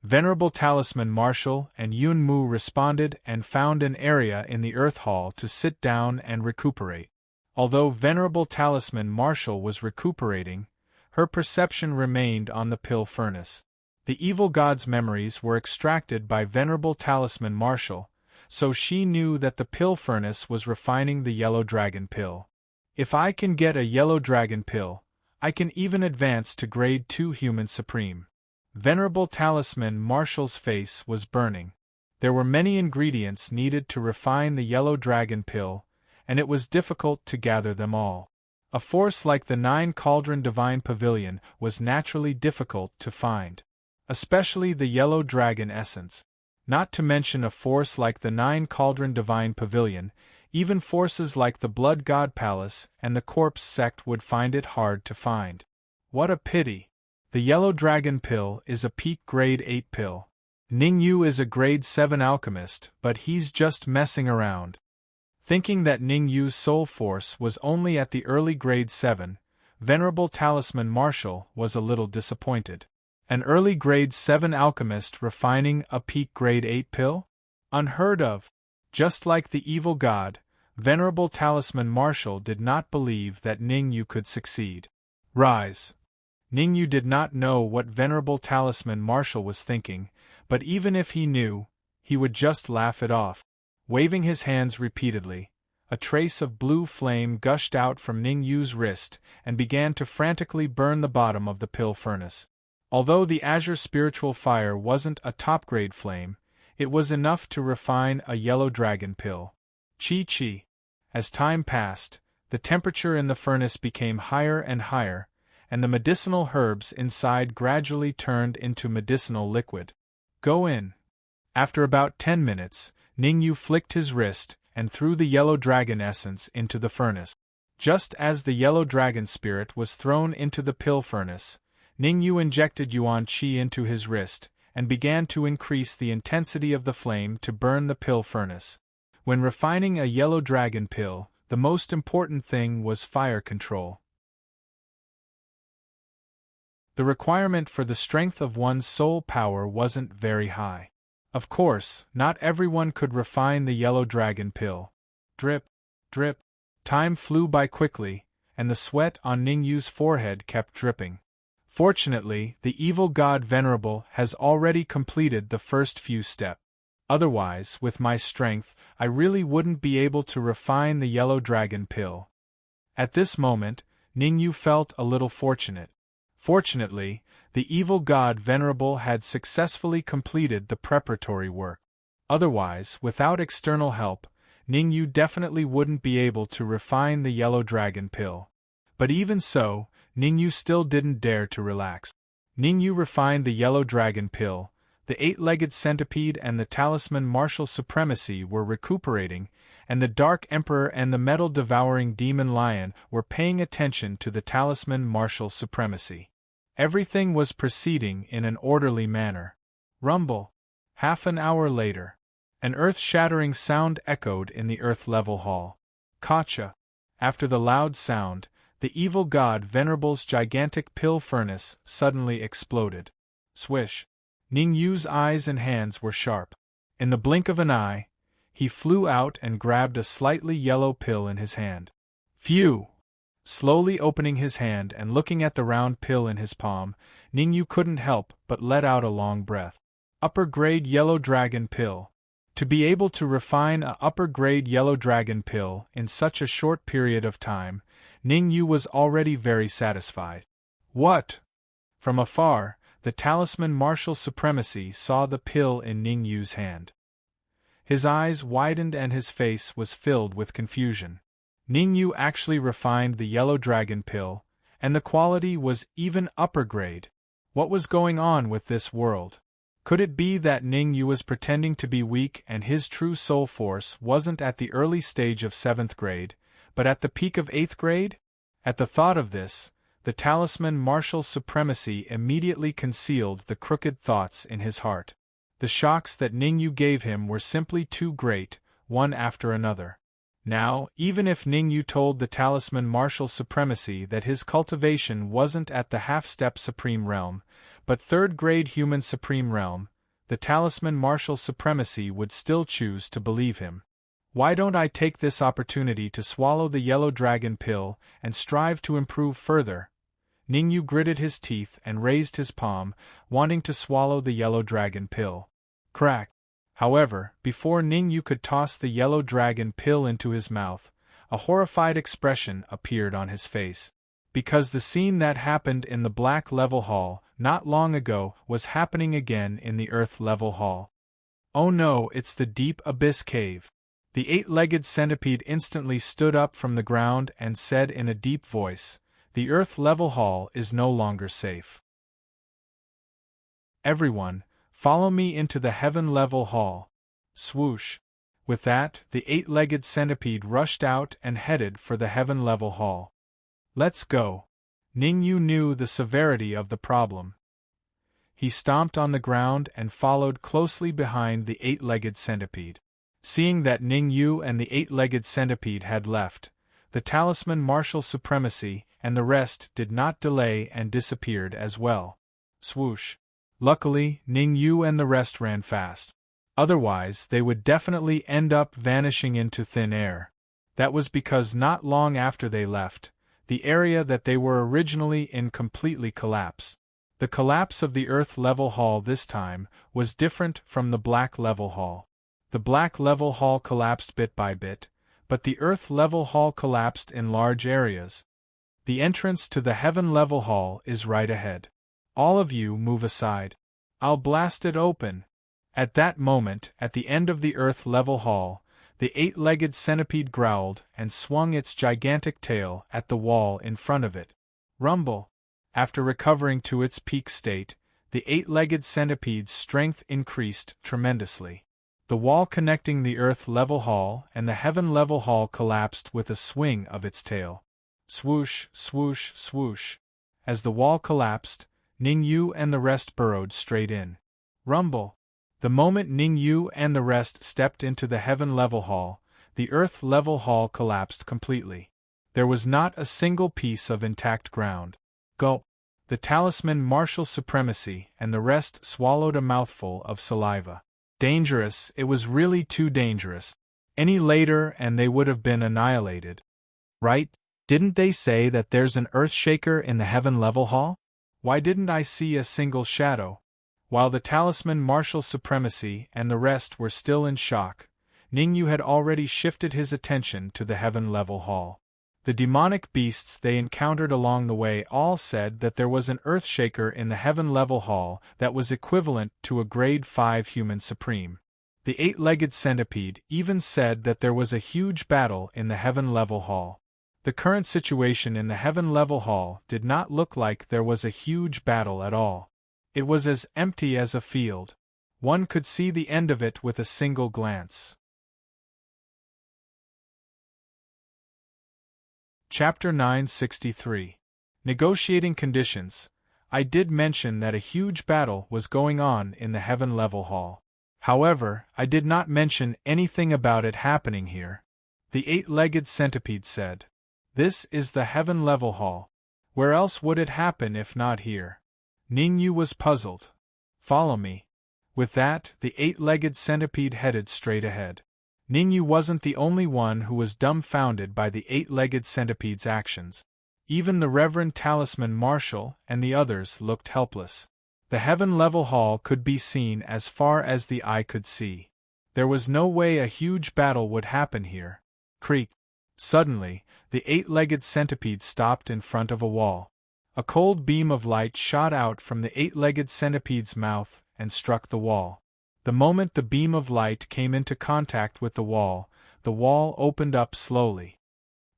Venerable Talisman Marshal and Yun Mu responded and found an area in the Earth Hall to sit down and recuperate. Although Venerable Talisman Marshal was recuperating, her perception remained on the pill furnace. The evil god's memories were extracted by Venerable Talisman Marshal, so she knew that the pill furnace was refining the Yellow Dragon Pill. If I can get a Yellow Dragon Pill, I can even advance to Grade 2 Human Supreme. Venerable Talisman Marshal's face was burning. There were many ingredients needed to refine the Yellow Dragon Pill, and it was difficult to gather them all. A force like the 9 Cauldron Divine Pavilion was naturally difficult to find. Especially the Yellow Dragon Essence. Not to mention a force like the 9 Cauldron Divine Pavilion, even forces like the Blood God Palace and the Corpse Sect would find it hard to find. What a pity! The Yellow Dragon Pill is a peak Grade 8 pill. Ningyu is a Grade 7 alchemist, but he's just messing around. Thinking that Ningyu's soul force was only at the early Grade 7, Venerable Talisman Marshal was a little disappointed. An early Grade 7 alchemist refining a peak Grade 8 pill? Unheard of. Just like the evil god, Venerable Talisman Marshal did not believe that Ningyu could succeed. Rise. Ningyu did not know what Venerable Talisman Marshal was thinking, but even if he knew, he would just laugh it off. Waving his hands repeatedly, a trace of blue flame gushed out from Ningyu's wrist and began to frantically burn the bottom of the pill furnace. Although the azure spiritual fire wasn't a top-grade flame, it was enough to refine a Yellow Dragon Pill. Chi. As time passed, the temperature in the furnace became higher and higher, and the medicinal herbs inside gradually turned into medicinal liquid. Go in. After about 10 minutes, Ningyu flicked his wrist and threw the Yellow Dragon Essence into the furnace. Just as the Yellow Dragon Spirit was thrown into the pill furnace, Ningyu injected Yuan Qi into his wrist and began to increase the intensity of the flame to burn the pill furnace. When refining a Yellow Dragon Pill, the most important thing was fire control. The requirement for the strength of one's soul power wasn't very high. Of course, not everyone could refine the Yellow Dragon Pill. Drip, drip. Time flew by quickly, and the sweat on Ningyu's forehead kept dripping. Fortunately, the evil god Venerable has already completed the first few steps. Otherwise, with my strength, I really wouldn't be able to refine the Yellow Dragon Pill. At this moment, Ningyu felt a little fortunate. Fortunately, the evil god Venerable had successfully completed the preparatory work. Otherwise, without external help, Ningyu definitely wouldn't be able to refine the Yellow Dragon Pill. But even so, Ningyu still didn't dare to relax. Ningyu refined the Yellow Dragon Pill, the 8-legged centipede and the Talisman Martial Supremacy were recuperating, and the Dark Emperor and the metal-devouring Demon Lion were paying attention to the Talisman Martial Supremacy. Everything was proceeding in an orderly manner. Rumble. Half an hour later. An earth-shattering sound echoed in the Earth-level hall. Kacha. After the loud sound, the evil god Venerable's gigantic pill furnace suddenly exploded. Swish! Ning Yu's eyes and hands were sharp. In the blink of an eye, he flew out and grabbed a slightly yellow pill in his hand. Phew! Slowly opening his hand and looking at the round pill in his palm, Ning Yu couldn't help but let out a long breath. Upper-grade yellow dragon pill. To be able to refine a upper-grade yellow dragon pill in such a short period of time, Ning Yu was already very satisfied. What? From afar, the talisman martial supremacy saw the pill in Ning Yu's hand. His eyes widened and his face was filled with confusion. Ning Yu actually refined the yellow dragon pill, and the quality was even upper grade. What was going on with this world? Could it be that Ning Yu was pretending to be weak and his true soul force wasn't at the early stage of 7th grade, but at the peak of 8th grade? At the thought of this, the talisman martial supremacy immediately concealed the crooked thoughts in his heart. The shocks that Ning Yu gave him were simply too great, one after another. Now, even if Ning Yu told the talisman martial supremacy that his cultivation wasn't at the half-step supreme realm, but 3rd grade human supreme realm, the talisman martial supremacy would still choose to believe him. Why don't I take this opportunity to swallow the yellow dragon pill and strive to improve further? Ning Yu gritted his teeth and raised his palm, wanting to swallow the yellow dragon pill. Crack! However, before Ning Yu could toss the yellow dragon pill into his mouth, a horrified expression appeared on his face. Because the scene that happened in the Black Level Hall not long ago was happening again in the Earth Level Hall. Oh no, it's the Deep Abyss Cave. The 8-legged centipede instantly stood up from the ground and said in a deep voice, "The Earth Level Hall is no longer safe. Everyone, follow me into the Heaven Level Hall." Swoosh! With that, the 8-legged centipede rushed out and headed for the Heaven Level Hall. Let's go. Ning Yu knew the severity of the problem. He stomped on the ground and followed closely behind the 8-legged centipede. Seeing that Ning Yu and the 8-legged centipede had left, the talisman martial supremacy and the rest did not delay and disappeared as well. Swoosh! Luckily, Ning Yu and the rest ran fast. Otherwise, they would definitely end up vanishing into thin air. That was because not long after they left, the area that they were originally in completely collapsed. The collapse of the Earth Level Hall this time was different from the Black Level Hall. The Black Level Hall collapsed bit by bit, but the Earth Level Hall collapsed in large areas. The entrance to the Heaven Level Hall is right ahead. All of you move aside. I'll blast it open. At that moment, at the end of the Earth Level Hall, the 8-legged centipede growled and swung its gigantic tail at the wall in front of it. Rumble! After recovering to its peak state, the 8-legged centipede's strength increased tremendously. The wall connecting the Earth Level Hall and the Heaven Level Hall collapsed with a swing of its tail. Swoosh, swoosh, swoosh. As the wall collapsed, Ning Yu and the rest burrowed straight in. Rumble! The moment Ning Yu and the rest stepped into the Heaven Level Hall, the Earth Level Hall collapsed completely. There was not a single piece of intact ground. Gulp! The talisman martial supremacy and the rest swallowed a mouthful of saliva. Dangerous, it was really too dangerous. Any later and they would have been annihilated. Right? Didn't they say that there's an earthshaker in the Heaven Level Hall? Why didn't I see a single shadow? While the talisman martial supremacy and the rest were still in shock, Ning Yu had already shifted his attention to the Heaven Level Hall. The demonic beasts they encountered along the way all said that there was an earthshaker in the Heaven Level Hall that was equivalent to a Grade 5 human supreme. The 8-legged centipede even said that there was a huge battle in the Heaven Level Hall. The current situation in the Heaven Level Hall did not look like there was a huge battle at all. It was as empty as a field. One could see the end of it with a single glance. Chapter 963. Negotiating Conditions. I did mention that a huge battle was going on in the Heaven Level Hall. However, I did not mention anything about it happening here. The 8-legged centipede said. This is the heaven level hall. Where else would it happen if not here? Ningyu was puzzled. Follow me. With that, the eight-legged centipede headed straight ahead. Ningyu wasn't the only one who was dumbfounded by the eight-legged centipede's actions. Even the Reverend Talisman Marshal and the others looked helpless. The heaven-level hall could be seen as far as the eye could see. There was no way a huge battle would happen here. Creak. Suddenly, the eight-legged centipede stopped in front of a wall. A cold beam of light shot out from the eight-legged centipede's mouth and struck the wall. The moment the beam of light came into contact with the wall opened up slowly.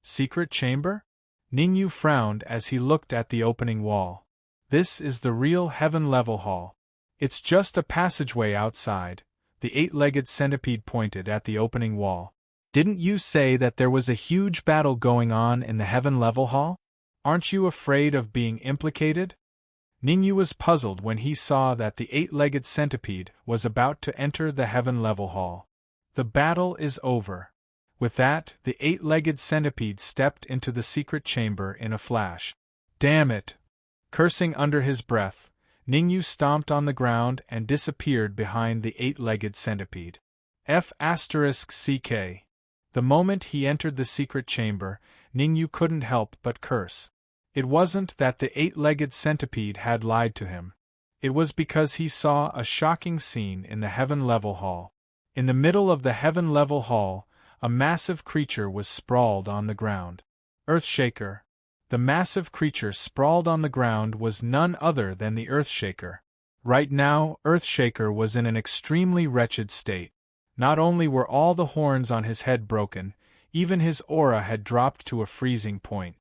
Secret chamber? Ningyu frowned as he looked at the opening wall. This is the real heaven-level hall. It's just a passageway outside. The eight-legged centipede pointed at the opening wall. Didn't you say that there was a huge battle going on in the heaven-level hall? Aren't you afraid of being implicated? Ningyu was puzzled when he saw that the eight-legged centipede was about to enter the heaven-level hall. The battle is over. With that, the eight-legged centipede stepped into the secret chamber in a flash. Damn it! Cursing under his breath, Ningyu stomped on the ground and disappeared behind the eight-legged centipede. F***CK. The moment he entered the secret chamber, Ningyu couldn't help but curse. It wasn't that the eight-legged centipede had lied to him. It was because he saw a shocking scene in the heaven-level hall. In the middle of the heaven-level hall, a massive creature was sprawled on the ground. Earthshaker. The massive creature sprawled on the ground was none other than the Earthshaker. Right now, Earthshaker was in an extremely wretched state. Not only were all the horns on his head broken, even his aura had dropped to a freezing point.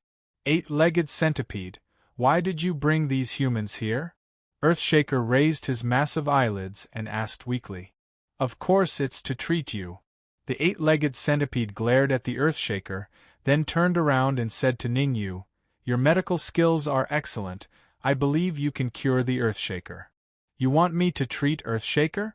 Eight-legged centipede, why did you bring these humans here? Earthshaker raised his massive eyelids and asked weakly. Of course it's to treat you. The eight-legged centipede glared at the Earthshaker, then turned around and said to Ningyu, Your medical skills are excellent, I believe you can cure the Earthshaker. You want me to treat Earthshaker?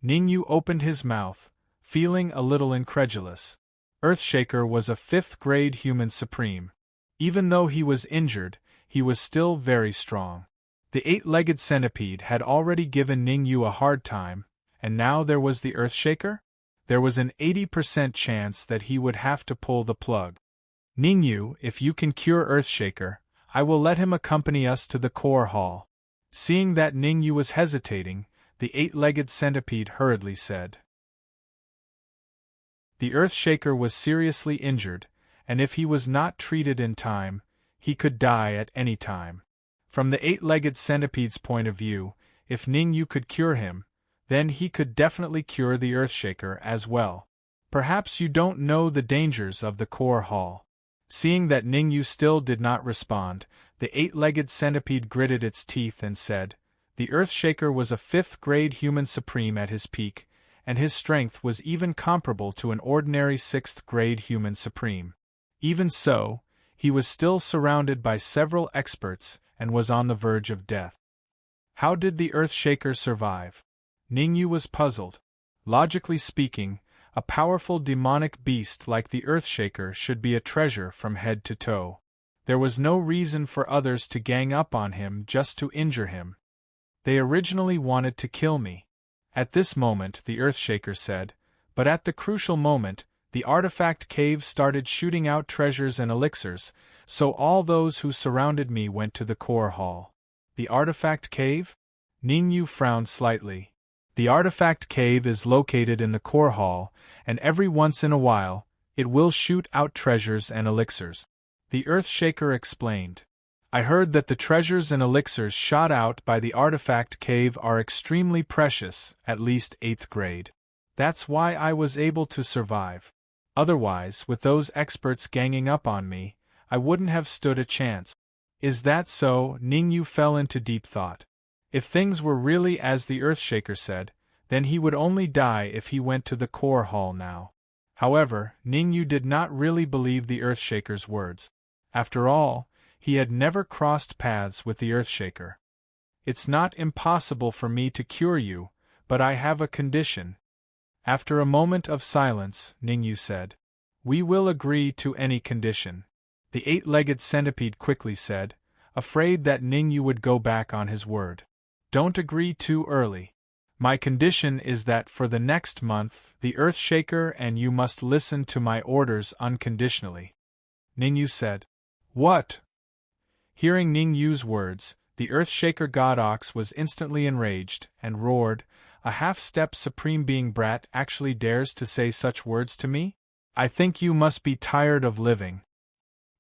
Ningyu opened his mouth, feeling a little incredulous. Earthshaker was a 5th-grade human supreme. Even though he was injured, he was still very strong. The eight-legged centipede had already given Ningyu a hard time, and now there was the Earthshaker? There was an 80% chance that he would have to pull the plug. Ningyu, if you can cure Earthshaker, I will let him accompany us to the core hall. Seeing that Ningyu was hesitating, the eight-legged centipede hurriedly said. The Earthshaker was seriously injured, and if he was not treated in time, he could die at any time. From the eight-legged centipede's point of view, if Ningyu could cure him, then he could definitely cure the Earthshaker as well. Perhaps you don't know the dangers of the core hall. Seeing that Ningyu still did not respond, the eight-legged centipede gritted its teeth and said, The Earthshaker was a 5th-grade human supreme at his peak, and his strength was even comparable to an ordinary 6th-grade human supreme. Even so, he was still surrounded by several experts and was on the verge of death. How did the Earthshaker survive? Ningyu was puzzled. Logically speaking, a powerful demonic beast like the Earthshaker should be a treasure from head to toe. There was no reason for others to gang up on him just to injure him. They originally wanted to kill me. At this moment, the Earthshaker said, but at the crucial moment, the artifact cave started shooting out treasures and elixirs, so all those who surrounded me went to the core hall. The artifact cave? Ningyu frowned slightly. The artifact cave is located in the core hall, and every once in a while, it will shoot out treasures and elixirs. The Earthshaker explained. I heard that the treasures and elixirs shot out by the artifact cave are extremely precious, at least 8th grade. That's why I was able to survive. Otherwise, with those experts ganging up on me, I wouldn't have stood a chance. Is that so? Ningyu fell into deep thought. If things were really as the Earthshaker said, then he would only die if he went to the core hall now. However, Ningyu did not really believe the Earthshaker's words. After all, he had never crossed paths with the Earthshaker. It's not impossible for me to cure you, but I have a condition. After a moment of silence, Ningyu said, We will agree to any condition. the eight-legged centipede quickly said, afraid that Ningyu would go back on his word. Don't agree too early. My condition is that for the next month, the Earthshaker and you must listen to my orders unconditionally. Ningyu said. What? Hearing Ningyu's words, the Earthshaker God Ox was instantly enraged, and roared, a half-step supreme being brat actually dares to say such words to me? I think you must be tired of living.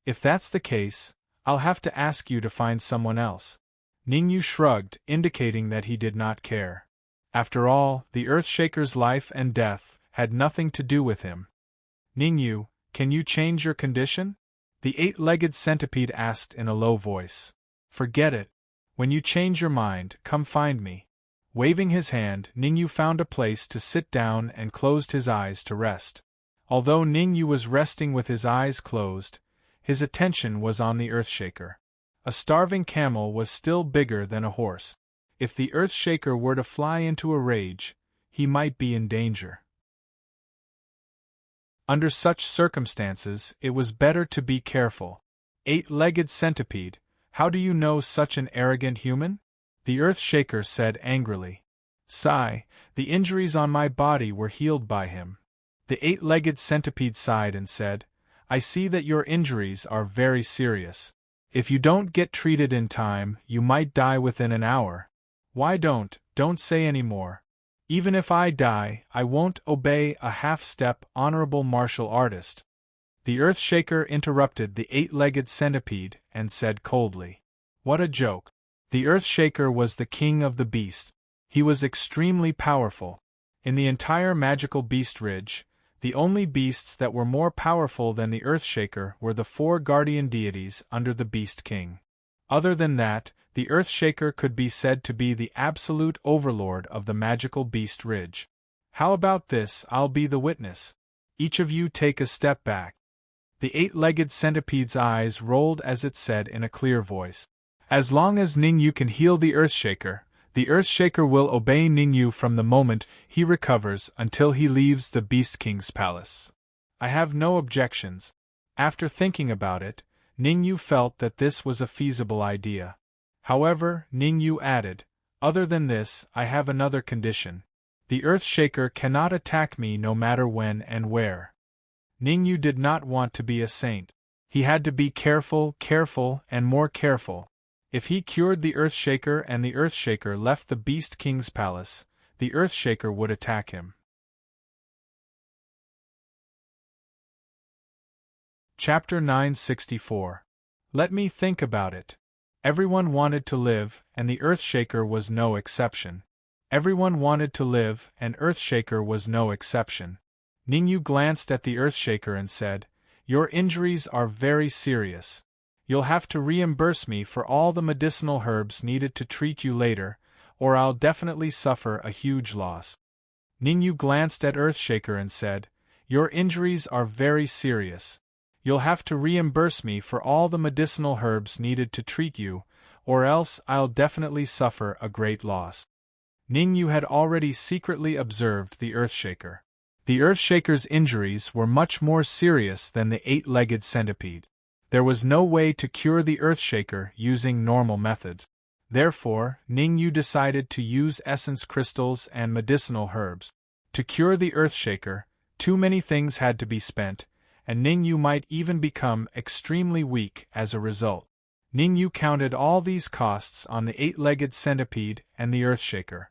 If that's the case, I'll have to ask you to find someone else. Ningyu shrugged, indicating that he did not care. After all, the Earthshaker's life and death had nothing to do with him. Ningyu, can you change your condition? The eight-legged centipede asked in a low voice. Forget it. When you change your mind, come find me. Waving his hand, Ningyu found a place to sit down and closed his eyes to rest. Although Ningyu was resting with his eyes closed, his attention was on the Earthshaker. A starving camel was still bigger than a horse. If the Earthshaker were to fly into a rage, he might be in danger. Under such circumstances, it was better to be careful. Eight-legged centipede, how do you know such an arrogant human? The Earthshaker said angrily. Sigh, the injuries on my body were healed by him. The eight-legged centipede sighed and said, I see that your injuries are very serious. If you don't get treated in time, you might die within an hour. Why don't say any more. Even if I die, I won't obey a half-step honorable martial artist. The Earthshaker interrupted the eight-legged centipede and said coldly. What a joke. The Earthshaker was the king of the beasts. He was extremely powerful. In the entire magical beast ridge, the only beasts that were more powerful than the Earthshaker were the four guardian deities under the Beast King. Other than that, the Earthshaker could be said to be the absolute overlord of the magical beast ridge. How about this? I'll be the witness. Each of you take a step back. The eight-legged centipede's eyes rolled as it said in a clear voice. As long as Ningyu can heal the Earthshaker will obey Ningyu from the moment he recovers until he leaves the Beast King's palace. I have no objections. After thinking about it, Ningyu felt that this was a feasible idea. However, Ningyu added, other than this, I have another condition. The Earthshaker cannot attack me no matter when and where. Ningyu did not want to be a saint. He had to be careful, and more careful. If he cured the Earthshaker and the Earthshaker left the Beast King's palace, the Earthshaker would attack him. Chapter 964. Let me think about it. Everyone wanted to live, and the Earthshaker was no exception. Everyone wanted to live, and Earthshaker was no exception. Ningyu glanced at the Earthshaker and said, Your injuries are very serious. You'll have to reimburse me for all the medicinal herbs needed to treat you later, or I'll definitely suffer a huge loss. Ningyu glanced at Earthshaker and said, Your injuries are very serious. You'll have to reimburse me for all the medicinal herbs needed to treat you, or else I'll definitely suffer a great loss. Ningyu had already secretly observed the Earthshaker. The Earthshaker's injuries were much more serious than the eight-legged centipede. There was no way to cure the Earthshaker using normal methods. Therefore, Ningyu decided to use essence crystals and medicinal herbs. To cure the Earthshaker, too many things had to be spent, and Ningyu might even become extremely weak as a result. Ningyu counted all these costs on the eight-legged centipede and the Earthshaker.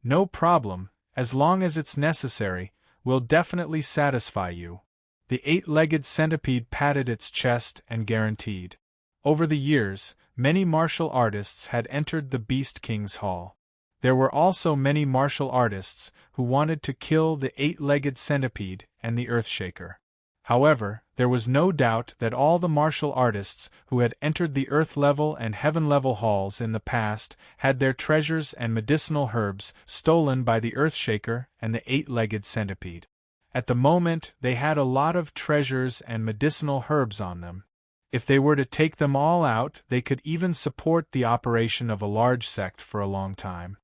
No problem, as long as it's necessary, we'll definitely satisfy you. The eight-legged centipede patted its chest and guaranteed. Over the years, many martial artists had entered the Beast King's hall. There were also many martial artists who wanted to kill the eight-legged centipede and the Earthshaker. However, there was no doubt that all the martial artists who had entered the Earth-level and Heaven-level halls in the past had their treasures and medicinal herbs stolen by the Earthshaker and the eight-legged centipede. At the moment, they had a lot of treasures and medicinal herbs on them. If they were to take them all out, they could even support the operation of a large sect for a long time.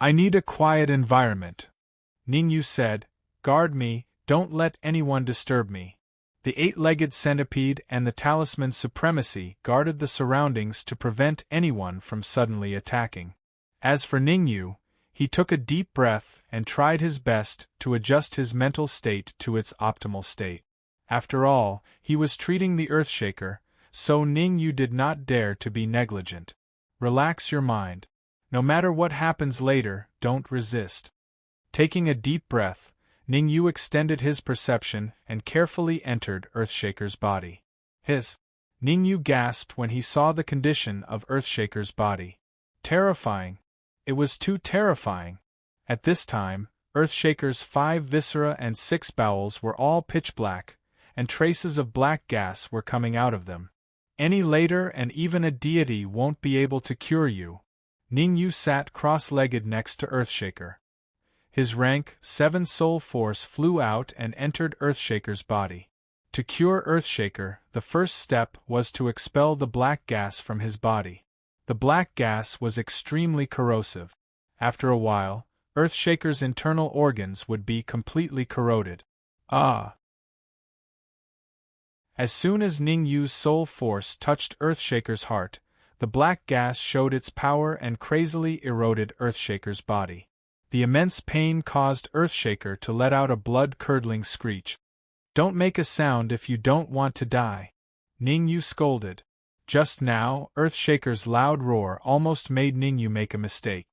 I need a quiet environment. Ningyu said, Guard me, don't let anyone disturb me. The eight-legged centipede and the talisman's supremacy guarded the surroundings to prevent anyone from suddenly attacking. As for Ningyu, he took a deep breath and tried his best to adjust his mental state to its optimal state. After all, he was treating the Earthshaker, so Ningyu did not dare to be negligent. Relax your mind. No matter what happens later, don't resist. Taking a deep breath, Ningyu extended his perception and carefully entered Earthshaker's body. Ningyu gasped when he saw the condition of Earthshaker's body. Terrifying. It was too terrifying. At this time, Earthshaker's 5 viscera and 6 bowels were all pitch black, and traces of black gas were coming out of them. Any later and even a deity won't be able to cure you. Ningyu sat cross-legged next to Earthshaker. His rank 7 soul force flew out and entered Earthshaker's body. To cure Earthshaker, the first step was to expel the black gas from his body. The black gas was extremely corrosive. After a while, Earthshaker's internal organs would be completely corroded. As soon as Ningyu's soul force touched Earthshaker's heart, the black gas showed its power and crazily eroded Earthshaker's body. The immense pain caused Earthshaker to let out a blood-curdling screech. "Don't make a sound if you don't want to die," Ningyu scolded. Just now, Earthshaker's loud roar almost made Ningyu make a mistake.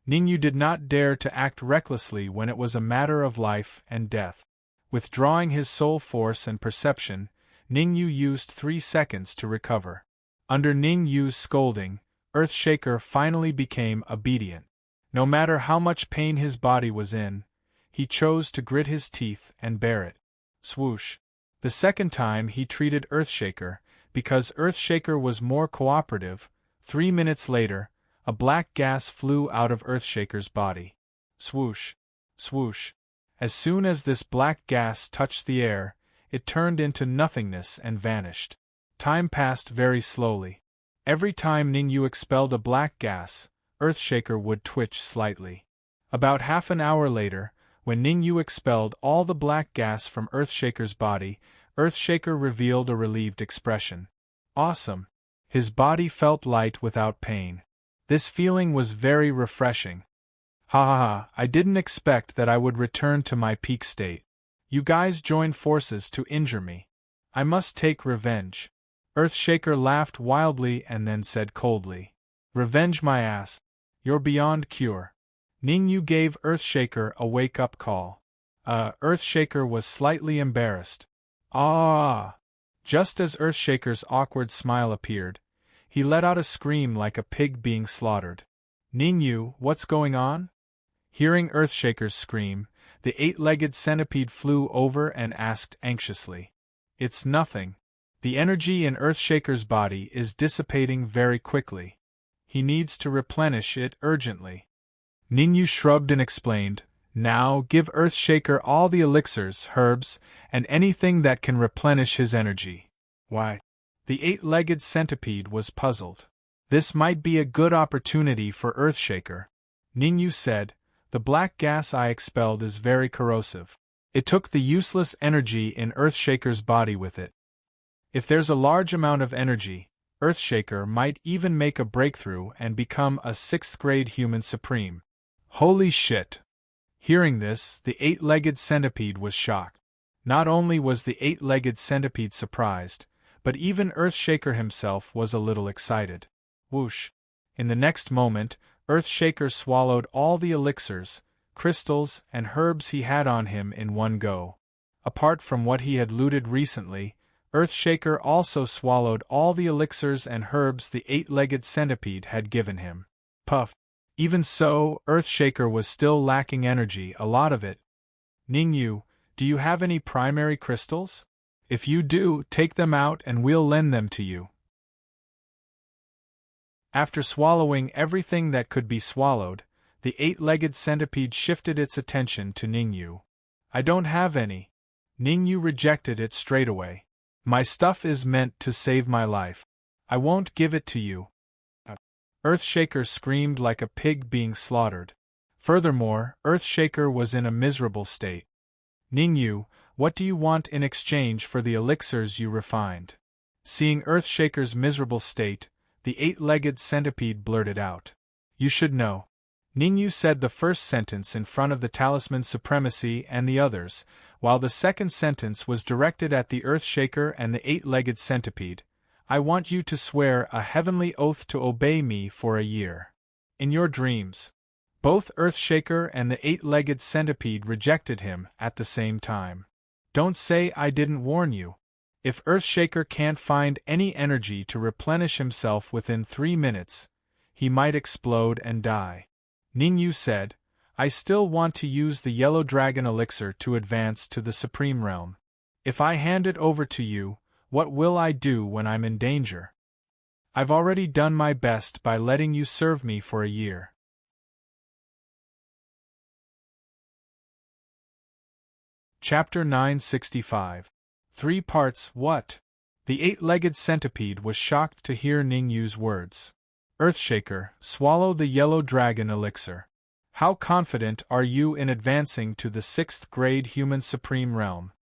Ningyu did not dare to act recklessly when it was a matter of life and death. Withdrawing his soul force and perception, Ningyu used 3 seconds to recover. Under Ningyu's scolding, Earthshaker finally became obedient. No matter how much pain his body was in, he chose to grit his teeth and bear it. Swoosh. The second time he treated Earthshaker, because Earthshaker was more cooperative. 3 minutes later, a black gas flew out of Earthshaker's body. Swoosh. Swoosh. As soon as this black gas touched the air, it turned into nothingness and vanished. Time passed very slowly. Every time Ningyu expelled a black gas, Earthshaker would twitch slightly. About half an hour later, when Ningyu expelled all the black gas from Earthshaker's body, Earthshaker revealed a relieved expression. Awesome. His body felt light without pain. This feeling was very refreshing. Ha ha ha, I didn't expect that I would return to my peak state. You guys joined forces to injure me. I must take revenge. Earthshaker laughed wildly and then said coldly. Revenge my ass. You're beyond cure. Ningyu gave Earthshaker a wake-up call. Earthshaker was slightly embarrassed. Just as Earthshaker's awkward smile appeared, he let out a scream like a pig being slaughtered. Ningyu, what's going on? Hearing Earthshaker's scream, the 8-legged centipede flew over and asked anxiously. It's nothing. The energy in Earthshaker's body is dissipating very quickly. He needs to replenish it urgently. Ningyu shrugged and explained, Now give Earthshaker all the elixirs, herbs, and anything that can replenish his energy. Why? The 8-legged centipede was puzzled. This might be a good opportunity for Earthshaker. Ningyu said, The black gas I expelled is very corrosive. It took the useless energy in Earthshaker's body with it. If there's a large amount of energy, Earthshaker might even make a breakthrough and become a 6th-grade human supreme. Holy shit! Hearing this, the 8-legged centipede was shocked. Not only was the 8-legged centipede surprised, but even Earthshaker himself was a little excited. Whoosh! In the next moment, Earthshaker swallowed all the elixirs, crystals, and herbs he had on him in one go. Apart from what he had looted recently, Earthshaker also swallowed all the elixirs and herbs the 8-legged centipede had given him. Puff! Even so, Earthshaker was still lacking energy, a lot of it. Ningyu, do you have any primary crystals? If you do, take them out and we'll lend them to you. After swallowing everything that could be swallowed, the 8-legged centipede shifted its attention to Ningyu. I don't have any. Ningyu rejected it straight away. My stuff is meant to save my life. I won't give it to you. Earthshaker screamed like a pig being slaughtered. Furthermore, Earthshaker was in a miserable state. Ningyu, What do you want in exchange for the elixirs you refined? Seeing Earthshaker's miserable state, the eight-legged centipede blurted out. You should know. Ningyu said the first sentence in front of the talisman's supremacy and the others, while the second sentence was directed at the Earthshaker and the eight-legged centipede. I want you to swear a heavenly oath to obey me for a year. In your dreams. Both Earthshaker and the eight-legged centipede rejected him at the same time. Don't say I didn't warn you. If Earthshaker can't find any energy to replenish himself within 3 minutes, he might explode and die. Ningyu said, I still want to use the Yellow Dragon elixir to advance to the Supreme Realm. If I hand it over to you, what will I do when I'm in danger? I've already done my best by letting you serve me for a year. Chapter 965. 3 parts. What? The eight-legged centipede was shocked to hear Ningyu's words. Earthshaker, swallow the Yellow Dragon elixir. How confident are you in advancing to the 6th grade human supreme realm?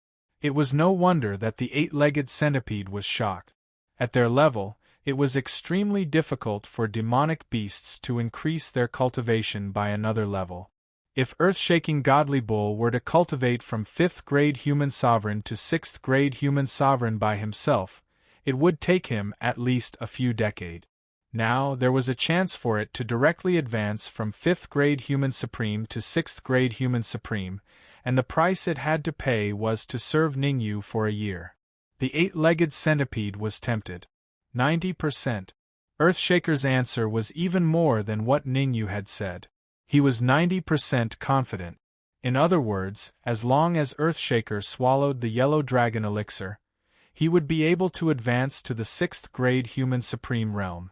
It was no wonder that the eight-legged centipede was shocked. At their level, it was extremely difficult for demonic beasts to increase their cultivation by another level. If Earth-shaking Godly Bull were to cultivate from 5th grade human sovereign to 6th grade human sovereign by himself, it would take him at least a few decades. Now there was a chance for it to directly advance from 5th grade human supreme to 6th grade human supreme, and the price it had to pay was to serve Ningyu for a year. The eight-legged centipede was tempted. 90%. Earthshaker's answer was even more than what Ningyu had said. He was 90% confident. In other words, as long as Earthshaker swallowed the Yellow Dragon elixir, he would be able to advance to the 6th grade human supreme realm.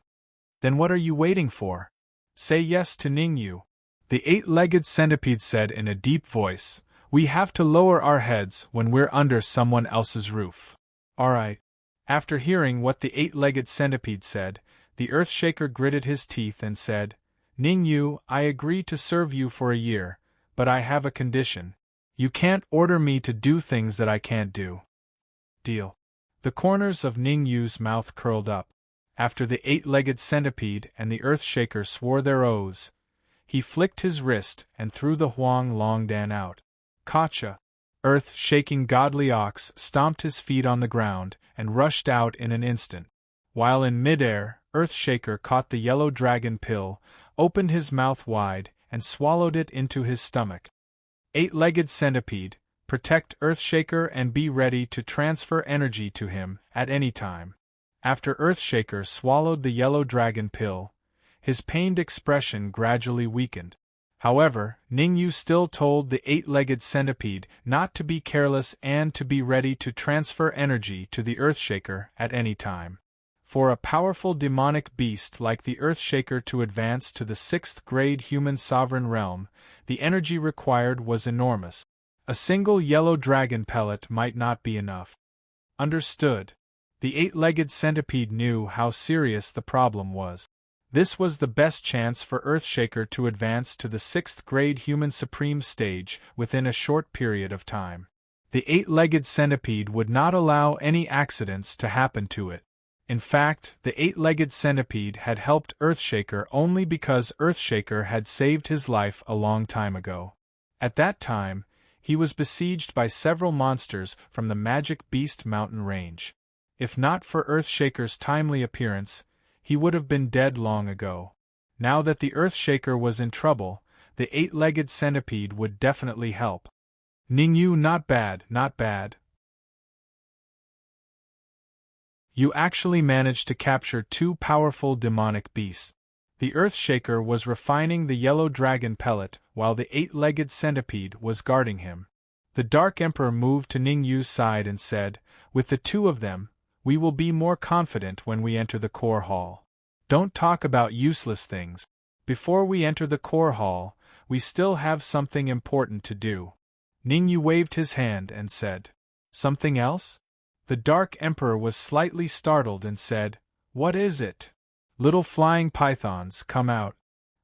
Then what are you waiting for? Say yes to Ningyu. The eight-legged centipede said in a deep voice, We have to lower our heads when we're under someone else's roof. Alright. After hearing what the eight-legged centipede said, the Earthshaker gritted his teeth and said, Ningyu, I agree to serve you for a year, but I have a condition. You can't order me to do things that I can't do. Deal. The corners of Ningyu's mouth curled up. After the eight-legged centipede and the Earthshaker swore their oaths, he flicked his wrist and threw the Huang Longdan out. Kacha! Earth-shaking Godly Ox stomped his feet on the ground and rushed out in an instant. While in midair, Earthshaker caught the Yellow Dragon pill, opened his mouth wide, and swallowed it into his stomach. Eight-legged centipede, protect Earthshaker and be ready to transfer energy to him at any time. After Earthshaker swallowed the Yellow Dragon pill, his pained expression gradually weakened. However, Ningyu still told the eight-legged centipede not to be careless and to be ready to transfer energy to the Earthshaker at any time. For a powerful demonic beast like the Earthshaker to advance to the 6th grade human sovereign realm, the energy required was enormous. A single Yellow Dragon pellet might not be enough. Understood. The eight-legged centipede knew how serious the problem was. This was the best chance for Earthshaker to advance to the 6th grade human supreme stage within a short period of time. The eight-legged centipede would not allow any accidents to happen to it. In fact, the eight-legged centipede had helped Earthshaker only because Earthshaker had saved his life a long time ago. At that time, he was besieged by several monsters from the Magic Beast mountain range. If not for Earthshaker's timely appearance, he would have been dead long ago. Now that the Earthshaker was in trouble, the eight-legged centipede would definitely help. Ningyu, not bad, not bad. You actually managed to capture 2 powerful demonic beasts. The Earthshaker was refining the Yellow Dragon pellet while the eight-legged centipede was guarding him. The Dark Emperor moved to Ningyu's side and said, With the 2 of them, we will be more confident when we enter the core hall. Don't talk about useless things. Before we enter the core hall, we still have something important to do. Ningyu waved his hand and said, Something else? The Dark Emperor was slightly startled and said, What is it? Little flying pythons come out.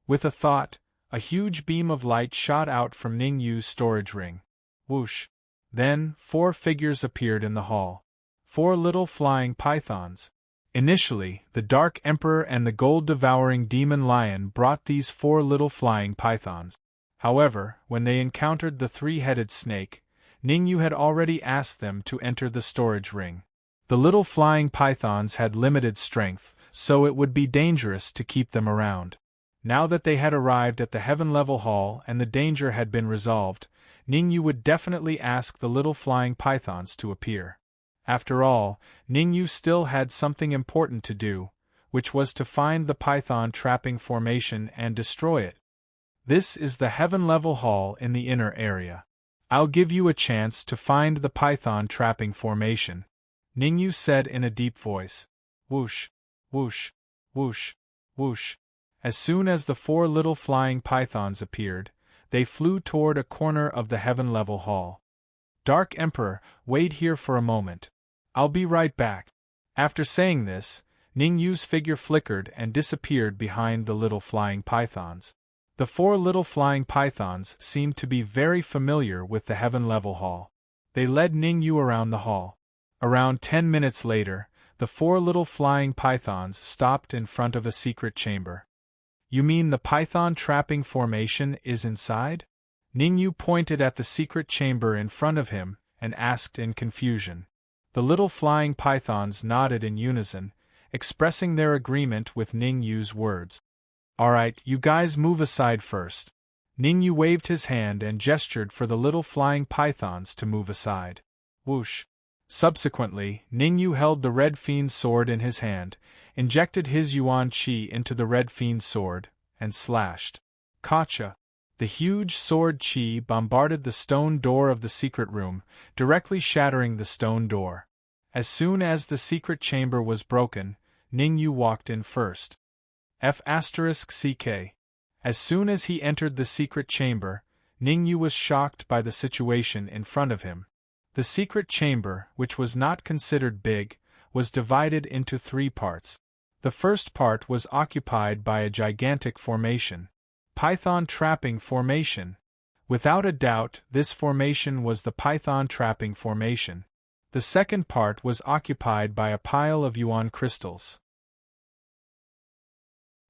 With a thought, a huge beam of light shot out from Ningyu's storage ring. Whoosh! Then, 4 figures appeared in the hall. 4 little flying pythons. Initially, the Dark Emperor and the gold-devouring demon lion brought these 4 little flying pythons. However, when they encountered the 3-headed snake, Ningyu had already asked them to enter the storage ring. The little flying pythons had limited strength, so it would be dangerous to keep them around. Now that they had arrived at the heaven-level hall and the danger had been resolved, Ningyu would definitely ask the little flying pythons to appear. After all, Ningyu still had something important to do, which was to find the python trapping formation and destroy it. This is the heaven-level hall in the inner area. I'll give you a chance to find the python trapping formation, Ningyu said in a deep voice. Whoosh, whoosh, whoosh, whoosh. As soon as the 4 little flying pythons appeared, they flew toward a corner of the heaven-level hall. Dark Emperor, wait here for a moment. I'll be right back. After saying this, Ningyu's figure flickered and disappeared behind the little flying pythons. The 4 little flying pythons seemed to be very familiar with the heaven-level hall. They led Ningyu around the hall. Around 10 minutes later, the 4 little flying pythons stopped in front of a secret chamber. You mean the python trapping formation is inside? Ningyu pointed at the secret chamber in front of him and asked in confusion. The little flying pythons nodded in unison, expressing their agreement with Ningyu's words. Alright, you guys move aside first. Ningyu waved his hand and gestured for the little flying pythons to move aside. Whoosh. Subsequently, Ningyu held the Red Fiend's sword in his hand, injected his Yuan Qi into the Red Fiend's sword, and slashed. Kacha! The huge sword Qi bombarded the stone door of the secret room, directly shattering the stone door. As soon as the secret chamber was broken, Ningyu walked in first. F***ck. As soon as he entered the secret chamber, Ningyu was shocked by the situation in front of him. The secret chamber, which was not considered big, was divided into 3 parts. The first part was occupied by a gigantic formation. Python trapping formation. Without a doubt, this formation was the python trapping formation. The second part was occupied by a pile of Yuan crystals.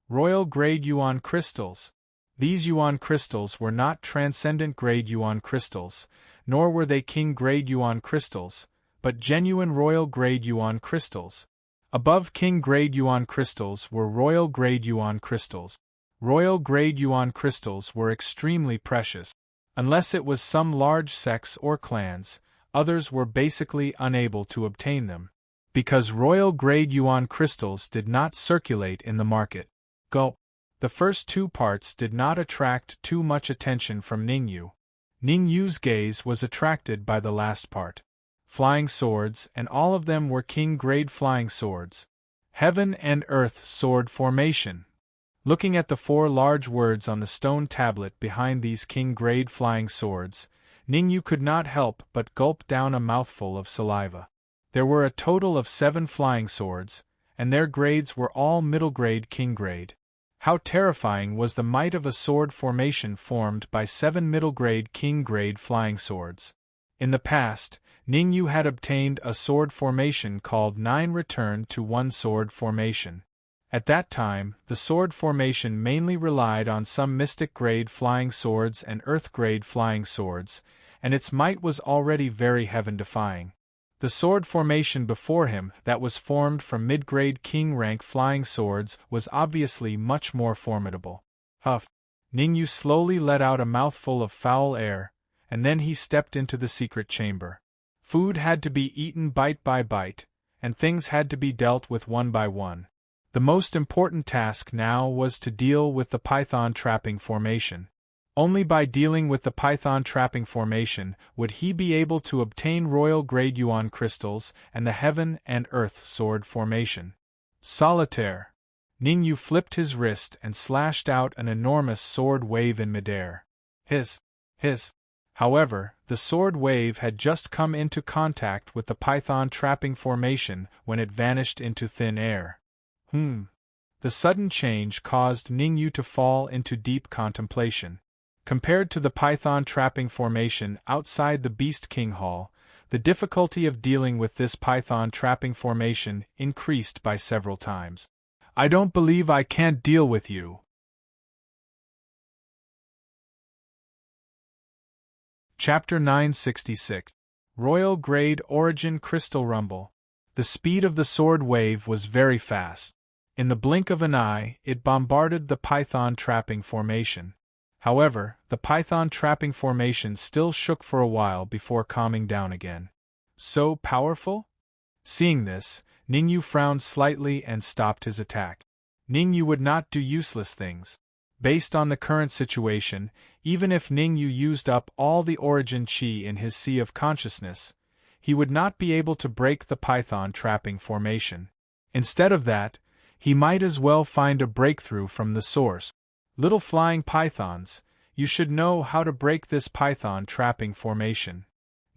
Royal Grade Yuan crystals. These Yuan crystals were not Transcendent Grade Yuan crystals, nor were they King Grade Yuan crystals, but genuine Royal Grade Yuan crystals. Above King Grade Yuan crystals were Royal Grade Yuan crystals. Royal Grade Yuan crystals were extremely precious. Unless it was some large sects or clans, others were basically unable to obtain them. Because Royal Grade Yuan crystals did not circulate in the market. Gulp. The first 2 parts did not attract too much attention from Ningyu. Ningyu's gaze was attracted by the last part. Flying swords, and all of them were King Grade flying swords. Heaven and Earth Sword Formation. Looking at the 4 large words on the stone tablet behind these King Grade flying swords, Ningyu could not help but gulp down a mouthful of saliva. There were a total of 7 flying swords, and their grades were all middle grade King Grade. How terrifying was the might of a sword formation formed by 7 middle grade King Grade flying swords. In the past, Ningyu had obtained a sword formation called 9 Return to 1 Sword Formation. At that time, the sword formation mainly relied on some mystic grade flying swords and earth grade flying swords, and its might was already very heaven-defying. The sword formation before him, that was formed from mid-grade king rank flying swords, was obviously much more formidable. Huff! Ningyu slowly let out a mouthful of foul air, and then he stepped into the secret chamber. Food had to be eaten bite by bite, and things had to be dealt with one by one. The most important task now was to deal with the python trapping formation. Only by dealing with the python trapping formation would he be able to obtain Royal Grade Yuan crystals and the Heaven and Earth Sword Formation. Solitaire. Ningyu flipped his wrist and slashed out an enormous sword wave in midair. Hiss. However, the sword wave had just come into contact with the python trapping formation when it vanished into thin air. The sudden change caused Ningyu to fall into deep contemplation. Compared to the python trapping formation outside the Beast King Hall, the difficulty of dealing with this python trapping formation increased by several times. I don't believe I can't deal with you. Chapter 966. Royal Grade Origin Crystal Rumble. The speed of the sword wave was very fast. In the blink of an eye, it bombarded the python trapping formation. However, the python trapping formation still shook for a while before calming down again. So powerful? Seeing this, Ningyu frowned slightly and stopped his attack. Ningyu would not do useless things. Based on the current situation, even if Ningyu used up all the origin chi in his sea of consciousness, he would not be able to break the python trapping formation. Instead of that, he might as well find a breakthrough from the source. Little flying pythons, you should know how to break this python trapping formation.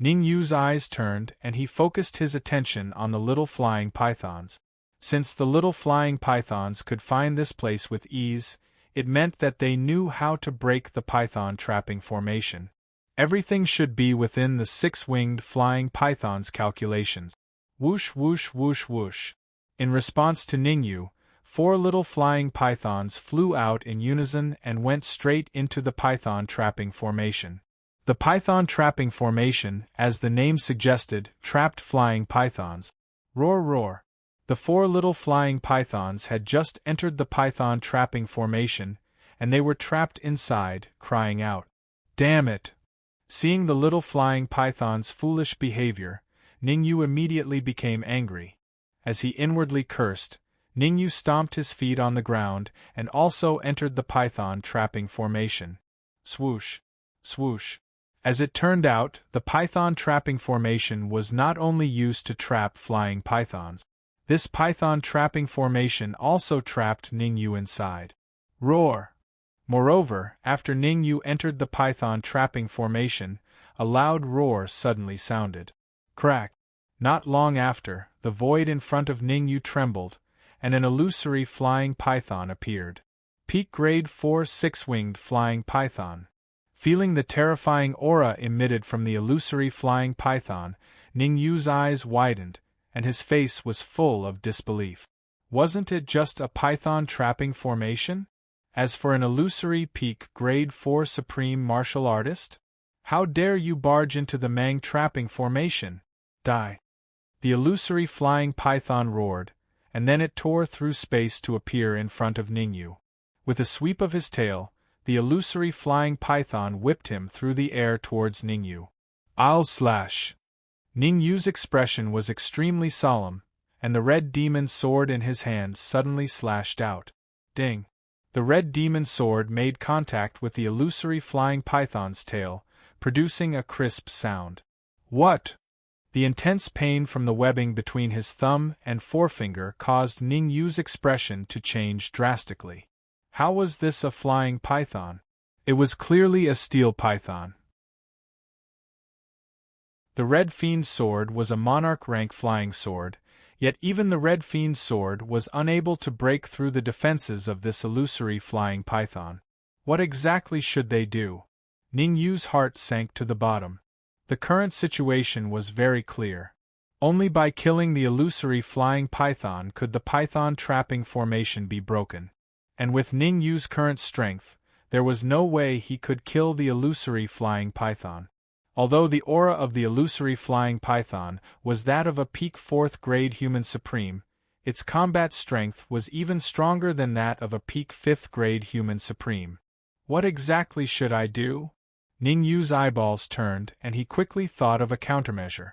Ningyu's eyes turned and he focused his attention on the little flying pythons. Since the little flying pythons could find this place with ease, it meant that they knew how to break the python trapping formation. Everything should be within the six-winged flying python's calculations. Whoosh whoosh whoosh whoosh. In response to Ningyu, 4 little flying pythons flew out in unison and went straight into the python trapping formation. The python trapping formation, as the name suggested, trapped flying pythons. Roar roar. The 4 little flying pythons had just entered the python trapping formation, and they were trapped inside, crying out, "Damn it!" Seeing the little flying python's foolish behavior, Ningyu immediately became angry. As he inwardly cursed, Ningyu stomped his feet on the ground and also entered the python trapping formation. Swoosh! Swoosh! As it turned out, the python trapping formation was not only used to trap flying pythons. This python trapping formation also trapped Ningyu inside. Roar! Moreover, after Ningyu entered the python trapping formation, a loud roar suddenly sounded. Crack! Not long after, the void in front of Ningyu trembled, and an illusory flying python appeared. Peak Grade 4 Six-Winged Flying Python. Feeling the terrifying aura emitted from the illusory flying python, Ningyu's eyes widened, and his face was full of disbelief. Wasn't it just a python trapping formation? As for an illusory Peak Grade 4 Supreme Martial Artist? How dare you barge into the Mang trapping formation? Die! The illusory flying python roared, and then it tore through space to appear in front of Ningyu. With a sweep of his tail, the illusory flying python whipped him through the air towards Ningyu. I'll slash! Ningyu's expression was extremely solemn, and the red demon sword in his hand suddenly slashed out. Ding! The red demon sword made contact with the illusory flying python's tail, producing a crisp sound. What? The intense pain from the webbing between his thumb and forefinger caused Ningyu's expression to change drastically. How was this a flying python? It was clearly a steel python. The Red Fiend's sword was a monarch-rank flying sword, yet even the Red Fiend's sword was unable to break through the defenses of this illusory flying python. What exactly should they do? Ningyu's heart sank to the bottom. The current situation was very clear. Only by killing the illusory flying python could the python trapping formation be broken. And with Ningyu's current strength, there was no way he could kill the illusory flying python. Although the aura of the illusory flying python was that of a Peak 4th Grade Human Supreme, its combat strength was even stronger than that of a Peak 5th Grade Human Supreme. What exactly should I do? Ningyu's eyeballs turned and he quickly thought of a countermeasure.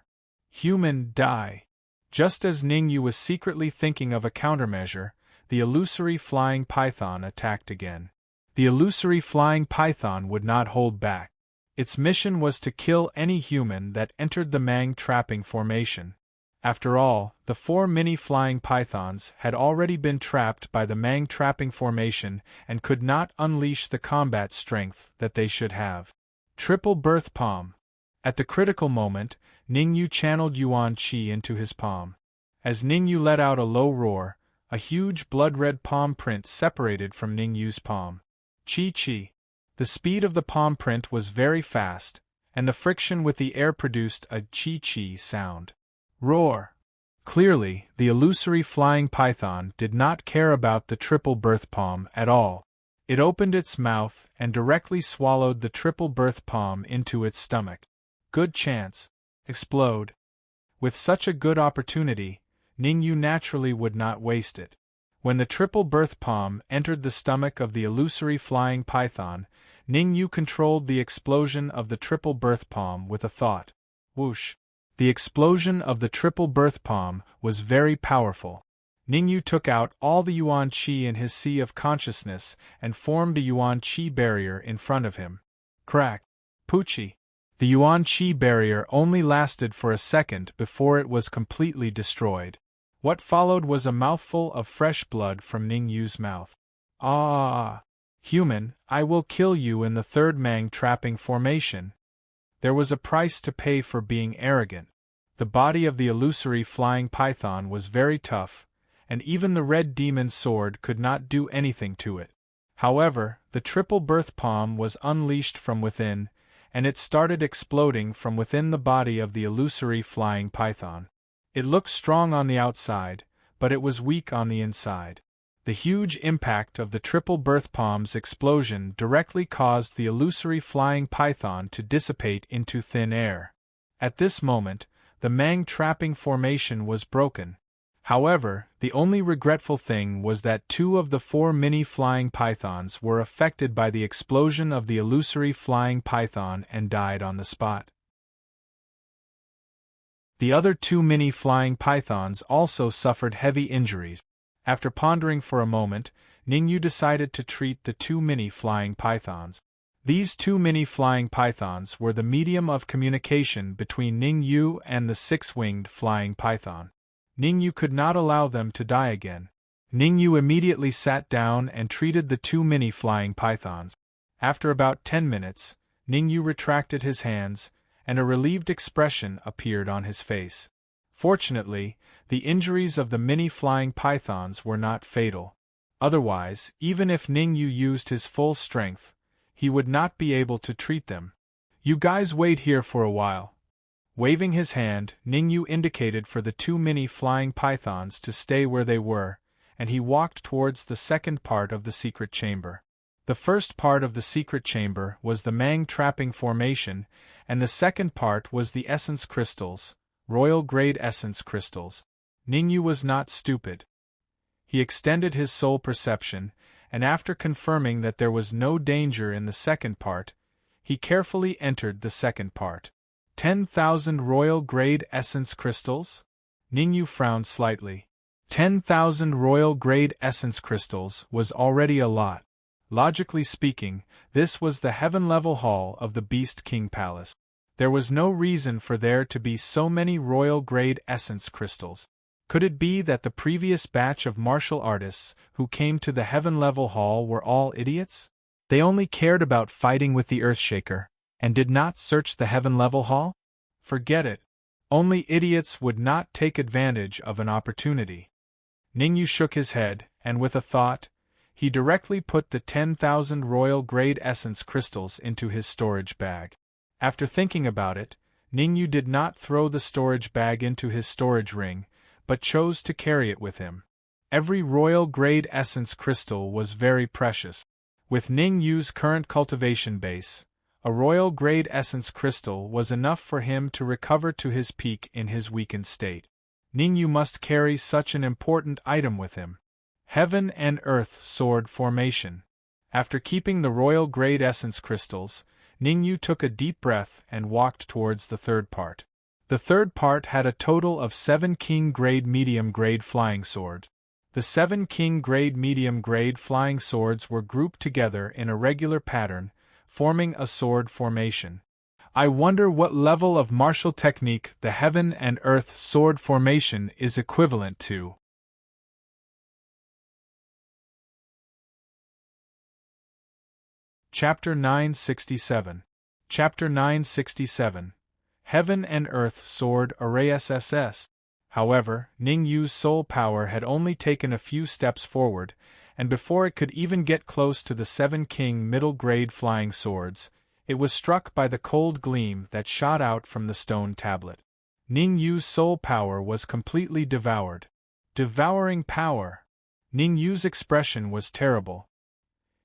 Human, die! Just as Ningyu was secretly thinking of a countermeasure, the illusory flying python attacked again. The illusory flying python would not hold back. Its mission was to kill any human that entered the Mang trapping formation. After all, the 4 mini-flying pythons had already been trapped by the Mang trapping formation and could not unleash the combat strength that they should have. Triple Birth Palm. At the critical moment, Ningyu channeled Yuan Qi into his palm. As Ningyu let out a low roar, a huge blood-red palm print separated from Ningyu's palm. Qi Qi. The speed of the palm print was very fast, and the friction with the air produced a chi-chi sound. Roar! Clearly, the illusory flying python did not care about the triple birth palm at all. It opened its mouth and directly swallowed the triple birth palm into its stomach. Good chance. Explode. With such a good opportunity, Ningyu naturally would not waste it. When the triple birth palm entered the stomach of the illusory flying python, Ningyu controlled the explosion of the triple birth palm with a thought. Whoosh! The explosion of the triple birth palm was very powerful. Ningyu took out all the yuan qi in his sea of consciousness and formed a yuan qi barrier in front of him. Crack! Poochie! The yuan qi barrier only lasted for a second before it was completely destroyed. What followed was a mouthful of fresh blood from Ningyu's mouth. Ah! Human, I will kill you in the third Mang trapping formation. There was a price to pay for being arrogant. The body of the illusory flying python was very tough, and even the red demon's sword could not do anything to it. However, the triple birth palm was unleashed from within, and it started exploding from within the body of the illusory flying python. It looked strong on the outside, but it was weak on the inside. The huge impact of the triple birth palm's explosion directly caused the illusory flying python to dissipate into thin air. At this moment, the Mang trapping formation was broken. However, the only regretful thing was that 2 of the 4 mini flying pythons were affected by the explosion of the illusory flying python and died on the spot. The other 2 mini flying pythons also suffered heavy injuries. After pondering for a moment, Ningyu decided to treat the 2 mini flying pythons. These 2 mini flying pythons were the medium of communication between Ningyu and the 6-winged flying python. Ningyu could not allow them to die again. Ningyu immediately sat down and treated the 2 mini flying pythons. After about 10 minutes, Ningyu retracted his hands, and a relieved expression appeared on his face. Fortunately, the injuries of the mini flying pythons were not fatal. Otherwise, even if Ningyu used his full strength, he would not be able to treat them. You guys wait here for a while. Waving his hand, Ningyu indicated for the 2 mini flying pythons to stay where they were, and he walked towards the second part of the secret chamber. The first part of the secret chamber was the Mang trapping formation, and the second part was the essence crystals, royal-grade essence crystals. Ningyu was not stupid. He extended his soul perception, and after confirming that there was no danger in the second part, he carefully entered the second part. 10,000 royal-grade essence crystals? Ningyu frowned slightly. 10,000 royal-grade essence crystals was already a lot. Logically speaking, this was the heaven-level hall of the Beast King Palace. There was no reason for there to be so many royal-grade essence crystals. Could it be that the previous batch of martial artists who came to the heaven-level hall were all idiots? They only cared about fighting with the Earthshaker, and did not search the heaven-level hall? Forget it. Only idiots would not take advantage of an opportunity. Ningyu shook his head, and with a thought, he directly put the 10,000 royal-grade essence crystals into his storage bag. After thinking about it, Ningyu did not throw the storage bag into his storage ring, but chose to carry it with him. Every royal-grade essence crystal was very precious. With Ningyu's current cultivation base, a royal-grade essence crystal was enough for him to recover to his peak in his weakened state. Ningyu must carry such an important item with him. Heaven and Earth Sword Formation. After keeping the royal-grade essence crystals, Ningyu took a deep breath and walked towards the third part. The third part had a total of 7 king-grade medium-grade flying swords. The 7 king-grade medium-grade flying swords were grouped together in a regular pattern, forming a sword formation. I wonder what level of martial technique the Heaven and Earth Sword Formation is equivalent to. Chapter 967. Chapter 967. Heaven and Earth Sword Array SSS. However, Ning Yu's soul power had only taken a few steps forward, and before it could even get close to the 7 king middle-grade flying swords, it was struck by the cold gleam that shot out from the stone tablet. Ning Yu's soul power was completely devoured. Devouring power! Ning Yu's expression was terrible.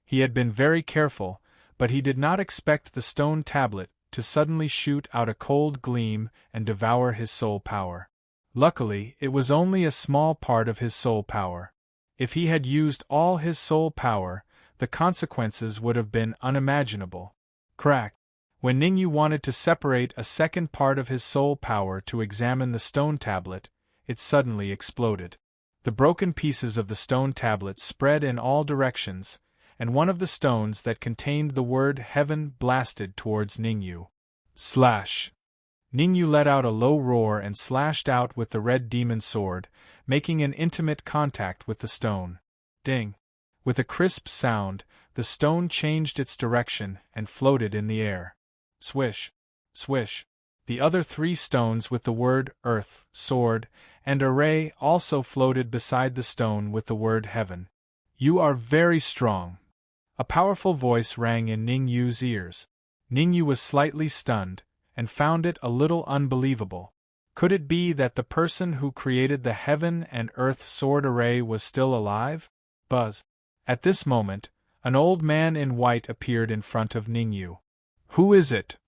He had been very careful, but he did not expect the stone tablet to suddenly shoot out a cold gleam and devour his soul power. Luckily, it was only a small part of his soul power. If he had used all his soul power, the consequences would have been unimaginable. Crack! When Ning Yu wanted to separate a second part of his soul power to examine the stone tablet, it suddenly exploded. The broken pieces of the stone tablet spread in all directions, and one of the stones that contained the word heaven blasted towards Ning Yu. Slash! Ning Yu let out a low roar and slashed out with the red demon sword, making an intimate contact with the stone. Ding! With a crisp sound, the stone changed its direction and floated in the air. Swish! Swish! The other 3 stones with the word earth, sword, and array also floated beside the stone with the word heaven. You are very strong. A powerful voice rang in Ning Yu's ears. Ning Yu was slightly stunned, and found it a little unbelievable. Could it be that the person who created the heaven and earth sword array was still alive? Buzz! At this moment, an old man in white appeared in front of Ning Yu. Who is it?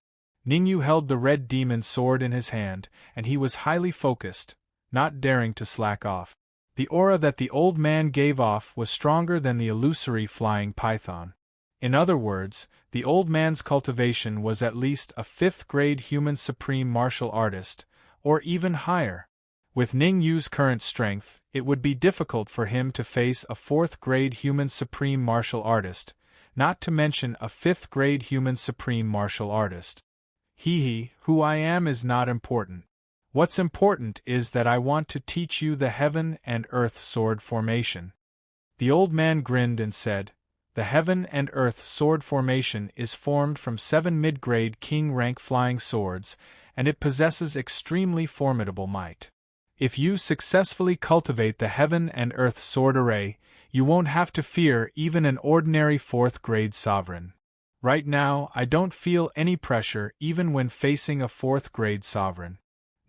Ning Yu held the red demon sword in his hand, and he was highly focused, not daring to slack off. The aura that the old man gave off was stronger than the illusory flying python. In other words, the old man's cultivation was at least a 5th-grade human supreme martial artist, or even higher. With Ning Yu's current strength, it would be difficult for him to face a 4th-grade human supreme martial artist, not to mention a 5th-grade human supreme martial artist. Who I am is not important. What's important is that I want to teach you the heaven and earth sword formation. The old man grinned and said, the heaven and earth sword formation is formed from 7 mid-grade king-rank flying swords, and it possesses extremely formidable might. If you successfully cultivate the heaven and earth sword array, you won't have to fear even an ordinary 4th-grade sovereign. Right now, I don't feel any pressure even when facing a 4th-grade sovereign.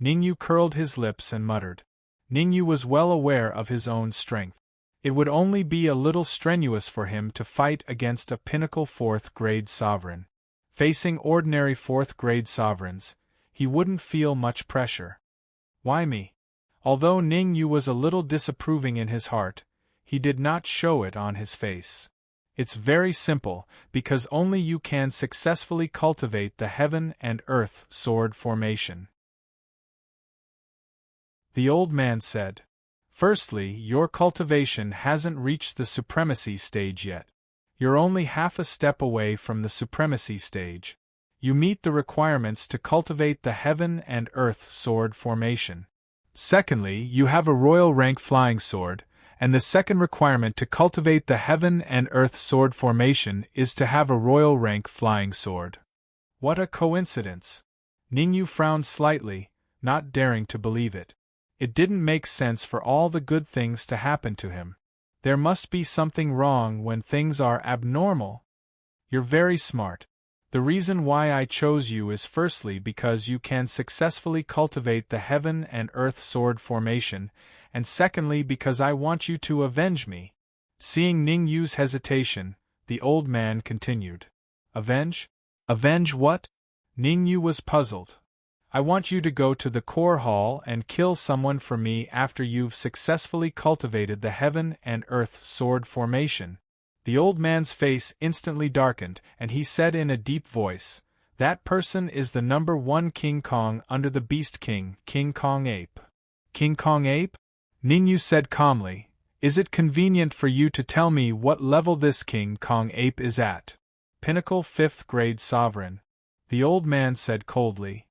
Ning Yu curled his lips and muttered. Ning Yu was well aware of his own strength. It would only be a little strenuous for him to fight against a pinnacle 4th-grade sovereign. Facing ordinary 4th-grade sovereigns, he wouldn't feel much pressure. Why me? Although Ning Yu was a little disapproving in his heart, he did not show it on his face. It's very simple, because only you can successfully cultivate the heaven and earth sword formation. The old man said. Firstly, your cultivation hasn't reached the supremacy stage yet. You're only half a step away from the supremacy stage. You meet the requirements to cultivate the heaven and earth sword formation. Secondly, you have a royal rank flying sword, and the second requirement to cultivate the heaven and earth sword formation is to have a royal rank flying sword. What a coincidence! Ning Yu frowned slightly, not daring to believe it. It didn't make sense for all the good things to happen to him. There must be something wrong when things are abnormal. You're very smart. The reason why I chose you is firstly because you can successfully cultivate the heaven and earth sword formation, and secondly because I want you to avenge me. Seeing Ning Yu's hesitation, the old man continued. Avenge? Avenge what? Ning Yu was puzzled. I want you to go to the core hall and kill someone for me after you've successfully cultivated the heaven and earth sword formation. The old man's face instantly darkened, and he said in a deep voice, that person is the number 1 King Kong under the Beast King, King Kong Ape. King Kong Ape? Ning Yu said calmly, is it convenient for you to tell me what level this King Kong Ape is at? Pinnacle 5th-grade sovereign. The old man said coldly.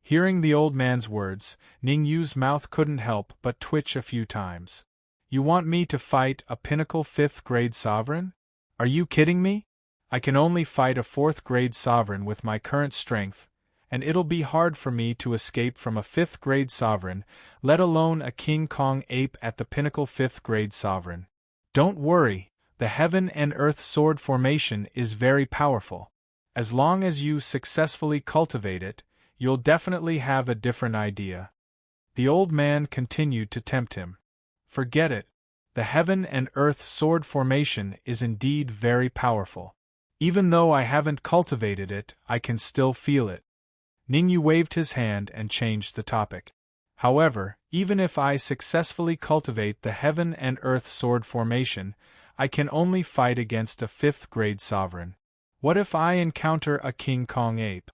Hearing the old man's words, Ning Yu's mouth couldn't help but twitch a few times. You want me to fight a pinnacle 5th-grade sovereign? Are you kidding me? I can only fight a 4th-grade sovereign with my current strength, and it'll be hard for me to escape from a 5th grade sovereign, let alone a King Kong ape at the pinnacle 5th grade sovereign. Don't worry, the heaven and earth sword formation is very powerful. As long as you successfully cultivate it, you'll definitely have a different idea. The old man continued to tempt him. Forget it. The heaven and earth sword formation is indeed very powerful. Even though I haven't cultivated it, I can still feel it. Ningyu waved his hand and changed the topic. However, even if I successfully cultivate the heaven and earth sword formation, I can only fight against a 5th grade sovereign. What if I encounter a King Kong ape?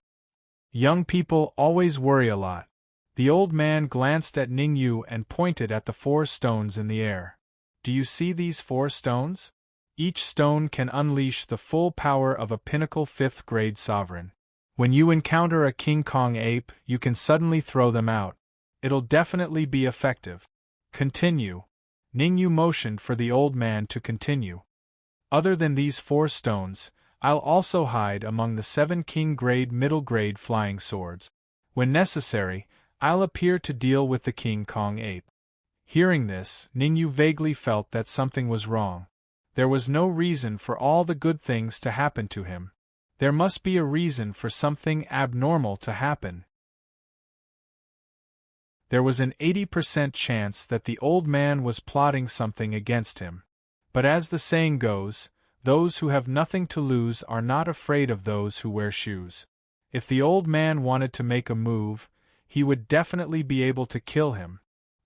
Young people always worry a lot. The old man glanced at Ningyu and pointed at the 4 stones in the air. Do you see these 4 stones? Each stone can unleash the full power of a pinnacle 5th grade sovereign. When you encounter a King Kong ape, you can suddenly throw them out. It'll definitely be effective. Continue. Ningyu motioned for the old man to continue. Other than these 4 stones, I'll also hide among the 7 King grade middle grade flying swords. When necessary, I'll appear to deal with the King Kong ape. Hearing this, Ningyu vaguely felt that something was wrong. There was no reason for all the good things to happen to him. There must be a reason for something abnormal to happen. There was an 80% chance that the old man was plotting something against him. But as the saying goes, those who have nothing to lose are not afraid of those who wear shoes. If the old man wanted to make a move, he would definitely be able to kill him.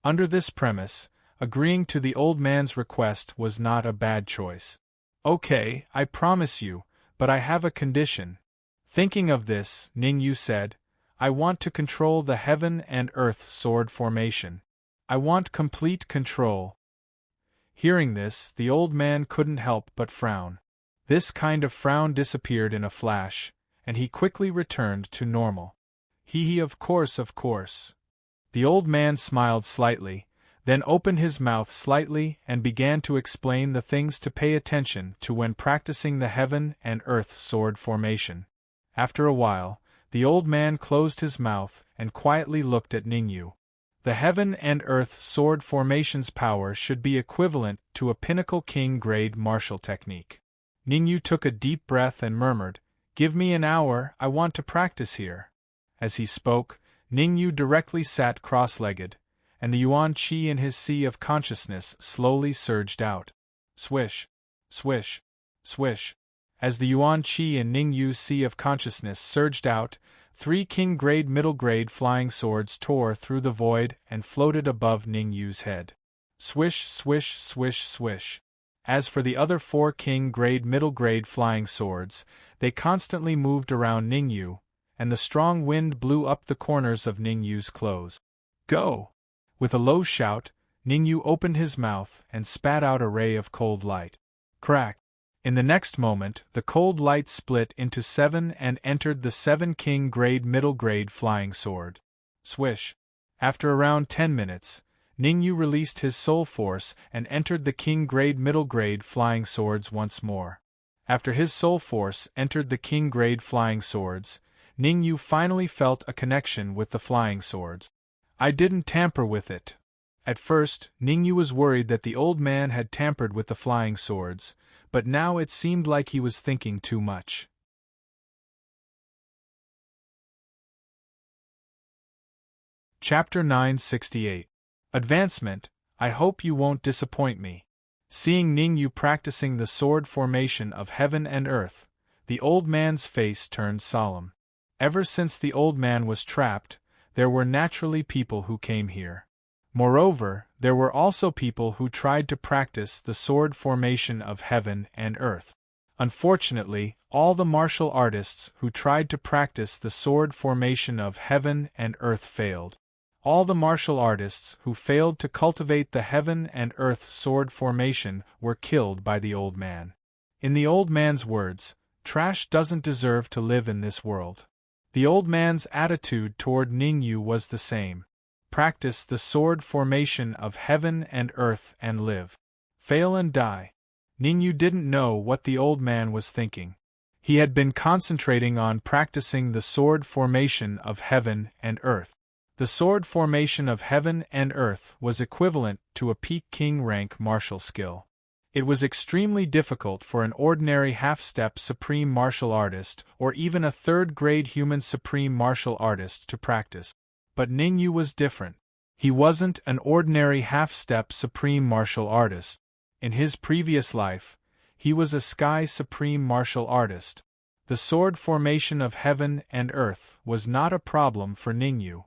Under this premise, agreeing to the old man's request was not a bad choice. Okay, I promise you, but I have a condition. Thinking of this, Ningyu said, I want to control the heaven and earth sword formation. I want complete control. Hearing this, the old man couldn't help but frown. This kind of frown disappeared in a flash, and he quickly returned to normal. Of course. The old man smiled slightly, then opened his mouth slightly and began to explain the things to pay attention to when practicing the heaven and earth sword formation. After a while, the old man closed his mouth and quietly looked at Ningyu. The heaven and earth sword formation's power should be equivalent to a pinnacle king grade martial technique. Ningyu took a deep breath and murmured, "Give me an hour, I want to practice here." As he spoke, Ningyu directly sat cross-legged, and the yuan qi in his sea of consciousness slowly surged out. Swish, swish, swish. As the yuan qi in Ningyu's sea of consciousness surged out, 3 king grade middle grade flying swords tore through the void and floated above Ningyu's head. Swish, swish, swish, swish. As for the other 4 king grade middle grade flying swords, they constantly moved around Ningyu, and the strong wind blew up the corners of Ningyu's clothes. Go! With a low shout, Ningyu opened his mouth and spat out a ray of cold light. Crack! In the next moment, the cold light split into 7 and entered the 7 king grade middle grade flying sword. Swish! After around 10 minutes, Ningyu released his soul force and entered the king grade middle grade flying swords once more. After his soul force entered the king grade flying swords, Ningyu finally felt a connection with the flying swords. I didn't tamper with it. At first, Ningyu was worried that the old man had tampered with the flying swords, but now it seemed like he was thinking too much. Chapter 968. Advancement. I hope you won't disappoint me. Seeing Ningyu practicing the sword formation of heaven and earth, the old man's face turned solemn. Ever since the old man was trapped, there were naturally people who came here. Moreover, there were also people who tried to practice the sword formation of heaven and earth. Unfortunately, all the martial artists who tried to practice the sword formation of heaven and earth failed. All the martial artists who failed to cultivate the heaven and earth sword formation were killed by the old man. In the old man's words, trash doesn't deserve to live in this world. The old man's attitude toward Ningyu was the same. Practice the sword formation of heaven and earth and live. Fail and die. Ningyu didn't know what the old man was thinking. He had been concentrating on practicing the sword formation of heaven and earth. The sword formation of heaven and earth was equivalent to a peak king rank martial skill. It was extremely difficult for an ordinary half-step supreme martial artist or even a third-grade human supreme martial artist to practice. But Ningyu was different. He wasn't an ordinary half-step supreme martial artist. In his previous life, he was a sky supreme martial artist. The sword formation of heaven and earth was not a problem for Ningyu.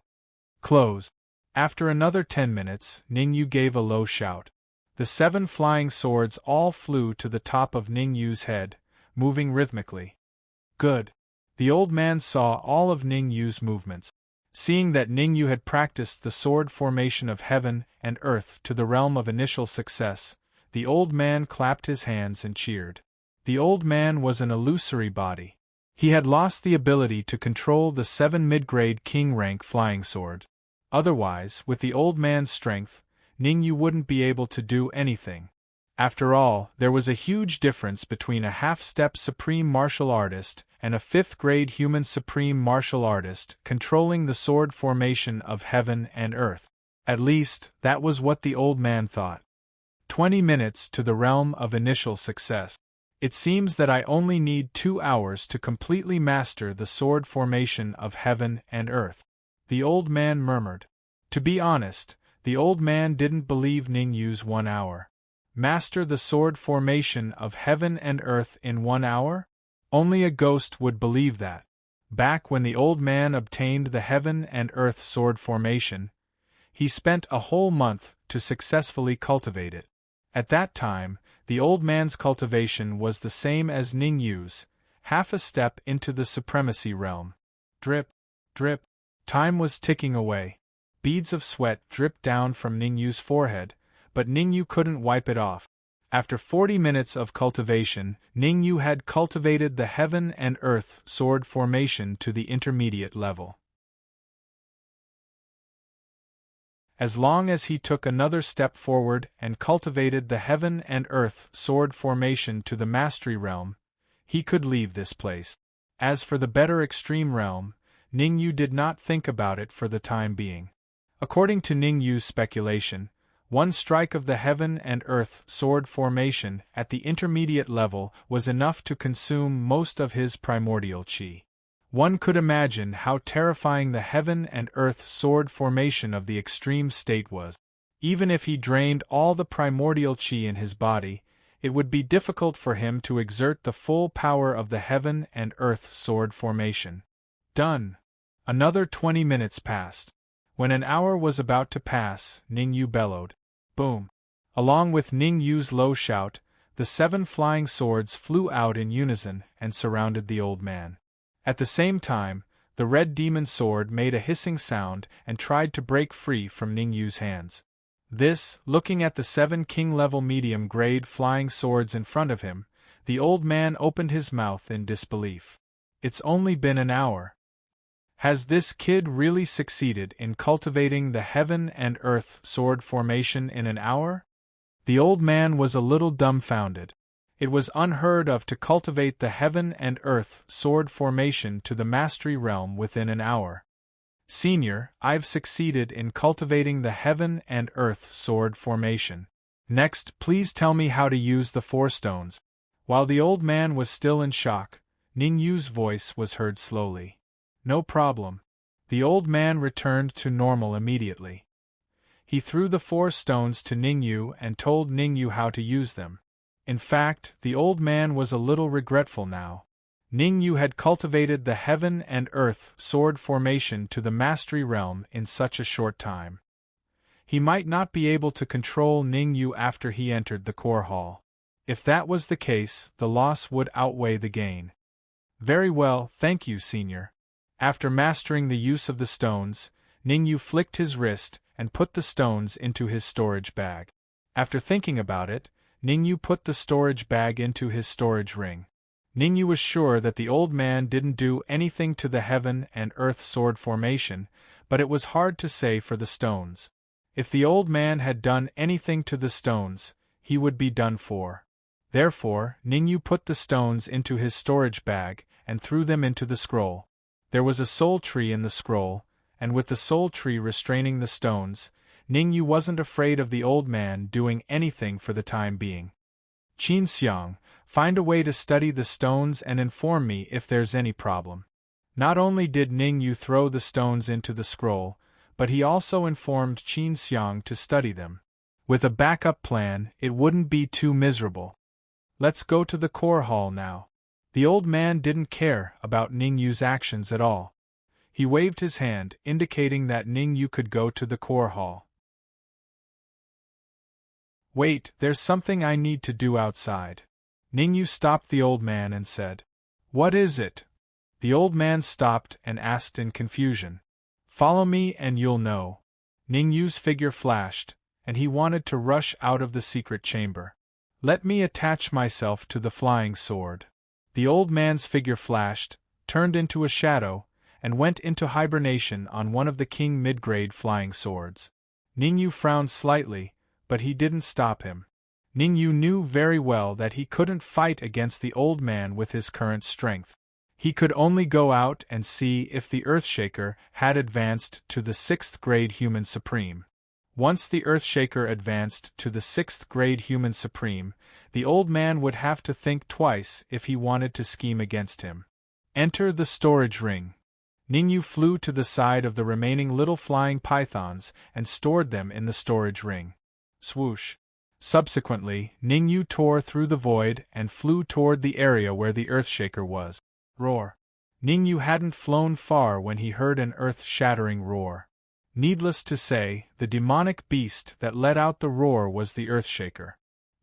Close. After another 10 minutes, Ningyu gave a low shout. The 7 flying swords all flew to the top of Ningyu's head, moving rhythmically. Good. The old man saw all of Ningyu's movements. Seeing that Ningyu had practiced the sword formation of heaven and earth to the realm of initial success, the old man clapped his hands and cheered. The old man was an illusory body. He had lost the ability to control the 7 mid-grade king rank flying sword. Otherwise, with the old man's strength, Ningyu wouldn't be able to do anything. After all, there was a huge difference between a half-step supreme martial artist and a 5th-grade human supreme martial artist controlling the sword formation of heaven and earth. At least, that was what the old man thought. 20 minutes to the realm of initial success. It seems that I only need 2 hours to completely master the sword formation of heaven and earth. The old man murmured. To be honest, the old man didn't believe Ningyu's 1 hour. Master the sword formation of heaven and earth in 1 hour? Only a ghost would believe that. Back when the old man obtained the heaven and earth sword formation, he spent a whole month to successfully cultivate it. At that time, the old man's cultivation was the same as Ningyu's, half a step into the supremacy realm. Drip, drip. Time was ticking away. Beads of sweat dripped down from Ningyu's forehead, but Ningyu couldn't wipe it off. After 40 minutes of cultivation, Ningyu had cultivated the heaven and earth sword formation to the intermediate level. As long as he took another step forward and cultivated the heaven and earth sword formation to the mastery realm, he could leave this place. As for the better extreme realm, Ningyu did not think about it for the time being. According to Ningyu's speculation, 1 strike of the heaven and earth sword formation at the intermediate level was enough to consume most of his primordial chi. One could imagine how terrifying the heaven and earth sword formation of the extreme state was. Even if he drained all the primordial chi in his body, it would be difficult for him to exert the full power of the heaven and earth sword formation. Done. Another 20 minutes passed. When an hour was about to pass, Ningyu bellowed. Boom. Along with Ningyu's low shout, the 7 flying swords flew out in unison and surrounded the old man. At the same time, the red demon sword made a hissing sound and tried to break free from Ningyu's hands. This, looking at the 7 king-level medium-grade flying swords in front of him, the old man opened his mouth in disbelief. It's only been an hour. Has this kid really succeeded in cultivating the heaven and earth sword formation in an hour? The old man was a little dumbfounded. It was unheard of to cultivate the heaven and earth sword formation to the mastery realm within an hour. Senior, I've succeeded in cultivating the heaven and earth sword formation. Next, please tell me how to use the 4 stones. While the old man was still in shock, Ningyu's voice was heard slowly. No problem. The old man returned to normal immediately. He threw the 4 stones to Ningyu and told Ningyu how to use them. In fact, the old man was a little regretful now. Ningyu had cultivated the heaven and earth sword formation to the mastery realm in such a short time. He might not be able to control Ningyu after he entered the core hall. If that was the case, the loss would outweigh the gain. Very well, thank you, Senior. After mastering the use of the stones, Ningyu flicked his wrist and put the stones into his storage bag. After thinking about it, Ningyu put the storage bag into his storage ring. Ningyu was sure that the old man didn't do anything to the heaven and earth sword formation, but it was hard to say for the stones. If the old man had done anything to the stones, he would be done for. Therefore, Ningyu put the stones into his storage bag and threw them into the scroll. There was a soul tree in the scroll, and with the soul tree restraining the stones, Ningyu wasn't afraid of the old man doing anything for the time being. Qin Xiang, find a way to study the stones and inform me if there's any problem. Not only did Ningyu throw the stones into the scroll, but he also informed Qin Xiang to study them. With a backup plan, it wouldn't be too miserable. Let's go to the core hall now. The old man didn't care about Ningyu's actions at all. He waved his hand, indicating that Ningyu could go to the core hall. Wait, there's something I need to do outside. Ningyu stopped the old man and said, What is it? The old man stopped and asked in confusion. Follow me and you'll know. Ningyu's figure flashed, and he wanted to rush out of the secret chamber. Let me attach myself to the flying sword. The old man's figure flashed, turned into a shadow, and went into hibernation on one of the king mid-grade flying swords. Ningyu frowned slightly, but he didn't stop him. Ningyu knew very well that he couldn't fight against the old man with his current strength. He could only go out and see if the Earthshaker had advanced to the 6th grade Human Supreme. Once the Earthshaker advanced to the 6th grade Human Supreme, the old man would have to think twice if he wanted to scheme against him. Enter the storage ring. Ningyu flew to the side of the remaining little flying pythons and stored them in the storage ring. Swoosh. Subsequently, Ningyu tore through the void and flew toward the area where the Earthshaker was. Roar. Ningyu hadn't flown far when he heard an earth-shattering roar. Needless to say, the demonic beast that let out the roar was the Earthshaker.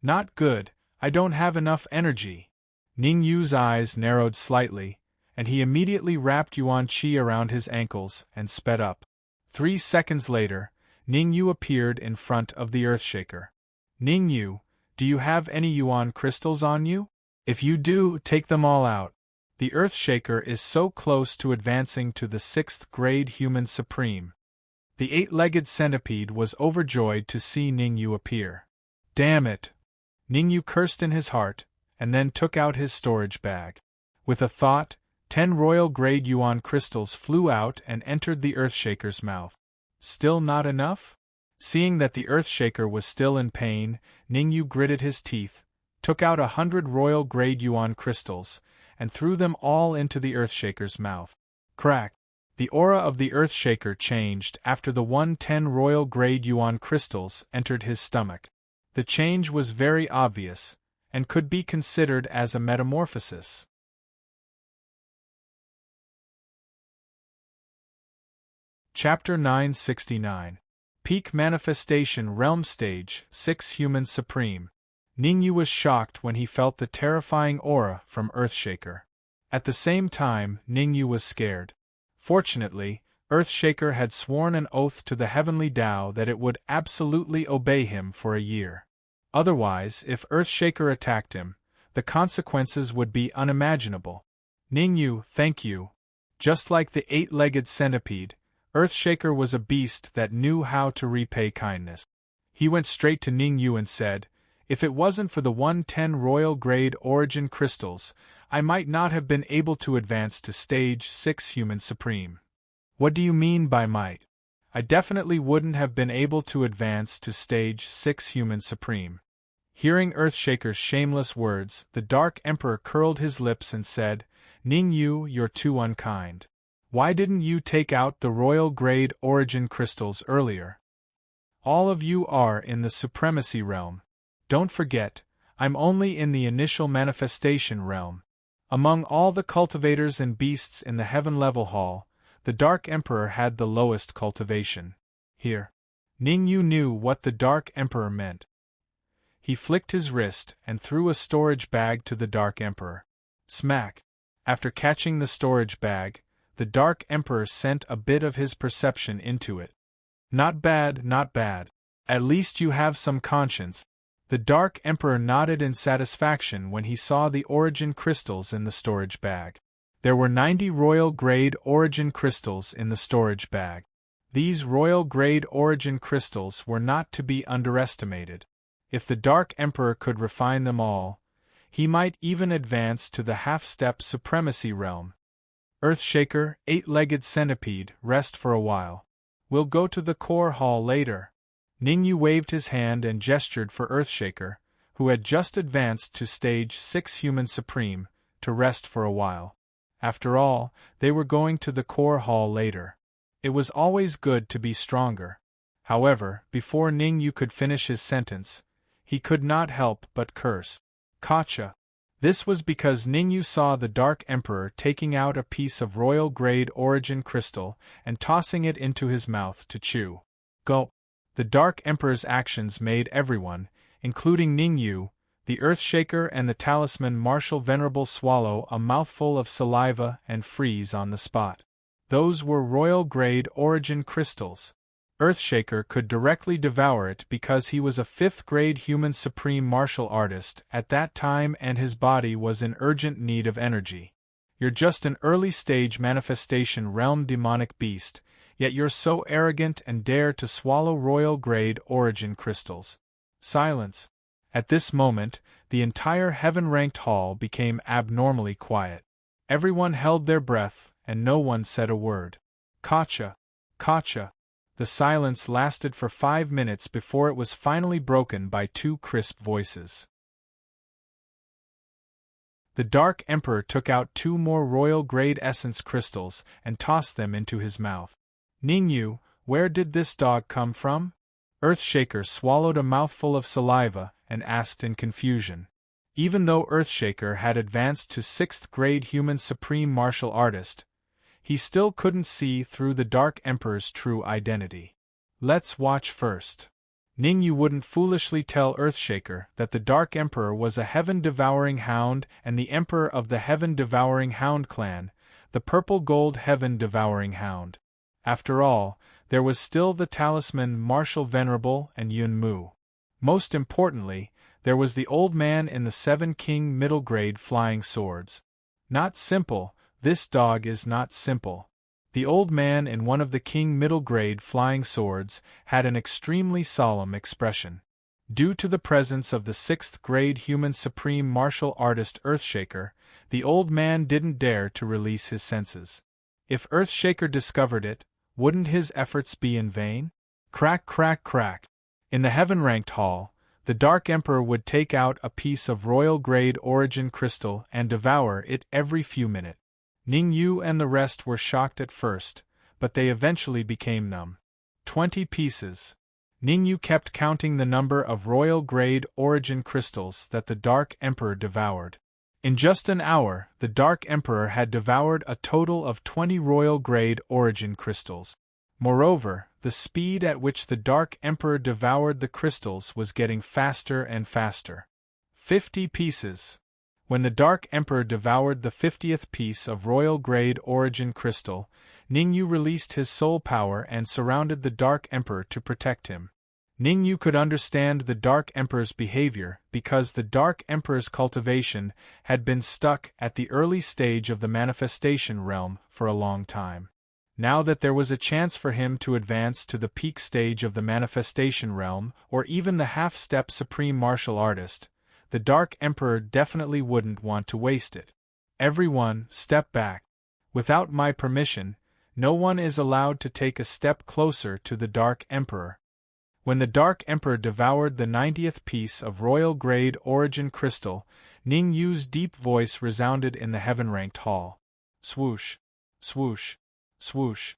Not good, I don't have enough energy. Ningyu's eyes narrowed slightly, and he immediately wrapped Yuan Qi around his ankles and sped up. 3 seconds later, Ningyu appeared in front of the Earthshaker. Ningyu, do you have any Yuan crystals on you? If you do, take them all out. The Earthshaker is so close to advancing to the 6th grade Human Supreme. The 8-legged centipede was overjoyed to see Ningyu appear. Damn it! Ningyu cursed in his heart, and then took out his storage bag. With a thought, 10 royal grade Yuan crystals flew out and entered the Earthshaker's mouth. Still not enough? Seeing that the Earthshaker was still in pain, Ningyu gritted his teeth, took out 100 royal grade Yuan crystals, and threw them all into the Earthshaker's mouth. Crack! The aura of the Earthshaker changed after the 110 royal grade Yuan crystals entered his stomach. The change was very obvious, and could be considered as a metamorphosis. Chapter 969. Peak Manifestation Realm Stage 6 Human Supreme. Ningyu was shocked when he felt the terrifying aura from Earthshaker. At the same time, Ningyu was scared. Fortunately, Earthshaker had sworn an oath to the Heavenly Tao that it would absolutely obey him for a year. Otherwise, if Earthshaker attacked him, the consequences would be unimaginable. Ningyu, thank you. Just like the 8-legged centipede, Earthshaker was a beast that knew how to repay kindness. He went straight to Ningyu and said, If it wasn't for the 110 royal grade origin crystals, I might not have been able to advance to stage 6 Human Supreme. What do you mean by might? I definitely wouldn't have been able to advance to stage 6 Human Supreme. Hearing Earthshaker's shameless words, the Dark Emperor curled his lips and said, Ningyu, you're too unkind. Why didn't you take out the royal grade origin crystals earlier? All of you are in the supremacy realm. Don't forget, I'm only in the initial manifestation realm. Among all the cultivators and beasts in the Heaven Level Hall, the Dark Emperor had the lowest cultivation. Here. Ningyu knew what the Dark Emperor meant. He flicked his wrist and threw a storage bag to the Dark Emperor. Smack! After catching the storage bag, the Dark Emperor sent a bit of his perception into it. Not bad, not bad. At least you have some conscience. The Dark Emperor nodded in satisfaction when he saw the origin crystals in the storage bag. There were 90 royal grade origin crystals in the storage bag. These royal grade origin crystals were not to be underestimated. If the Dark Emperor could refine them all, He might even advance to the half-step supremacy realm. Earthshaker, eight-legged centipede, rest for a while. We'll go to the core hall later. Ningyu waved his hand and gestured for Earthshaker, who had just advanced to stage 6 Human Supreme, to rest for a while. After all, they were going to the core hall later. It was always good to be stronger. However, before Ningyu could finish his sentence, he could not help but curse. Gotcha. This was because Ningyu saw the Dark Emperor taking out a piece of royal-grade origin crystal and tossing it into his mouth to chew. Gulp. The Dark Emperor's actions made everyone, including Ningyu, the Earthshaker and the Talisman Marshal Venerable swallow a mouthful of saliva and freeze on the spot. Those were royal-grade origin crystals. Earthshaker could directly devour it because he was a 5th-grade human supreme martial artist at that time and his body was in urgent need of energy. You're just an early-stage manifestation realm demonic beast, yet you're so arrogant and dare to swallow royal-grade origin crystals. Silence. At this moment, the entire heaven-ranked hall became abnormally quiet. Everyone held their breath, and no one said a word. Gotcha. Gotcha. The silence lasted for 5 minutes before it was finally broken by 2 crisp voices. The Dark Emperor took out 2 more royal-grade essence crystals and tossed them into his mouth. Ningyu, where did this dog come from? Earthshaker swallowed a mouthful of saliva and asked in confusion. Even though Earthshaker had advanced to 6th-grade human supreme martial artist, he still couldn't see through the Dark Emperor's true identity. Let's watch first. Ningyu wouldn't foolishly tell Earthshaker that the Dark Emperor was a heaven-devouring hound and the Emperor of the Heaven-Devouring Hound clan, the Purple-Gold Heaven-Devouring Hound. After all, there was still the Talisman Marshal Venerable and Yunmu. Most importantly, there was the old man in the 7 King middle-grade flying swords. Not simple. This dog is not simple. The old man in one of the King middle-grade flying swords had an extremely solemn expression. Due to the presence of the 6th-grade human supreme martial artist Earthshaker, the old man didn't dare to release his senses. If Earthshaker discovered it, wouldn't his efforts be in vain? Crack, crack, crack. In the heaven-ranked hall, the Dark Emperor would take out a piece of royal-grade origin crystal and devour it every few minutes. Ningyu and the rest were shocked at first, but they eventually became numb. 20 pieces. Ningyu kept counting the number of royal-grade origin crystals that the Dark Emperor devoured. In just an hour, the Dark Emperor had devoured a total of 20 royal-grade origin crystals. Moreover, the speed at which the Dark Emperor devoured the crystals was getting faster and faster. 50 pieces. When the Dark Emperor devoured the 50th piece of royal-grade origin crystal, Ningyu released his soul power and surrounded the Dark Emperor to protect him. Ningyu could understand the Dark Emperor's behavior because the Dark Emperor's cultivation had been stuck at the early stage of the manifestation realm for a long time. Now that there was a chance for him to advance to the peak stage of the manifestation realm or even the half-step supreme martial artist, the Dark Emperor definitely wouldn't want to waste it. Everyone, step back. Without my permission, no one is allowed to take a step closer to the Dark Emperor. When the Dark Emperor devoured the 90th piece of royal-grade origin crystal, Ningyu's deep voice resounded in the heaven-ranked hall. Swoosh, swoosh, swoosh.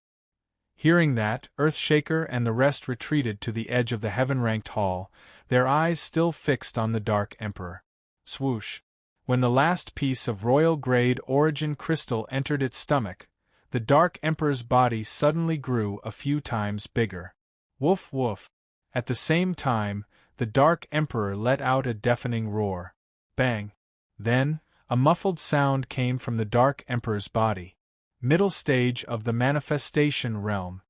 Hearing that, Earthshaker and the rest retreated to the edge of the heaven-ranked hall, their eyes still fixed on the Dark Emperor. Swoosh. When the last piece of royal-grade origin crystal entered its stomach, the Dark Emperor's body suddenly grew a few times bigger. Woof woof. At the same time, the Dark Emperor let out a deafening roar. Bang. Then, a muffled sound came from the Dark Emperor's body. Middle stage of the manifestation realm.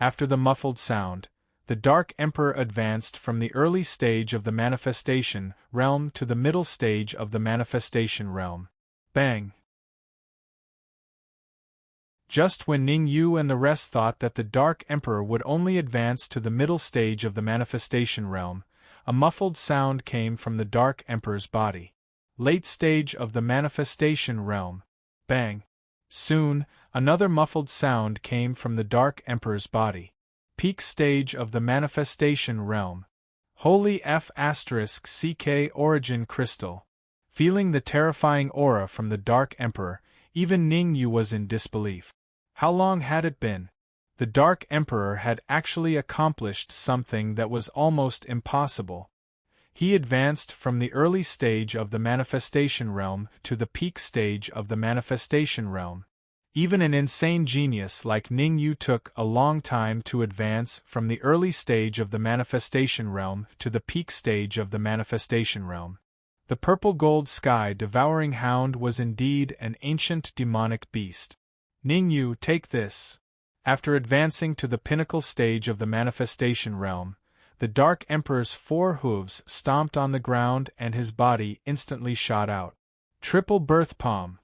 After the muffled sound, the Dark Emperor advanced from the early stage of the manifestation realm to the middle stage of the manifestation realm. Bang! Just when Ningyu and the rest thought that the Dark Emperor would only advance to the middle stage of the manifestation realm, a muffled sound came from the Dark Emperor's body. Late stage of the manifestation realm. Bang. Soon, another muffled sound came from the Dark Emperor's body. Peak stage of the manifestation realm. Holy F***CK origin crystal. Feeling the terrifying aura from the Dark Emperor, even Ning Yu was in disbelief. How long had it been? The Dark Emperor had actually accomplished something that was almost impossible. He advanced from the early stage of the manifestation realm to the peak stage of the manifestation realm. Even an insane genius like Ning Yu took a long time to advance from the early stage of the manifestation realm to the peak stage of the manifestation realm. The purple-gold sky-devouring hound was indeed an ancient demonic beast. Ning Yu, take this. After advancing to the pinnacle stage of the manifestation realm, the Dark Emperor's 4 hooves stomped on the ground and his body instantly shot out. Triple birth palm.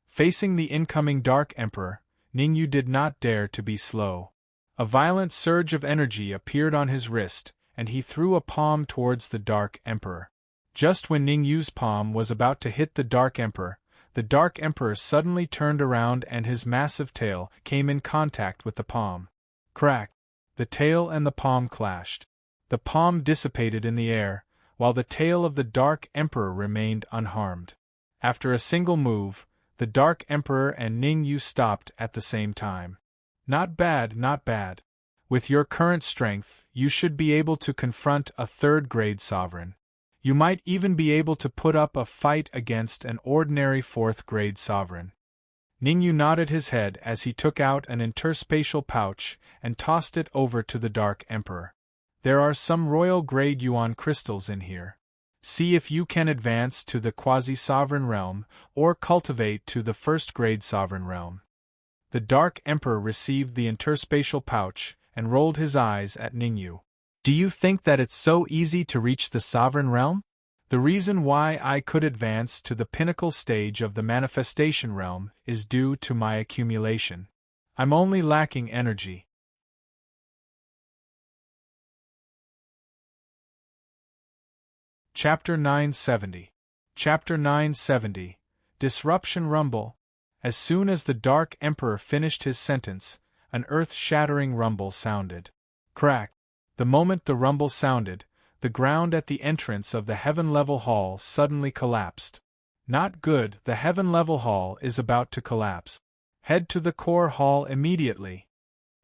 Facing the incoming Dark Emperor, Ning Yu did not dare to be slow. A violent surge of energy appeared on his wrist, and he threw a palm towards the Dark Emperor. Just when Ning Yu's palm was about to hit the Dark Emperor suddenly turned around and his massive tail came in contact with the palm. Crack! The tail and the palm clashed. The palm dissipated in the air, while the tail of the Dark Emperor remained unharmed. After a single move, the Dark Emperor and Ning Yu stopped at the same time. Not bad, not bad. With your current strength, you should be able to confront a third-grade sovereign. You might even be able to put up a fight against an ordinary fourth-grade sovereign. Ning Yu nodded his head as he took out an interspatial pouch and tossed it over to the Dark Emperor. There are some royal-grade yuan crystals in here. See if you can advance to the quasi-sovereign realm, or cultivate to the first-grade sovereign realm. The Dark Emperor received the interspatial pouch and rolled his eyes at Ning Yu. Do you think that it's so easy to reach the sovereign realm? The reason why I could advance to the pinnacle stage of the manifestation realm is due to my accumulation. I'm only lacking energy. Chapter 970. Chapter 970. Disruption Rumble. As soon as the Dark Emperor finished his sentence, an earth-shattering rumble sounded. Crack! The moment the rumble sounded, the ground at the entrance of the Heaven-Level Hall suddenly collapsed. Not good, the Heaven-Level Hall is about to collapse. Head to the core hall immediately.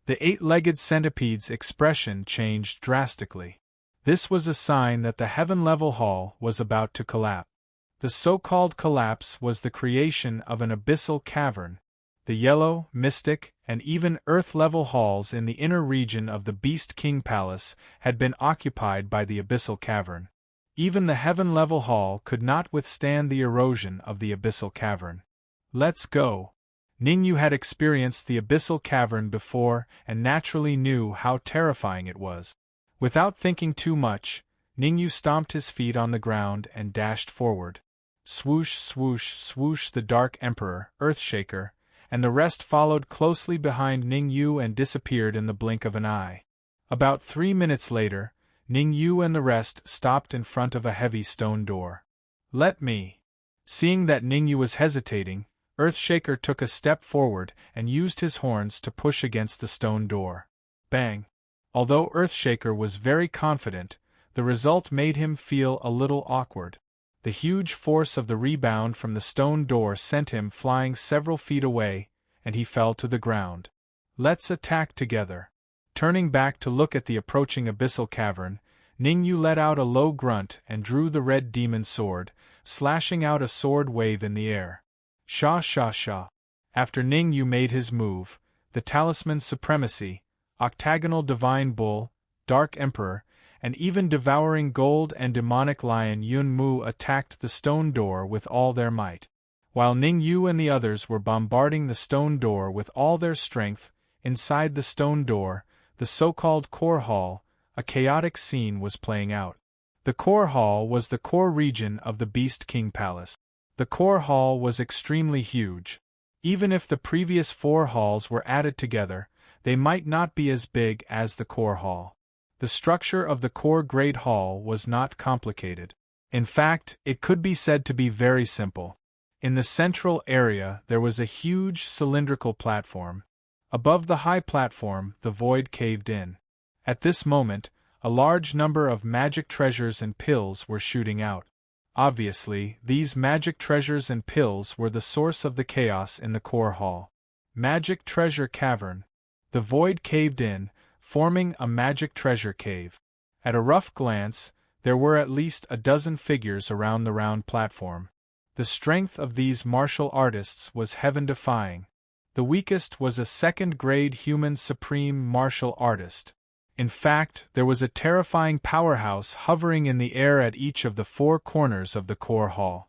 The 8-legged centipede's expression changed drastically. This was a sign that the Heaven-Level Hall was about to collapse. The so-called collapse was the creation of an abyssal cavern. The yellow, mystic, and even earth-level halls in the inner region of the Beast King Palace had been occupied by the abyssal cavern. Even the Heaven-Level Hall could not withstand the erosion of the abyssal cavern. Let's go. Ning Yu had experienced the abyssal cavern before and naturally knew how terrifying it was. Without thinking too much, Ning Yu stomped his feet on the ground and dashed forward. Swoosh, swoosh, swoosh, the Dark Emperor, Earthshaker, and the rest followed closely behind Ning Yu and disappeared in the blink of an eye. About 3 minutes later, Ning Yu and the rest stopped in front of a heavy stone door. Let me. Seeing that Ning Yu was hesitating, Earthshaker took a step forward and used his horns to push against the stone door. Bang! Although Earthshaker was very confident, the result made him feel a little awkward. The huge force of the rebound from the stone door sent him flying several feet away, and he fell to the ground. Let's attack together. Turning back to look at the approaching abyssal cavern, Ning Yu let out a low grunt and drew the red demon sword, slashing out a sword wave in the air. Sha sha sha. After Ning Yu made his move, the Talisman Supremacy, Octagonal Divine Bull, Dark Emperor, and even devouring gold and demonic lion Yun Mu attacked the stone door with all their might. While Ning Yu and the others were bombarding the stone door with all their strength, inside the stone door, the so-called core hall, a chaotic scene was playing out. The core hall was the core region of the Beast King Palace. The core hall was extremely huge. Even if the previous 4 halls were added together, they might not be as big as the core hall. The structure of the core Great Hall was not complicated. In fact, it could be said to be very simple. In the central area there was a huge cylindrical platform. Above the high platform, the void caved in. At this moment, a large number of magic treasures and pills were shooting out. Obviously, these magic treasures and pills were the source of the chaos in the core hall. Magic Treasure Cavern. The void caved in, forming a magic treasure cave. At a rough glance, there were at least a dozen figures around the round platform. The strength of these martial artists was heaven-defying. The weakest was a second-grade human supreme martial artist. In fact, there was a terrifying powerhouse hovering in the air at each of the four corners of the core hall.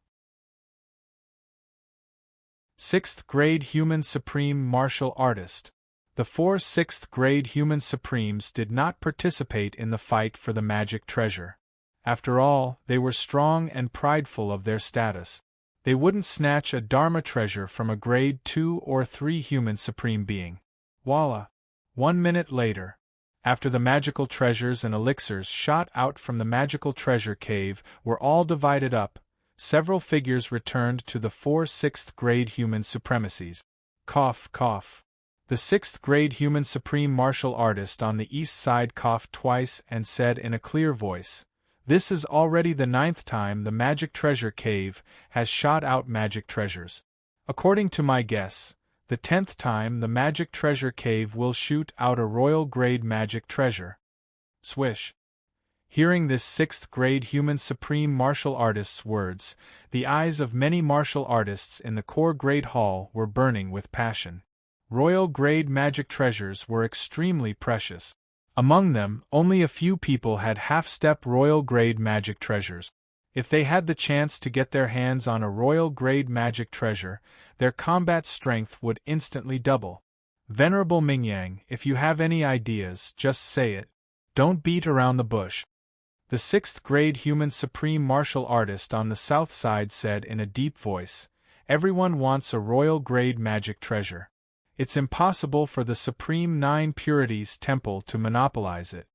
6th grade human supreme martial artist. The four 6th grade human supremes did not participate in the fight for the magic treasure. After all, they were strong and prideful of their status. They wouldn't snatch a Dharma treasure from a grade 2 or 3 human supreme being. Voila! 1 minute later, after the magical treasures and elixirs shot out from the magical treasure cave were all divided up, several figures returned to the four 6th grade human supremacies. Cough, cough. The 6th grade human supreme martial artist on the east side coughed twice and said in a clear voice, "This is already the 9th time the magic treasure cave has shot out magic treasures. According to my guess, the 10th time the magic treasure cave will shoot out a royal grade magic treasure." Swish. Hearing this 6th grade human supreme martial artist's words, the eyes of many martial artists in the core grade hall were burning with passion. Royal grade magic treasures were extremely precious. Among them, only a few people had half-step royal grade magic treasures. If they had the chance to get their hands on a royal grade magic treasure, their combat strength would instantly double. Venerable Mingyang, if you have any ideas, just say it. Don't beat around the bush. The 6th grade human supreme martial artist on the south side said in a deep voice, "Everyone wants a royal grade magic treasure. It's impossible for the Supreme 9 Purities Temple to monopolize it."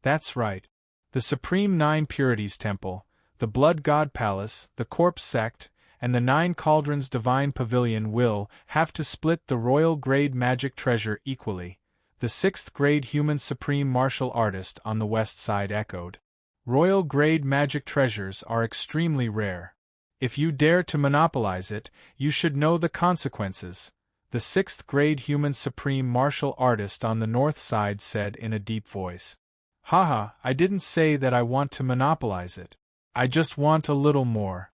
That's right. The Supreme 9 Purities Temple, the Blood God Palace, the Corpse Sect, and the 9 Cauldrons Divine Pavilion will have to split the royal grade magic treasure equally, the 6th grade human supreme martial artist on the west side echoed. Royal grade magic treasures are extremely rare. If you dare to monopolize it, you should know the consequences, the 6th grade human supreme martial artist on the north side said in a deep voice. Haha, I didn't say that I want to monopolize it. I just want a little more.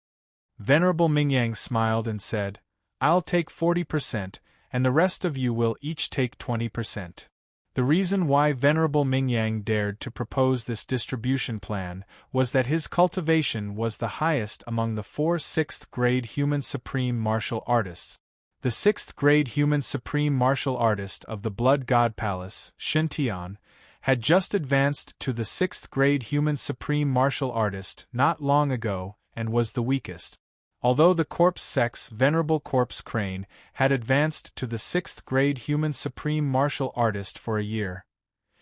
Venerable Mingyang smiled and said, "I'll take 40%, and the rest of you will each take 20%. The reason why Venerable Mingyang dared to propose this distribution plan was that his cultivation was the highest among the four 6th grade human supreme martial artists. The 6th grade human supreme martial artist of the Blood God Palace, Shintian, had just advanced to the 6th grade human supreme martial artist not long ago and was the weakest. Although the Corpse Sect's Venerable Corpse Crane had advanced to the 6th grade human supreme martial artist for a year,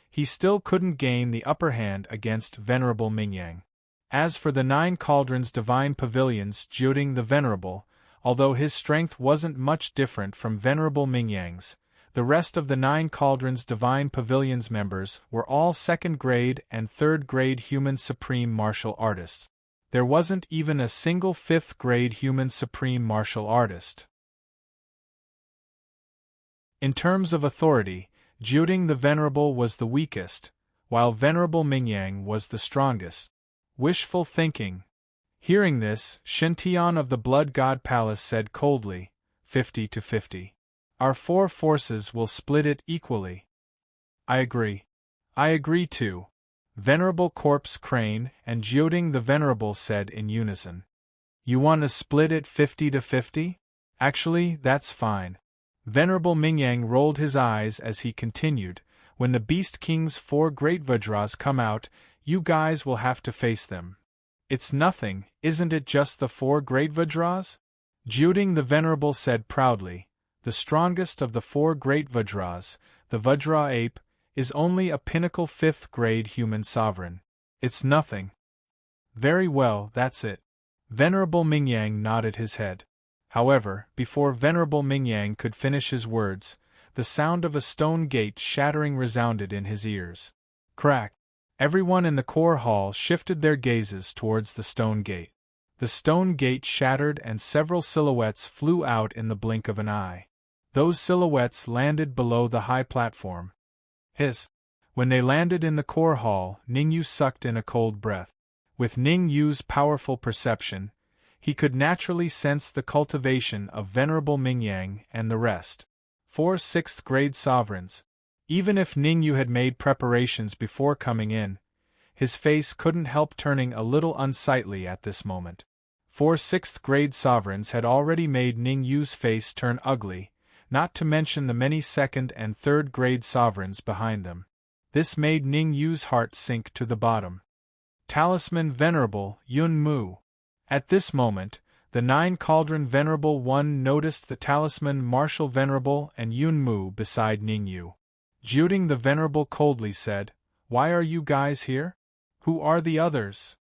he still couldn't gain the upper hand against Venerable Mingyang. As for the 9 Cauldrons Divine Pavilions Jiuding the Venerable, although his strength wasn't much different from Venerable Mingyang's, the rest of the 9 Cauldrons Divine Pavilions members were all 2nd grade and 3rd grade human supreme martial artists. There wasn't even a single 5th grade human supreme martial artist. In terms of authority, Jiuding the Venerable was the weakest, while Venerable Mingyang was the strongest. Wishful thinking. Hearing this, Shintian of the Blood God Palace said coldly, 50-50. Our four forces will split it equally. I agree. I agree too. Venerable Corpse Crane and Jiuding the Venerable said in unison. You want to split it 50-50? Actually, that's fine. Venerable Mingyang rolled his eyes as he continued, when the Beast King's 4 great Vajras come out, you guys will have to face them. It's nothing, isn't it just the 4 great Vajras? Jiuding the Venerable said proudly, the strongest of the 4 great Vajras, the Vajra Ape, is only a pinnacle 5th grade human sovereign. It's nothing. Very well, that's it. Venerable Mingyang nodded his head. However, before Venerable Mingyang could finish his words, the sound of a stone gate shattering resounded in his ears. Crack! Everyone in the core hall shifted their gazes towards the stone gate. The stone gate shattered and several silhouettes flew out in the blink of an eye. Those silhouettes landed below the high platform. Hiss! When they landed in the core hall, Ningyu sucked in a cold breath. With Ningyu's powerful perception, he could naturally sense the cultivation of Venerable Mingyang and the rest. 4 6th-grade sovereigns. Even if Ningyu had made preparations before coming in, his face couldn't help turning a little unsightly at this moment. 4 6th-grade sovereigns had already made Ningyu's face turn ugly, not to mention the many 2nd and 3rd-grade sovereigns behind them. This made Ningyu's heart sink to the bottom. Talisman Venerable Yun Mu. At this moment, the 9 Cauldron Venerable One noticed the Talisman Martial Venerable and Yun Mu beside Ningyu. Jiuding the Venerable coldly said, "Why are you guys here? Who are the others?"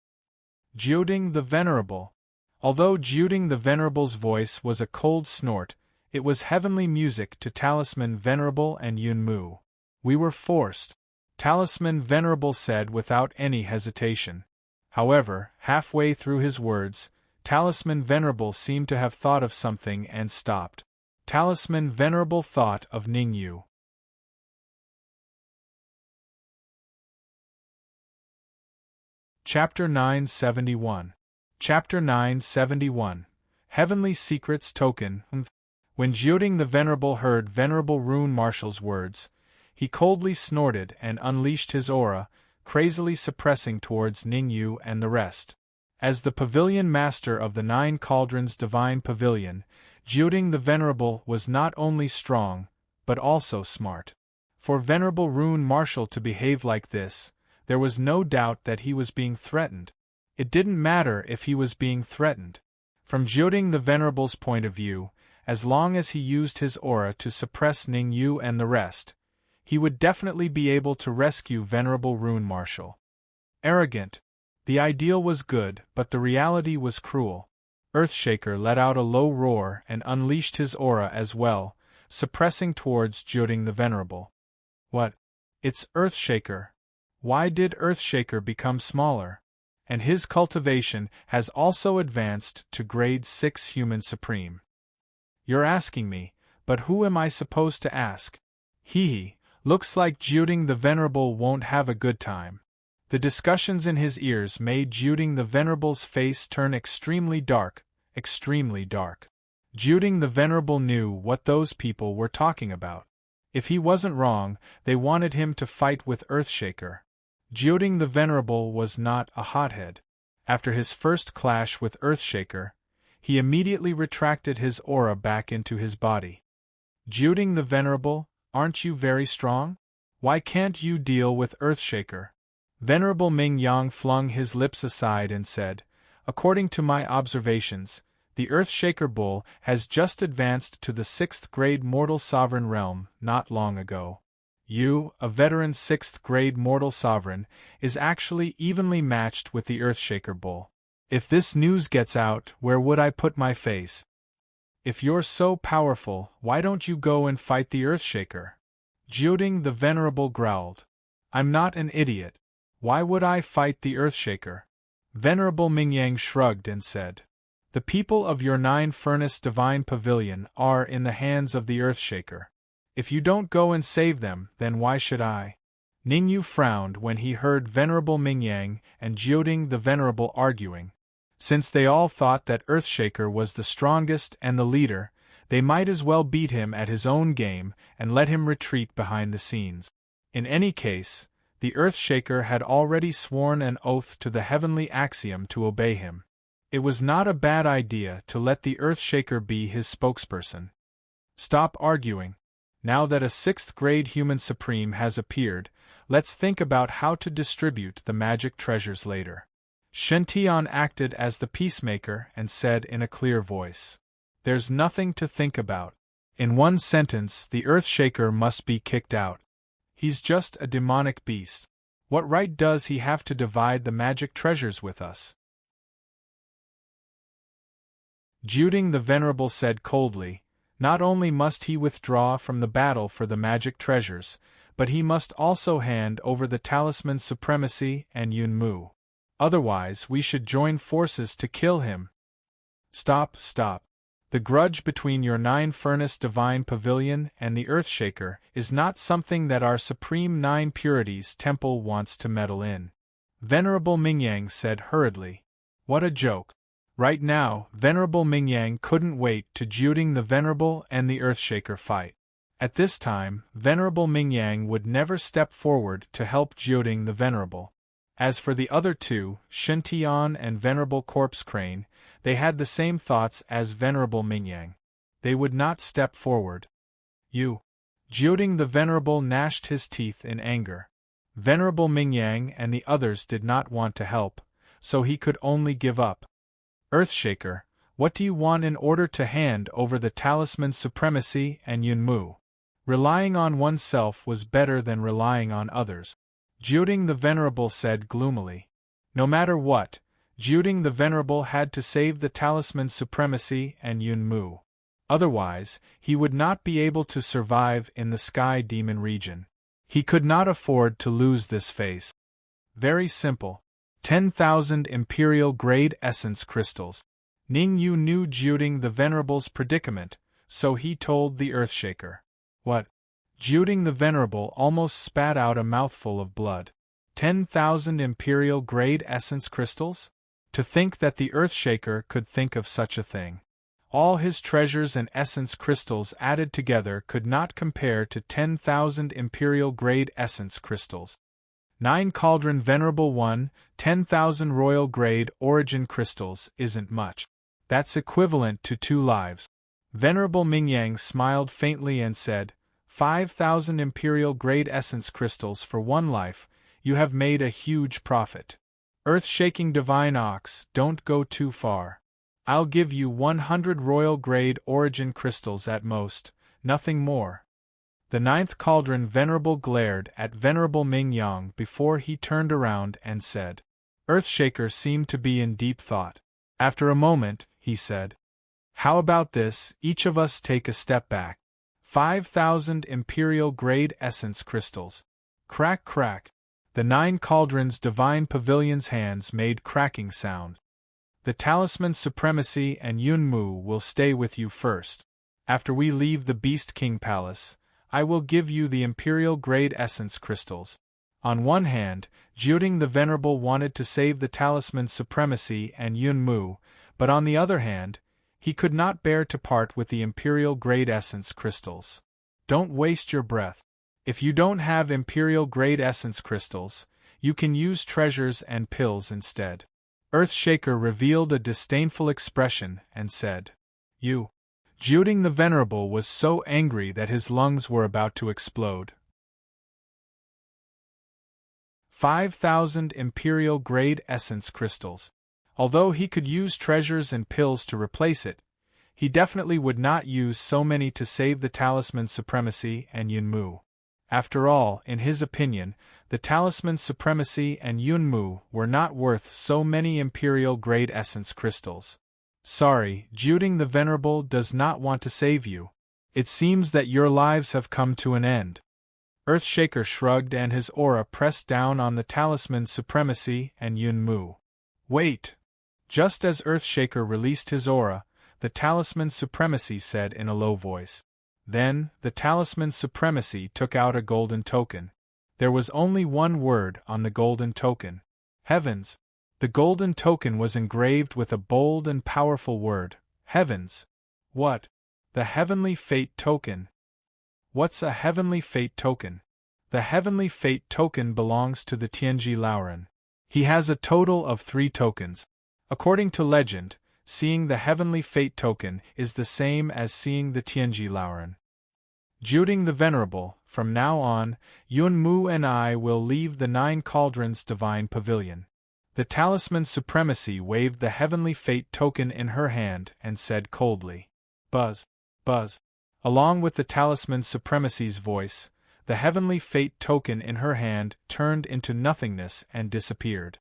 Jiuding the Venerable. Although Jiuding the Venerable's voice was a cold snort, it was heavenly music to Talisman Venerable and Yun Mu. "We were forced," Talisman Venerable said without any hesitation. However, halfway through his words, Talisman Venerable seemed to have thought of something and stopped. Talisman Venerable thought of Ningyu. Chapter 971. Chapter 971. Heavenly Secrets Token. When Jiuding the Venerable heard Venerable Rune Martial's words, he coldly snorted and unleashed his aura, crazily suppressing towards Ningyu and the rest. As the pavilion master of the 9 Cauldrons Divine Pavilion, Jiuding the Venerable was not only strong, but also smart. For Venerable Rune Martial to behave like this, there was no doubt that he was being threatened. It didn't matter if he was being threatened. From Jiuding the Venerable's point of view, as long as he used his aura to suppress Ningyu and the rest, he would definitely be able to rescue Venerable Rune Martial. Arrogant. The ideal was good, but the reality was cruel. Earthshaker let out a low roar and unleashed his aura as well, suppressing towards Jiuding the Venerable. What? It's Earthshaker. Why did Earthshaker become smaller? And his cultivation has also advanced to grade 6 Human Supreme. You're asking me, but who am I supposed to ask? Hee. Looks like Jiuding the Venerable won't have a good time. The discussions in his ears made Jiuding the Venerable's face turn extremely dark, extremely dark. Jiuding the Venerable knew what those people were talking about. If he wasn't wrong, they wanted him to fight with Earthshaker. Jiuding the Venerable was not a hothead. After his first clash with Earthshaker, he immediately retracted his aura back into his body. Jiuding the Venerable, aren't you very strong? Why can't you deal with Earthshaker? Venerable Mingyang flung his lips aside and said, "According to my observations, the Earthshaker Bull has just advanced to the 6th-grade Mortal Sovereign realm not long ago. You, a veteran 6th-grade Mortal Sovereign, is actually evenly matched with the Earthshaker Bull. If this news gets out, where would I put my face? If you're so powerful, why don't you go and fight the Earthshaker?" Jiuding the Venerable growled. "I'm not an idiot. Why would I fight the Earthshaker?" Venerable Mingyang shrugged and said, "The people of your 9-Furnace Divine Pavilion are in the hands of the Earthshaker. If you don't go and save them, then why should I?" Ningyu frowned when he heard Venerable Mingyang and Jiuding the Venerable arguing. Since they all thought that Earthshaker was the strongest and the leader, they might as well beat him at his own game and let him retreat behind the scenes. In any case, the Earthshaker had already sworn an oath to the heavenly axiom to obey him. It was not a bad idea to let the Earthshaker be his spokesperson. Stop arguing. Now that a 6th-grade Human Supreme has appeared, let's think about how to distribute the magic treasures later. Shen-Tian acted as the peacemaker and said in a clear voice, "There's nothing to think about. In one sentence, the Earthshaker must be kicked out. He's just a demonic beast. What right does he have to divide the magic treasures with us? Juding the Venerable said coldly, not only must he withdraw from the battle for the magic treasures, but he must also hand over the talisman supremacy and Yunmu. Otherwise we should join forces to kill him. Stop, stop. The grudge between your nine-furnace divine pavilion and the Earthshaker is not something that our Supreme Nine Purities Temple wants to meddle in. Venerable Mingyang said hurriedly. What a joke. Right now, Venerable Mingyang couldn't wait to Juding the Venerable and the Earthshaker fight. At this time, Venerable Mingyang would never step forward to help Juding the Venerable. As for the other two, Shintian and Venerable Corpse Crane, they had the same thoughts as Venerable Mingyang. They would not step forward. You. Juding the Venerable gnashed his teeth in anger. Venerable Mingyang and the others did not want to help, so he could only give up. Earthshaker, what do you want in order to hand over the talisman supremacy and Yunmu? Relying on oneself was better than relying on others. Juding the Venerable said gloomily. No matter what, Juding the Venerable had to save the talisman supremacy and Yunmu. Otherwise, he would not be able to survive in the Sky Demon region. He could not afford to lose this phase. Very simple. 10,000 Imperial-grade essence crystals. Ning Yu knew Juding the Venerable's predicament, so he told the Earthshaker. What? Juding the Venerable almost spat out a mouthful of blood. 10,000 Imperial-grade essence crystals? To think that the Earthshaker could think of such a thing. All his treasures and essence crystals added together could not compare to 10,000 Imperial-grade essence crystals. 9 Cauldron Venerable 1, 10,000 Royal-grade origin crystals isn't much. That's equivalent to 2 lives. Venerable Mingyang smiled faintly and said, 5,000 Imperial-grade essence crystals for 1 life, you have made a huge profit. Earth-shaking Divine Ox, don't go too far. I'll give you 100 Royal-grade origin crystals at most, nothing more. The 9th Cauldron Venerable glared at Venerable Mingyang before he turned around and said. Earthshaker seemed to be in deep thought. After a moment, he said, how about this, each of us take a step back. 5,000 Imperial-grade essence crystals. Crack crack. The 9 Cauldrons Divine Pavilion's hands made cracking sound. The talisman supremacy and Yunmu will stay with you first. After we leave the Beast King Palace, I will give you the Imperial-grade essence crystals. On one hand, Juding the Venerable wanted to save the talisman supremacy and Yunmu, but on the other hand, he could not bear to part with the Imperial-grade essence crystals. Don't waste your breath. If you don't have Imperial-grade essence crystals, you can use treasures and pills instead. Earthshaker revealed a disdainful expression and said, You. Juding the Venerable was so angry that his lungs were about to explode. 5,000 Imperial-grade essence crystals. Although he could use treasures and pills to replace it, he definitely would not use so many to save the talisman supremacy and Yunmu. After all, in his opinion, the talisman supremacy and Yunmu were not worth so many Imperial-grade essence crystals. Sorry, Juding the Venerable does not want to save you. It seems that your lives have come to an end. Earthshaker shrugged and his aura pressed down on the talisman supremacy and Yunmu. Wait! Just as Earthshaker released his aura, the talisman supremacy said in a low voice. Then, the talisman supremacy took out a golden token. There was only one word on the golden token. Heavens! The golden token was engraved with a bold and powerful word. Heavens! What? The Heavenly Fate Token. What's a Heavenly Fate Token? The Heavenly Fate Token belongs to the Tianji Laoren. He has a total of 3 tokens. According to legend, seeing the Heavenly Fate Token is the same as seeing the Tianji Laoren. Juding the Venerable, from now on, Yunmu and I will leave the 9 Cauldrons Divine Pavilion. The talisman supremacy waved the Heavenly Fate Token in her hand and said coldly, Buzz, buzz. Along with the talisman supremacy's voice, the heavenly fate token in her hand turned into nothingness and disappeared.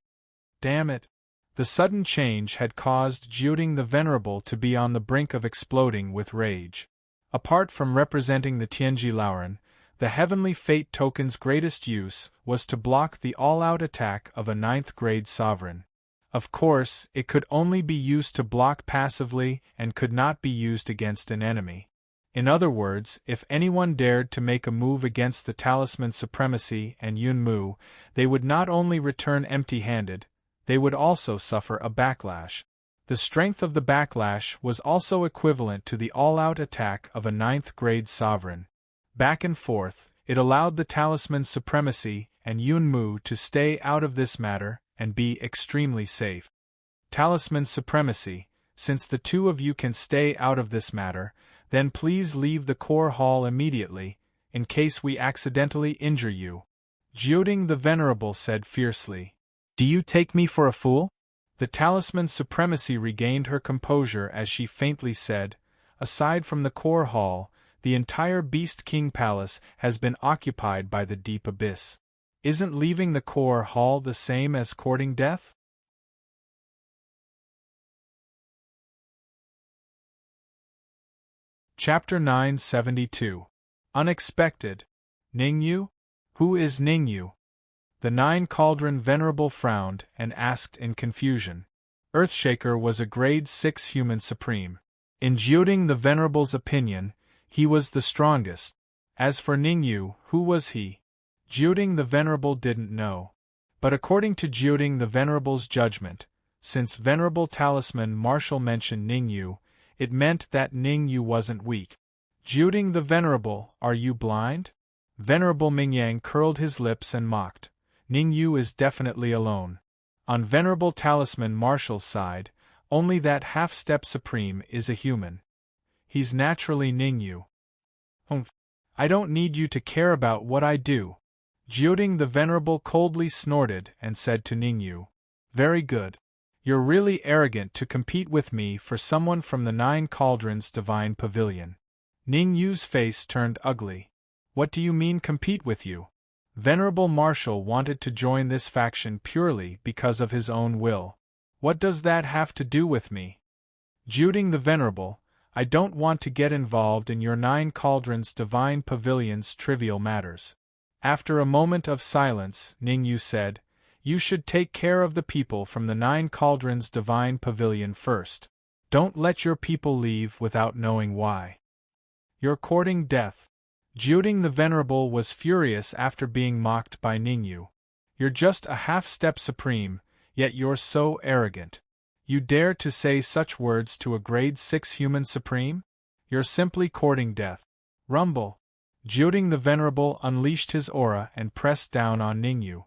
Damn it! The sudden change had caused Jiuding the Venerable to be on the brink of exploding with rage. Apart from representing the Tianji Laoren, the heavenly fate token's greatest use was to block the all-out attack of a 9th-grade sovereign. Of course, it could only be used to block passively and could not be used against an enemy. In other words, if anyone dared to make a move against the Talisman Supremacy and Yunmu, they would not only return empty-handed, they would also suffer a backlash. The strength of the backlash was also equivalent to the all-out attack of a 9th-grade sovereign. Back and forth, it allowed the Talisman Supremacy and Yunmu to stay out of this matter and be extremely safe. Talisman Supremacy, since the two of you can stay out of this matter, then please leave the core hall immediately, in case we accidentally injure you. Jiuding the Venerable said fiercely. Do you take me for a fool? The Talisman Supremacy regained her composure as she faintly said, aside from the core hall, the entire Beast King Palace has been occupied by the deep abyss. Isn't leaving the core hall the same as courting death? Chapter 972. Unexpected. Ningyu? Who is Ningyu? The Nine Cauldron Venerable frowned and asked in confusion. Earthshaker was a grade 6 human supreme. In Jiuding the Venerable's opinion, he was the strongest. As for Ningyu, who was he? Jiuding the Venerable didn't know. But according to Jiuding the Venerable's judgment, since Venerable Talisman Marshal mentioned Ningyu, it meant that Ningyu wasn't weak. Jiuding the Venerable, are you blind? Venerable Mingyang curled his lips and mocked. Ningyu is definitely alone. On Venerable Talisman Marshal's side, only that half-step supreme is a human. He's naturally Ningyu. I don't need you to care about what I do. Jiuding the Venerable coldly snorted and said to Ningyu. Very good. You're really arrogant to compete with me for someone from the Nine Cauldrons Divine Pavilion. Ningyu's face turned ugly. What do you mean compete with you? Venerable Marshal wanted to join this faction purely because of his own will. What does that have to do with me? Jiuding the Venerable, I don't want to get involved in your Nine Cauldrons Divine Pavilion's trivial matters. After a moment of silence, Ningyu said, You should take care of the people from the Nine Cauldrons Divine Pavilion first. Don't let your people leave without knowing why. You're courting death. Jiuding the Venerable was furious after being mocked by Ningyu. You're just a half-step supreme, yet you're so arrogant. You dare to say such words to a grade 6 human supreme? You're simply courting death. Rumble. Jiuding the Venerable unleashed his aura and pressed down on Ningyu.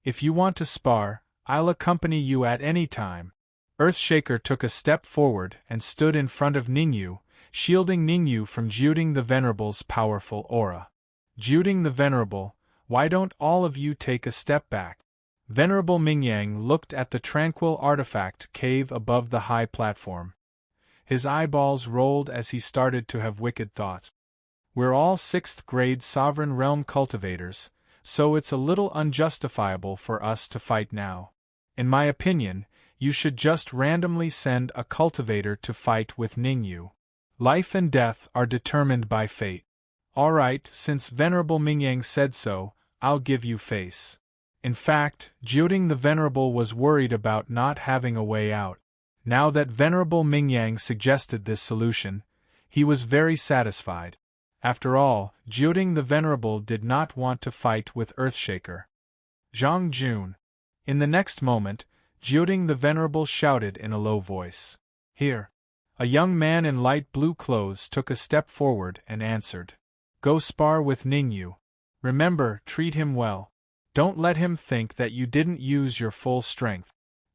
If you want to spar, I'll accompany you at any time. Earthshaker took a step forward and stood in front of Ningyu, shielding Ningyu from Jiuding the Venerable's powerful aura. Jiuding the Venerable, why don't all of you take a step back? Venerable Mingyang looked at the tranquil artifact cave above the high platform. His eyeballs rolled as he started to have wicked thoughts. We're all 6th grade sovereign realm cultivators, so it's a little unjustifiable for us to fight now. In my opinion, you should just randomly send a cultivator to fight with Ningyu. Life and death are determined by fate. Alright, since Venerable Mingyang said so, I'll give you face. In fact, Jiuding the Venerable was worried about not having a way out. Now that Venerable Mingyang suggested this solution, he was very satisfied. After all, Jiuding the Venerable did not want to fight with Earthshaker. Zhang Jun. In the next moment, Jiuding the Venerable shouted in a low voice. Here. A young man in light blue clothes took a step forward and answered. Go spar with Ningyu. Remember, treat him well. Don't let him think that you didn't use your full strength.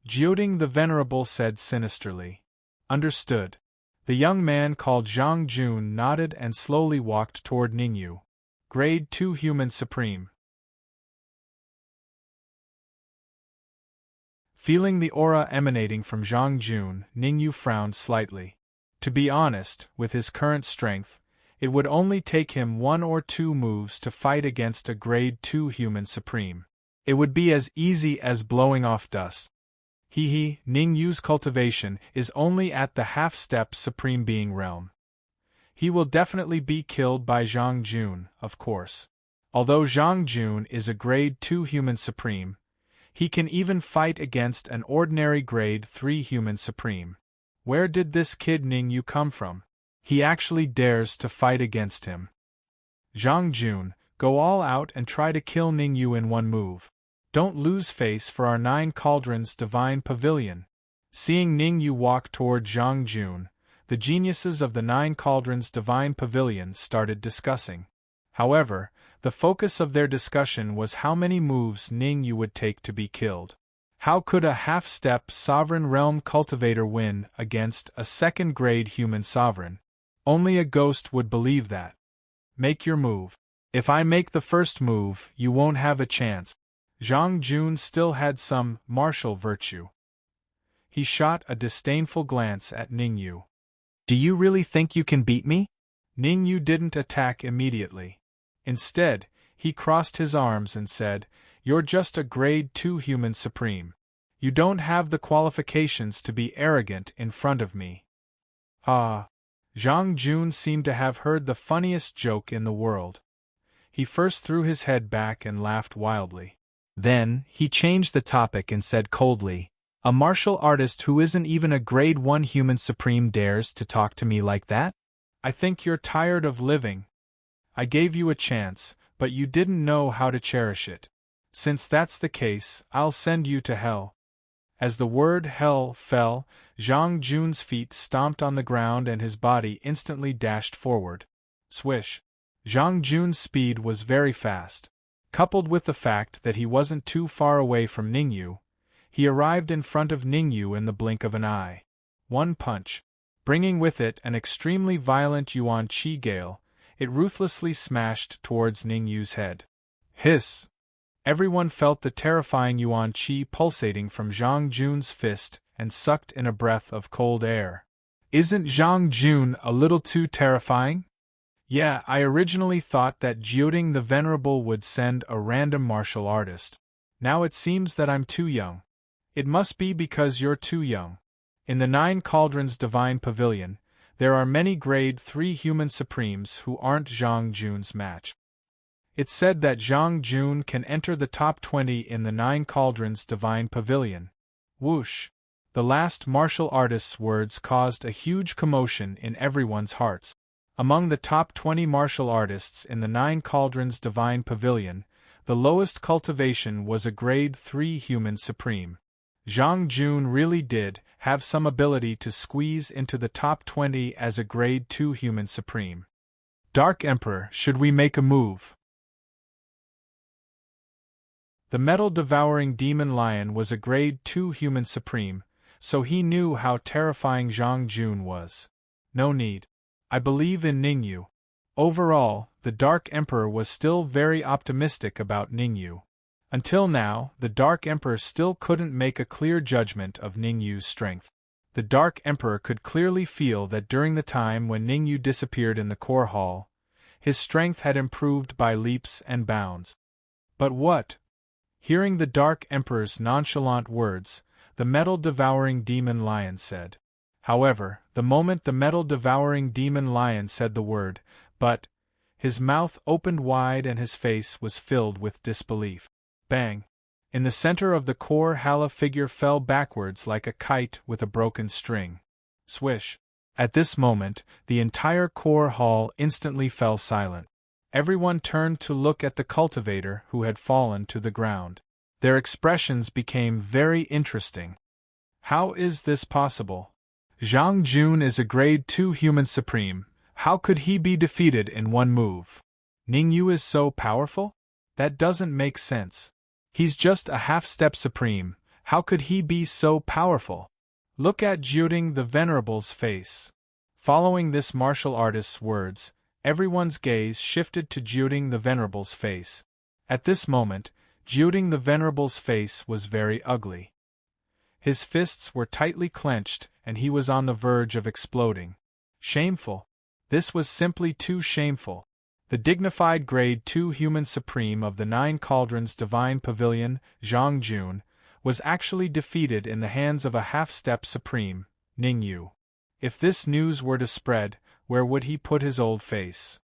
Jiuding the Venerable said sinisterly. Understood. The young man called Zhang Jun nodded and slowly walked toward Ningyu. Grade 2 Human Supreme. Feeling the aura emanating from Zhang Jun, Ningyu frowned slightly. To be honest, with his current strength, It would only take him 1 or 2 moves to fight against a Grade 2 human supreme. It would be as easy as blowing off dust. Ning Yu's cultivation is only at the half-step Supreme Being realm. He will definitely be killed by Zhang Jun, of course. Although Zhang Jun is a Grade 2 human supreme, he can even fight against an ordinary Grade 3 human supreme. Where did this kid Ning Yu come from? He actually dares to fight against him. Zhang Jun, go all out and try to kill Ning Yu in 1 move. Don't lose face for our 9 Cauldrons Divine Pavilion. Seeing Ning Yu walk toward Zhang Jun, the geniuses of the 9 Cauldrons Divine Pavilion started discussing. However, the focus of their discussion was how many moves Ning Yu would take to be killed. How could a half-step Sovereign Realm Cultivator win against a 2nd-grade human sovereign? Only a ghost would believe that. Make your move. If I make the first move, you won't have a chance. Zhang Jun still had some martial virtue. He shot a disdainful glance at Ning Yu. Do you really think you can beat me? Ning Yu didn't attack immediately. Instead, he crossed his arms and said, You're just a Grade 2 human supreme. You don't have the qualifications to be arrogant in front of me. Zhang Jun seemed to have heard the funniest joke in the world. He first threw his head back and laughed wildly. Then, he changed the topic and said coldly, A martial artist who isn't even a Grade 1 human supreme dares to talk to me like that? I think you're tired of living. I gave you a chance, but you didn't know how to cherish it. Since that's the case, I'll send you to hell. As the word hell fell, Zhang Jun's feet stomped on the ground and his body instantly dashed forward. Swish. Zhang Jun's speed was very fast. Coupled with the fact that he wasn't too far away from Ning Yu, he arrived in front of Ning Yu in the blink of an eye. 1 punch. Bringing with it an extremely violent Yuan Qi gale, it ruthlessly smashed towards Ning Yu's head. Hiss! Everyone felt the terrifying Yuan Qi pulsating from Zhang Jun's fist and sucked in a breath of cold air. Isn't Zhang Jun a little too terrifying? Yeah, I originally thought that Jiuding the Venerable would send a random martial artist. Now it seems that I'm too young. It must be because you're too young. In the 9 Cauldrons Divine Pavilion, there are many Grade 3 human supremes who aren't Zhang Jun's match. It's said that Zhang Jun can enter the top 20 in the 9 Cauldrons Divine Pavilion. Whoosh! The last martial artist's words caused a huge commotion in everyone's hearts. Among the top 20 martial artists in the 9 Cauldrons Divine Pavilion, the lowest cultivation was a Grade 3 human supreme. Zhang Jun really did have some ability to squeeze into the top 20 as a Grade 2 human supreme. Dark Emperor, should we make a move? The metal-devouring demon lion was a Grade 2 human supreme, so he knew how terrifying Zhang Jun was. No need. I believe in Ning Yu. Overall, the Dark Emperor was still very optimistic about Ning Yu. Until now, the Dark Emperor still couldn't make a clear judgment of Ning Yu's strength. The Dark Emperor could clearly feel that during the time when Ning Yu disappeared in the core hall, his strength had improved by leaps and bounds. But what? Hearing the Dark Emperor's nonchalant words, the metal-devouring demon lion said. However, the moment the metal-devouring demon lion said the word, "but," his mouth opened wide and his face was filled with disbelief. Bang! In the center of the core Hala figure fell backwards like a kite with a broken string. Swish! At this moment, the entire core hall instantly fell silent. Everyone turned to look at the cultivator who had fallen to the ground. Their expressions became very interesting. How is this possible? Zhang Jun is a Grade 2 human supreme. How could he be defeated in one move? Ning Yu is so powerful? That doesn't make sense. He's just a half-step supreme. How could he be so powerful? Look at Jiuding the Venerable's face. Following this martial artist's words, everyone's gaze shifted to Jiuding the Venerable's face. At this moment, Jiuding the Venerable's face was very ugly. His fists were tightly clenched, and he was on the verge of exploding. Shameful. This was simply too shameful. The dignified Grade 2 Human Supreme of the Nine Cauldrons Divine Pavilion, Zhang Jun, was actually defeated in the hands of a half-step Supreme, Ning Yu. If this news were to spread, where would he put his old face?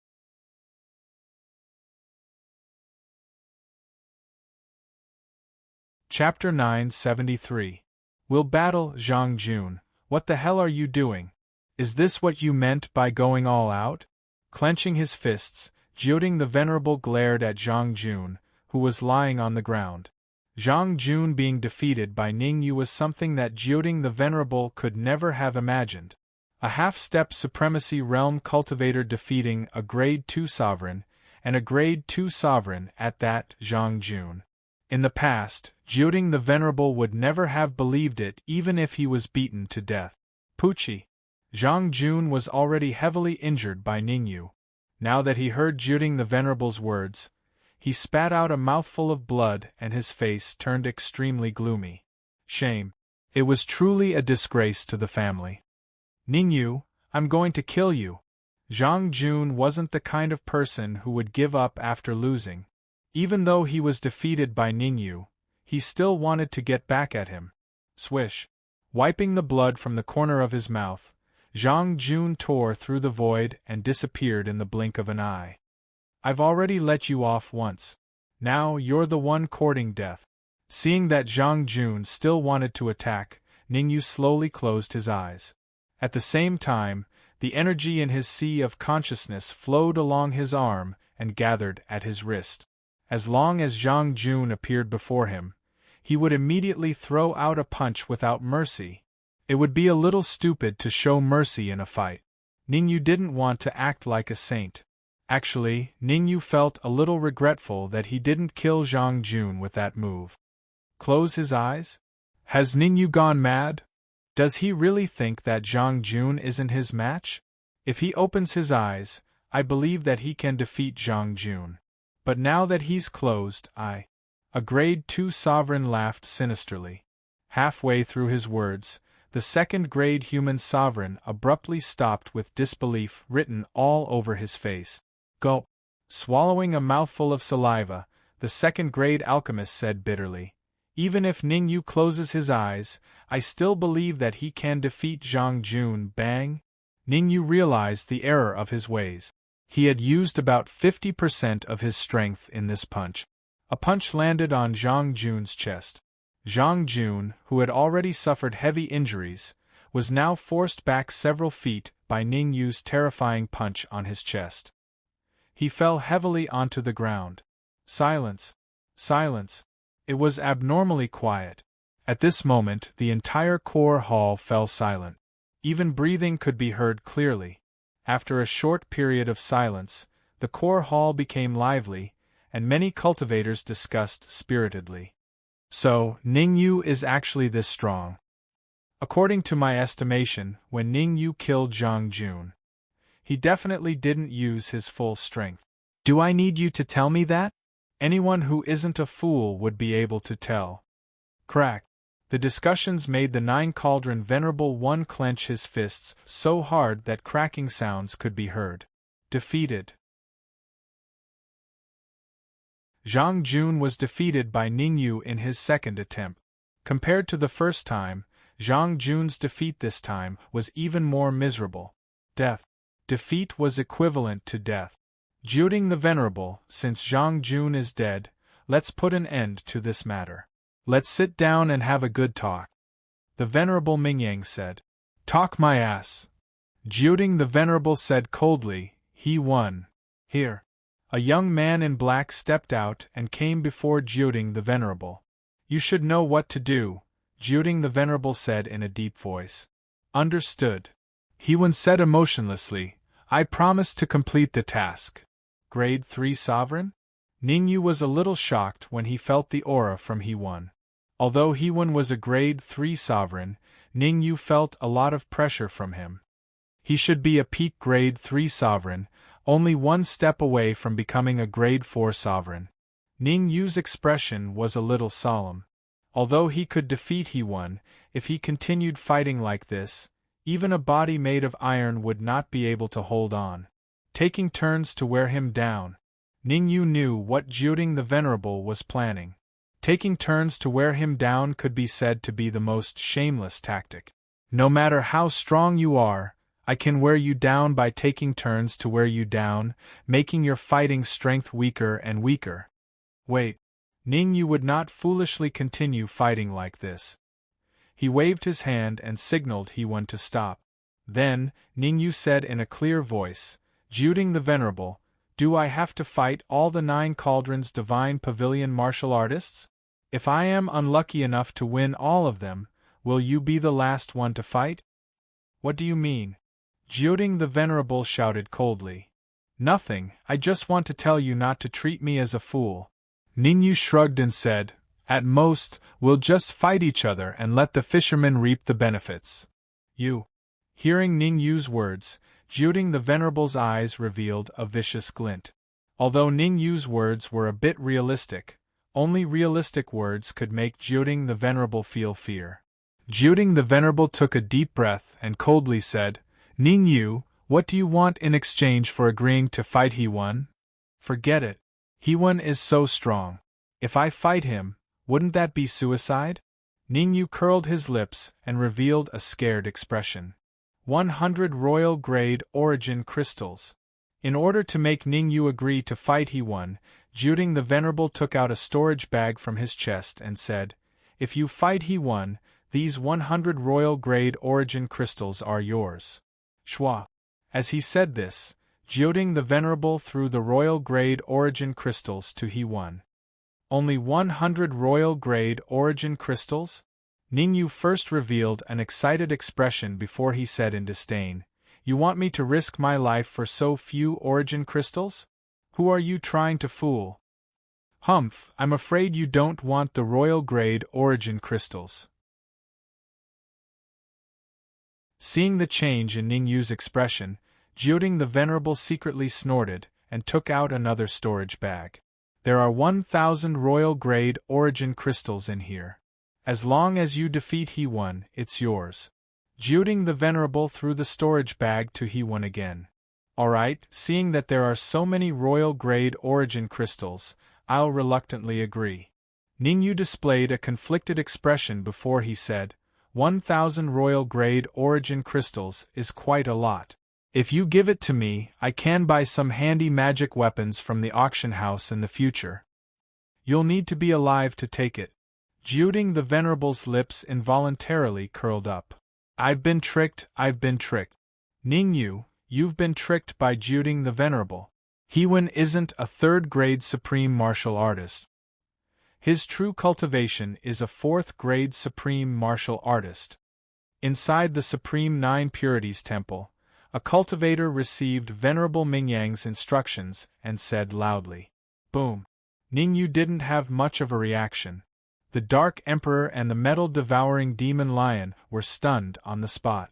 Chapter 973. We'll battle, Zhang Jun. What the hell are you doing? Is this what you meant by going all out? Clenching his fists, Jiuding the Venerable glared at Zhang Jun, who was lying on the ground. Zhang Jun being defeated by Ning Yu was something that Jiuding the Venerable could never have imagined. A half-step supremacy realm cultivator defeating a Grade 2 sovereign, and a Grade 2 sovereign at that, Zhang Jun. In the past, Jiuding the Venerable would never have believed it even if he was beaten to death. Pucci. Zhang Jun was already heavily injured by Ning Yu. Now that he heard Jiuding the Venerable's words, he spat out a mouthful of blood and his face turned extremely gloomy. Shame. It was truly a disgrace to the family. Ning Yu, I'm going to kill you. Zhang Jun wasn't the kind of person who would give up after losing. Even though he was defeated by Ning Yu, he still wanted to get back at him. Swish. Wiping the blood from the corner of his mouth, Zhang Jun tore through the void and disappeared in the blink of an eye. I've already let you off once. Now you're the one courting death. Seeing that Zhang Jun still wanted to attack, Ning Yu slowly closed his eyes. At the same time, the energy in his sea of consciousness flowed along his arm and gathered at his wrist. As long as Zhang Jun appeared before him, he would immediately throw out a punch without mercy. It would be a little stupid to show mercy in a fight. Ning Yu didn't want to act like a saint. Actually, Ning Yu felt a little regretful that he didn't kill Zhang Jun with that move. Close his eyes? Has Ning Yu gone mad? Does he really think that Zhang Jun isn't his match? If he opens his eyes, I believe that he can defeat Zhang Jun. But now that he's closed, A Grade 2 sovereign laughed sinisterly. Halfway through his words, the second-grade human sovereign abruptly stopped with disbelief written all over his face. Gulp. Swallowing a mouthful of saliva, the second-grade alchemist said bitterly, even if Ning Yu closes his eyes, I still believe that he can defeat Zhang Jun. Bang! Ning Yu realized the error of his ways. He had used about 50% of his strength in this punch. A punch landed on Zhang Jun's chest. Zhang Jun, who had already suffered heavy injuries, was now forced back several feet by Ning Yu's terrifying punch on his chest. He fell heavily onto the ground. Silence. Silence. It was abnormally quiet. At this moment, the entire core hall fell silent. Even breathing could be heard clearly. After a short period of silence, the core hall became lively, and many cultivators discussed spiritedly. So, Ning Yu is actually this strong. According to my estimation, when Ning Yu killed Zhang Jun, he definitely didn't use his full strength. Do I need you to tell me that? Anyone who isn't a fool would be able to tell. Crack. The discussions made the Nine Cauldron Venerable One clench his fists so hard that cracking sounds could be heard. Defeated. Zhang Jun was defeated by Ning Yu in his second attempt. Compared to the first time, Zhang Jun's defeat this time was even more miserable. Death. Defeat was equivalent to death. Jiuding the Venerable, since Zhang Jun is dead, let's put an end to this matter. Let's sit down and have a good talk. The Venerable Mingyang said. Talk my ass. Jiuding the Venerable said coldly, he won. Here. A young man in black stepped out and came before Jiuding the Venerable. You should know what to do, Jiuding the Venerable said in a deep voice. Understood. Hewan said emotionlessly, I promise to complete the task. Grade 3 Sovereign? Ning Yu was a little shocked when he felt the aura from Hewan. Although Hewan was a Grade 3 Sovereign, Ning Yu felt a lot of pressure from him. He should be a peak Grade 3 Sovereign, only one step away from becoming a Grade 4 Sovereign. Ning Yu's expression was a little solemn. Although he could defeat Hewan, if he continued fighting like this, Even a body made of iron would not be able to hold on. Taking turns to wear him down. Ningyu knew what Jiuding the Venerable was planning. Taking turns to wear him down could be said to be the most shameless tactic. No matter how strong you are, I can wear you down by taking turns to wear you down, making your fighting strength weaker and weaker. Wait. Ningyu would not foolishly continue fighting like this. He waved his hand and signaled He-Wen to stop. Then, Ningyu said in a clear voice, Jiuding the Venerable, do I have to fight all the 9 Cauldrons Divine Pavilion martial artists? If I am unlucky enough to win all of them, will you be the last one to fight? What do you mean? Jiuding the Venerable shouted coldly. Nothing, I just want to tell you not to treat me as a fool. Ningyu shrugged and said, at most, we'll just fight each other and let the fishermen reap the benefits. You. Hearing Ningyu's words, Jiuding the Venerable's eyes revealed a vicious glint. Although Ningyu's words were a bit realistic, only realistic words could make Jiuding the Venerable feel fear. Jiuding the Venerable took a deep breath and coldly said, Ningyu, what do you want in exchange for agreeing to fight He-Wen? Forget it. He-Wen is so strong. If I fight him, wouldn't that be suicide? Ningyu curled his lips and revealed a scared expression. 100 Royal Grade Origin Crystals. In order to make Ningyu agree to fight He-Wen, Jiuding the Venerable took out a storage bag from his chest and said, if you fight He-Wen, these 100 Royal Grade Origin Crystals are yours. Shwa. As he said this, Jiuding the Venerable threw the Royal Grade Origin Crystals to He-Wen. Only 100 Royal Grade Origin Crystals? Ningyu first revealed an excited expression before he said in disdain, you want me to risk my life for so few Origin Crystals? Who are you trying to fool? Humph, I'm afraid you don't want the Royal Grade Origin Crystals. Seeing the change in Ningyu's expression, Jiuding the Venerable secretly snorted and took out another storage bag. There are 1,000 Royal Grade Origin Crystals in here. As long as you defeat He-Wen, it's yours. Jiuding the Venerable threw the storage bag to He-Wen again. Alright, seeing that there are so many Royal Grade Origin Crystals, I'll reluctantly agree. Ningyu displayed a conflicted expression before he said, 1,000 Royal Grade Origin Crystals is quite a lot. If you give it to me, I can buy some handy magic weapons from the auction house in the future. You'll need to be alive to take it. Jiuding the Venerable's lips involuntarily curled up. I've been tricked. Ningyu, you've been tricked by Jiuding the Venerable. He-Wen isn't a 3rd-grade supreme martial artist. His true cultivation is a 4th-grade supreme martial artist. Inside the Supreme 9 Purities Temple, a cultivator received Venerable Mingyang's instructions and said loudly, boom. Ningyu didn't have much of a reaction. The Dark Emperor and the metal-devouring Demon Lion were stunned on the spot.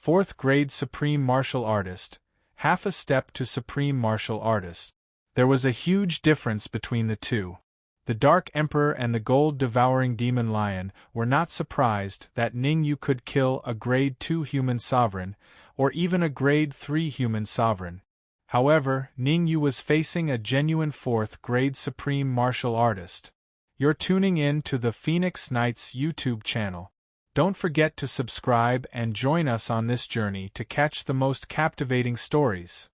4th-grade Supreme Martial Artist, half a step to Supreme Martial Artist. There was a huge difference between the two. The Dark Emperor and the gold-devouring Demon Lion were not surprised that Ningyu could kill a Grade 2 human sovereign, or even a Grade 3 human sovereign. However, Ningyu was facing a genuine 4th-grade supreme martial artist. You're tuning in to the Phoenix Knights YouTube channel. Don't forget to subscribe and join us on this journey to catch the most captivating stories.